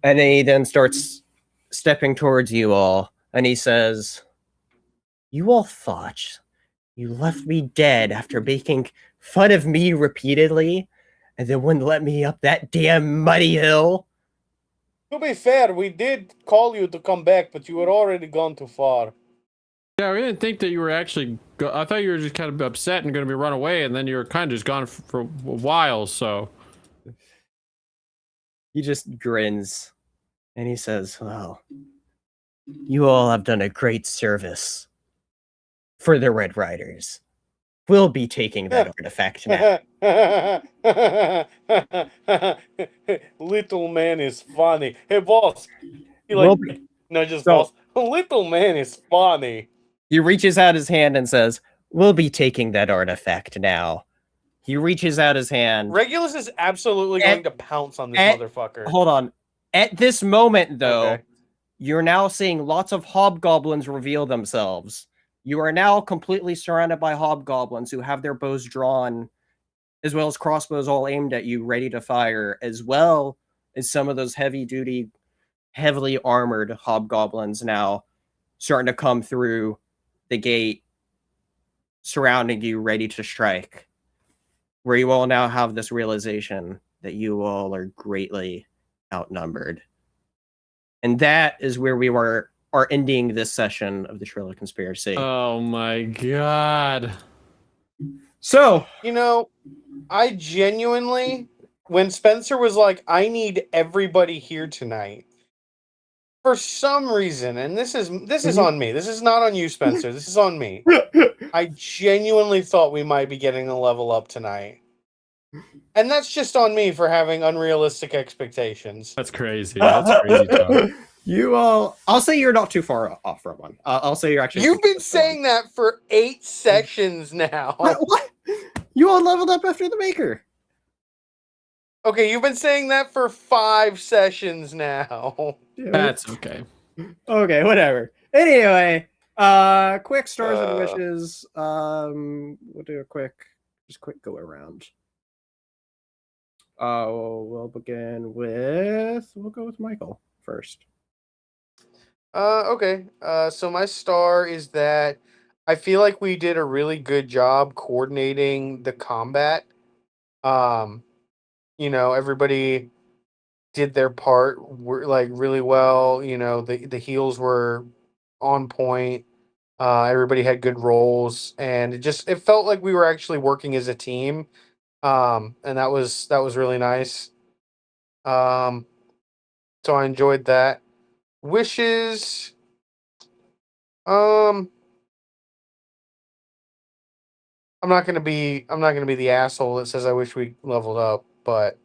And he then starts stepping towards you all, and he says, "You all thought you left me dead after making fun of me repeatedly, and then wouldn't let me up that damn muddy hill? To be fair, we did call you to come back, but you were already gone too far. Yeah, we didn't think that you were actually. I thought you were just kind of upset and going to be run away, and then you were kind of just gone for a while. So He just grins, and he says, "Well, you all have done a great service for the Red Riders. We'll be taking that artifact now." Little man is funny. Hey, boss. He We'll like, be- no, just So- boss. Little man is funny. He reaches out his hand and says, "We'll be taking that artifact now." He reaches out his hand. Regulus is absolutely going to pounce on this motherfucker. Hold on. At this moment, though, Okay. you're now seeing lots of hobgoblins reveal themselves. You are now completely surrounded by hobgoblins who have their bows drawn, as well as crossbows all aimed at you, ready to fire, as well as some of those heavy-duty, heavily armored hobgoblins now starting to come through the gate, surrounding you, ready to strike. Where you all now have this realization that you all are greatly outnumbered. And that is where we are ending this session of the Trail of Conspiracy. oh my god. So, You know, I genuinely, when Spencer was like, I need everybody here tonight, for some reason, and this is on me. This is not on you, Spencer. This is on me. I genuinely thought we might be getting a level up tonight. And that's just on me for having unrealistic expectations. That's crazy. That's crazy talk. you all, I'll say you're not too far off from one. I'll say you're actually. You've been saying that for 8 sessions now. What? You all leveled up after the Maker. Okay, you've been saying that for 5 sessions now. That's okay. Okay, whatever. Anyway, quick stars and wishes. We'll do a quick go around. We'll begin with. We'll go with Michael first. Okay. So my star is that I feel like we did a really good job coordinating the combat. Everybody did their part like really well. The heals were on point. Everybody had good roles, and it felt like we were actually working as a team. And that was really nice. So I enjoyed that. Wishes. I'm not gonna be the asshole that says I wish we leveled up, but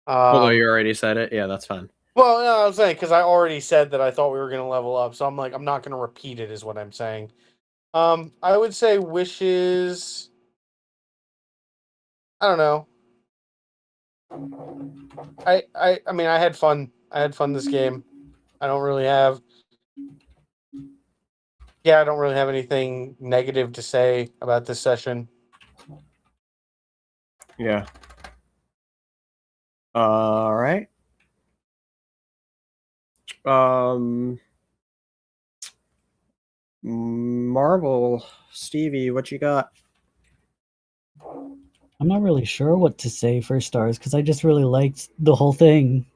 Although you already said it, yeah, that's fine. well, no, I'm saying because I already said that I thought we were gonna level up, so I'm like I'm not gonna repeat it, is what I'm saying. I would say wishes. I don't know. I mean I had fun. I had fun this game. I don't really have. Yeah, I don't really have anything negative to say about this session. Yeah. All right. Marvel, Stevie, what you got? I'm not really sure what to say for stars because I just really liked the whole thing.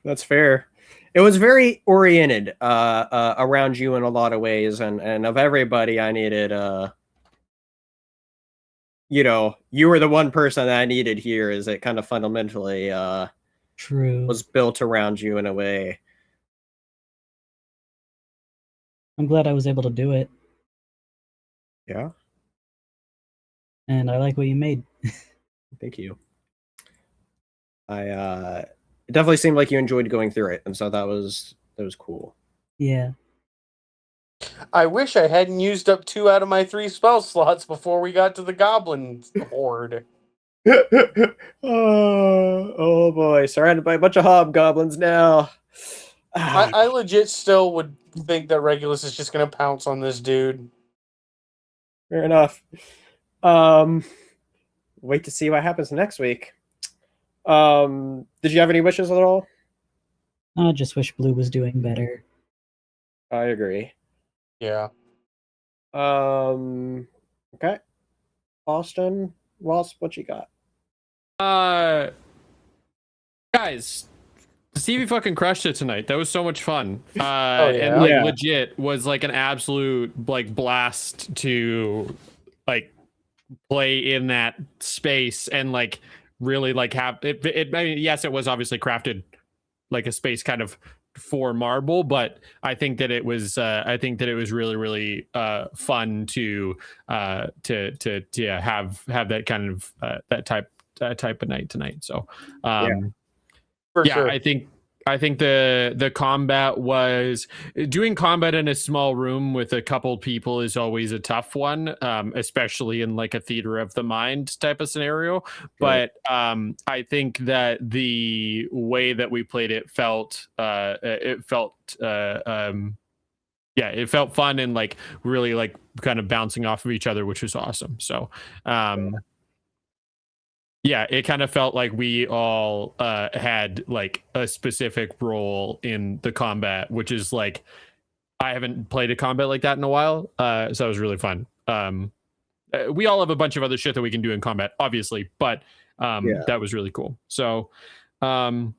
That's fair. It was very oriented around you in a lot of ways, and of everybody, I needed you were the one person that I needed here. Is it kind of fundamentally True. was built around you in a way? I'm glad I was able to do it, Yeah, and I like what you made. thank you. It definitely seemed like you enjoyed going through it, and so that was cool. Yeah. I wish I hadn't used up 2 out of my 3 spell slots before we got to the goblin horde. Oh boy, surrounded by a bunch of hobgoblins now. I legit still would think that Regulus is just gonna pounce on this dude. Fair enough. Wait to see what happens next week. Did you have any wishes at all? I just wish Blue was doing better. I agree. Yeah. Okay. Austin, Wasp, what you got? Guys, Stevie fucking crushed it tonight. That was so much fun. yeah. And like Yeah. legit was like an absolute like blast to like play in that space and like really like have it. I mean, yes, it was obviously crafted like a space kind of for marble, but I think that it was really really fun to have that kind of that type of night tonight. So For yeah, sure. I think the combat was doing combat in a small room with a couple people is always a tough one, especially in like a theater of the mind type of scenario. But I think that the way that we played it felt it felt it felt fun and like really like kind of bouncing off of each other, which was awesome. So yeah, it kind of felt like we all had like a specific role in the combat, which is like I haven't played a combat like that in a while, so it was really fun. We all have a bunch of other shit that we can do in combat, obviously, but that was really cool. So, again,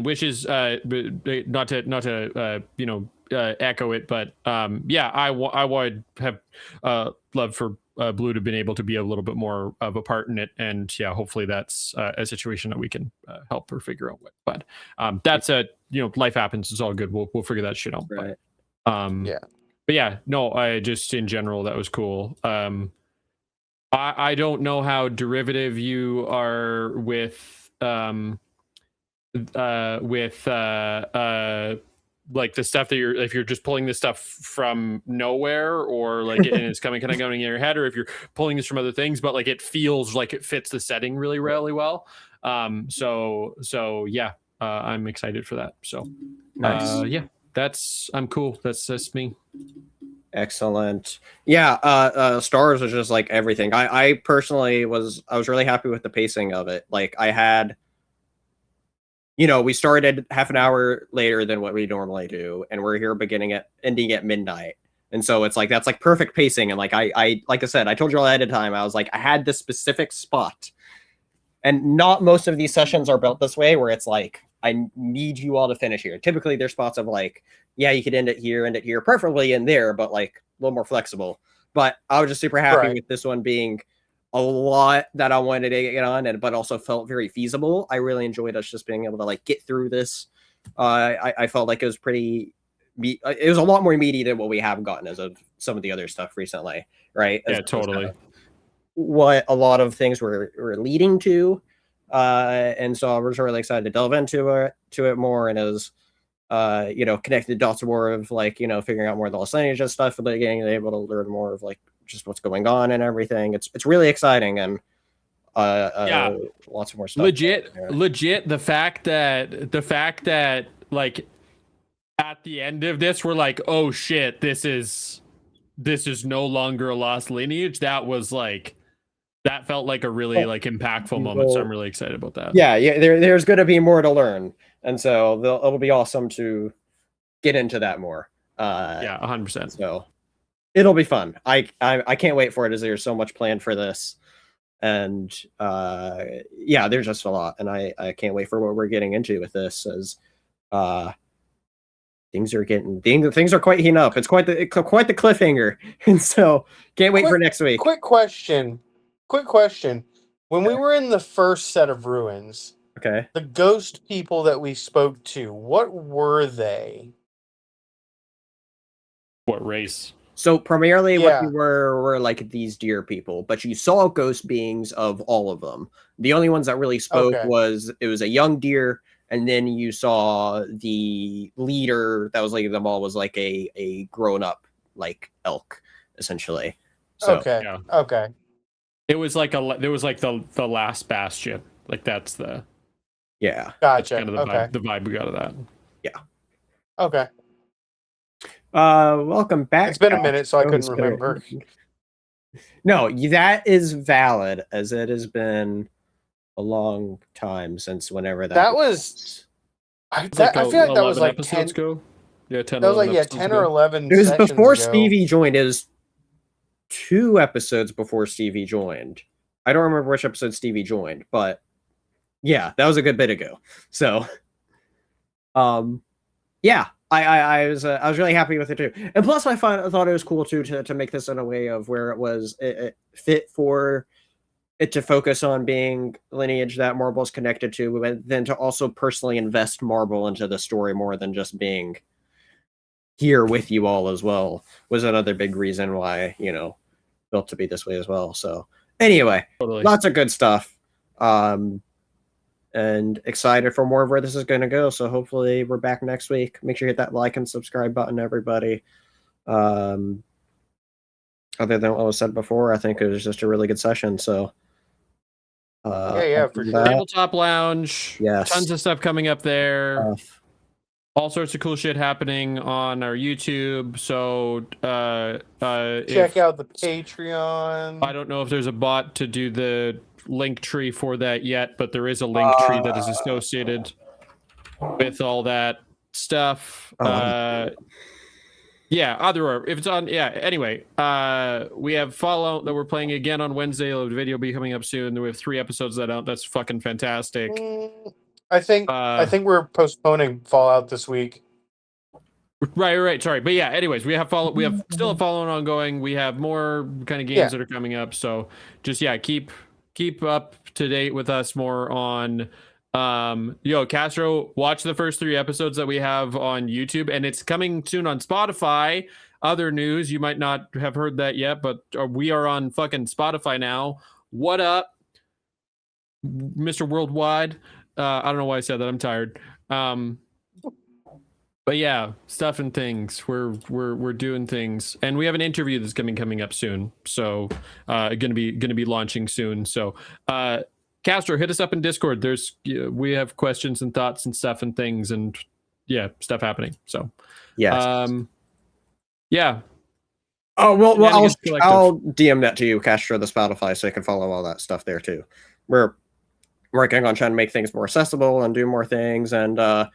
wishes not to echo it, but I would have loved for Blue to have been able to be a little bit more of a part in it, and yeah, hopefully that's a situation that we can help her figure out what. But that's life happens. It's all good. We'll figure that shit out. Right. But yeah, no, I just in general that was cool. I don't know how derivative you are with like the stuff that if you're just pulling this stuff from nowhere or like and it's kind of going in your head, or if you're pulling this from other things, but like it feels like it fits the setting really well. So yeah, I'm excited for that. So Nice. I'm cool. That's me. Excellent. Yeah, stars was just like everything. I personally was really happy with the pacing of it. Like I had we started half an hour later than what we normally do, and we're here ending at midnight. And so it's like that's like perfect pacing. And like I like I said, I told you all ahead of time, I was like, I had this specific spot. And not most of these sessions are built this way, where it's like, I need you all to finish here. Typically there's spots of like, yeah, you could end it here, preferably in there, but like a little more flexible. But I was just super happy with this one being a lot that I wanted to get on, but also felt very feasible. I really enjoyed us just being able to like get through this. I felt like it was pretty it was a lot more meaty than what we have gotten as of some of the other stuff recently, right? Yeah, totally. What a lot of things were leading to, and so I was really excited to delve into it more, and as connect the dots more of like figuring out more of the lineage stuff, and getting able to learn more of like just what's going on and everything. It's really exciting, and lots of more stuff. Legit. The fact that like at the end of this, we're like, oh shit, this is no longer a lost lineage. That felt like a really like impactful moment. So I'm really excited about that. Yeah. There's going to be more to learn, and so it'll be awesome to get into that more. 100%. So it'll be fun. I can't wait for it, as there's so much planned for this, and there's just a lot, and I can't wait for what we're getting into with this, as things are quite heating up. It's quite the cliffhanger, and so can't wait for next week. Quick question. When we were in the first set of ruins, okay, the ghost people that we spoke to, what were they? What race? So primarily what we were like these deer people, but you saw ghost beings of all of them. The only ones that really spoke was a young deer, and then you saw the leader that was leading them all was like a grown up like elk, essentially. So, okay. It was like the last bastion. Like that's the gotcha. That's kind of the vibe we got of that. Yeah. Okay. Welcome back. It's been a minute, so I couldn't remember. No, that is valid, as it has been a long time since whenever that was. I feel like that was like 10 episodes ago. Yeah, 10. That was like 10 or 11. It was before ago. Stevie joined. It was 2 episodes before Stevie joined. I don't remember which episode Stevie joined, but yeah, that was a good bit ago. So, yeah, I was really happy with it too. And plus, I thought it was cool too to make this in a way of where it fit for it to focus on being lineage that Marble's connected to, and then to also personally invest Marble into the story more than just being here with you all as well, was another big reason why, built to be this way as well. So anyway, lots of good stuff. And excited for more of where this is going to go. So hopefully we're back next week. Make sure you hit that like and subscribe button, everybody. Other than what was said before, I think it was just a really good session. So for sure. Tabletop Lounge. Yes. Tons of stuff coming up there. All sorts of cool shit happening on our YouTube. So check out the Patreon. I don't know if there's a bot to do the link tree for that yet, but there is a link tree that is associated with all that stuff. If it's on, anyway, we have Fallout that we're playing again on Wednesday. The video will be coming up soon. We have 3 episodes that out. That's fucking fantastic. I think we're postponing Fallout this week. Right. Sorry, but yeah. Anyways, we have still a Fallout ongoing. We have more kind of games that are coming up. So just keep up to date with us more on Castro. Watch the first 3 episodes that we have on YouTube, and it's coming soon on Spotify. Other news, you might not have heard that yet, but we are on fucking Spotify now. What up, Mr. Worldwide? I don't know why I said that. I'm tired. But yeah, stuff and things. We're doing things, and we have an interview that's coming up soon. So, gonna be launching soon. So, Castro, hit us up in Discord. We have questions and thoughts and stuff and things, and stuff happening. So, yes, yeah. Oh well, I'll DM that to you, Castro, the Spotify, so you can follow all that stuff there too. We're working on trying to make things more accessible and do more things, and while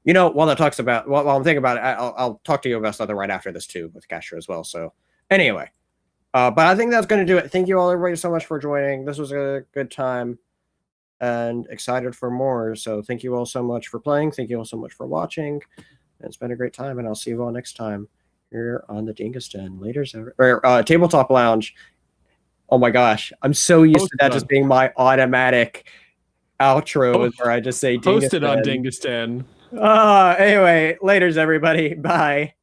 I'm thinking about it, I'll talk to you about something right after this too with Castro as well. So anyway, but I think that's going to do it. Thank you all, everybody, so much for joining. This was a good time, and excited for more. So thank you all so much for playing. Thank you all so much for watching. It's been a great time, and I'll see you all next time here on the Dingus Den. Tabletop Lounge. Oh my gosh, I'm so used to that just being my automatic outro, where I just say Dingus Posted Den. on Dingus Den. Anyway, laters everybody. Bye.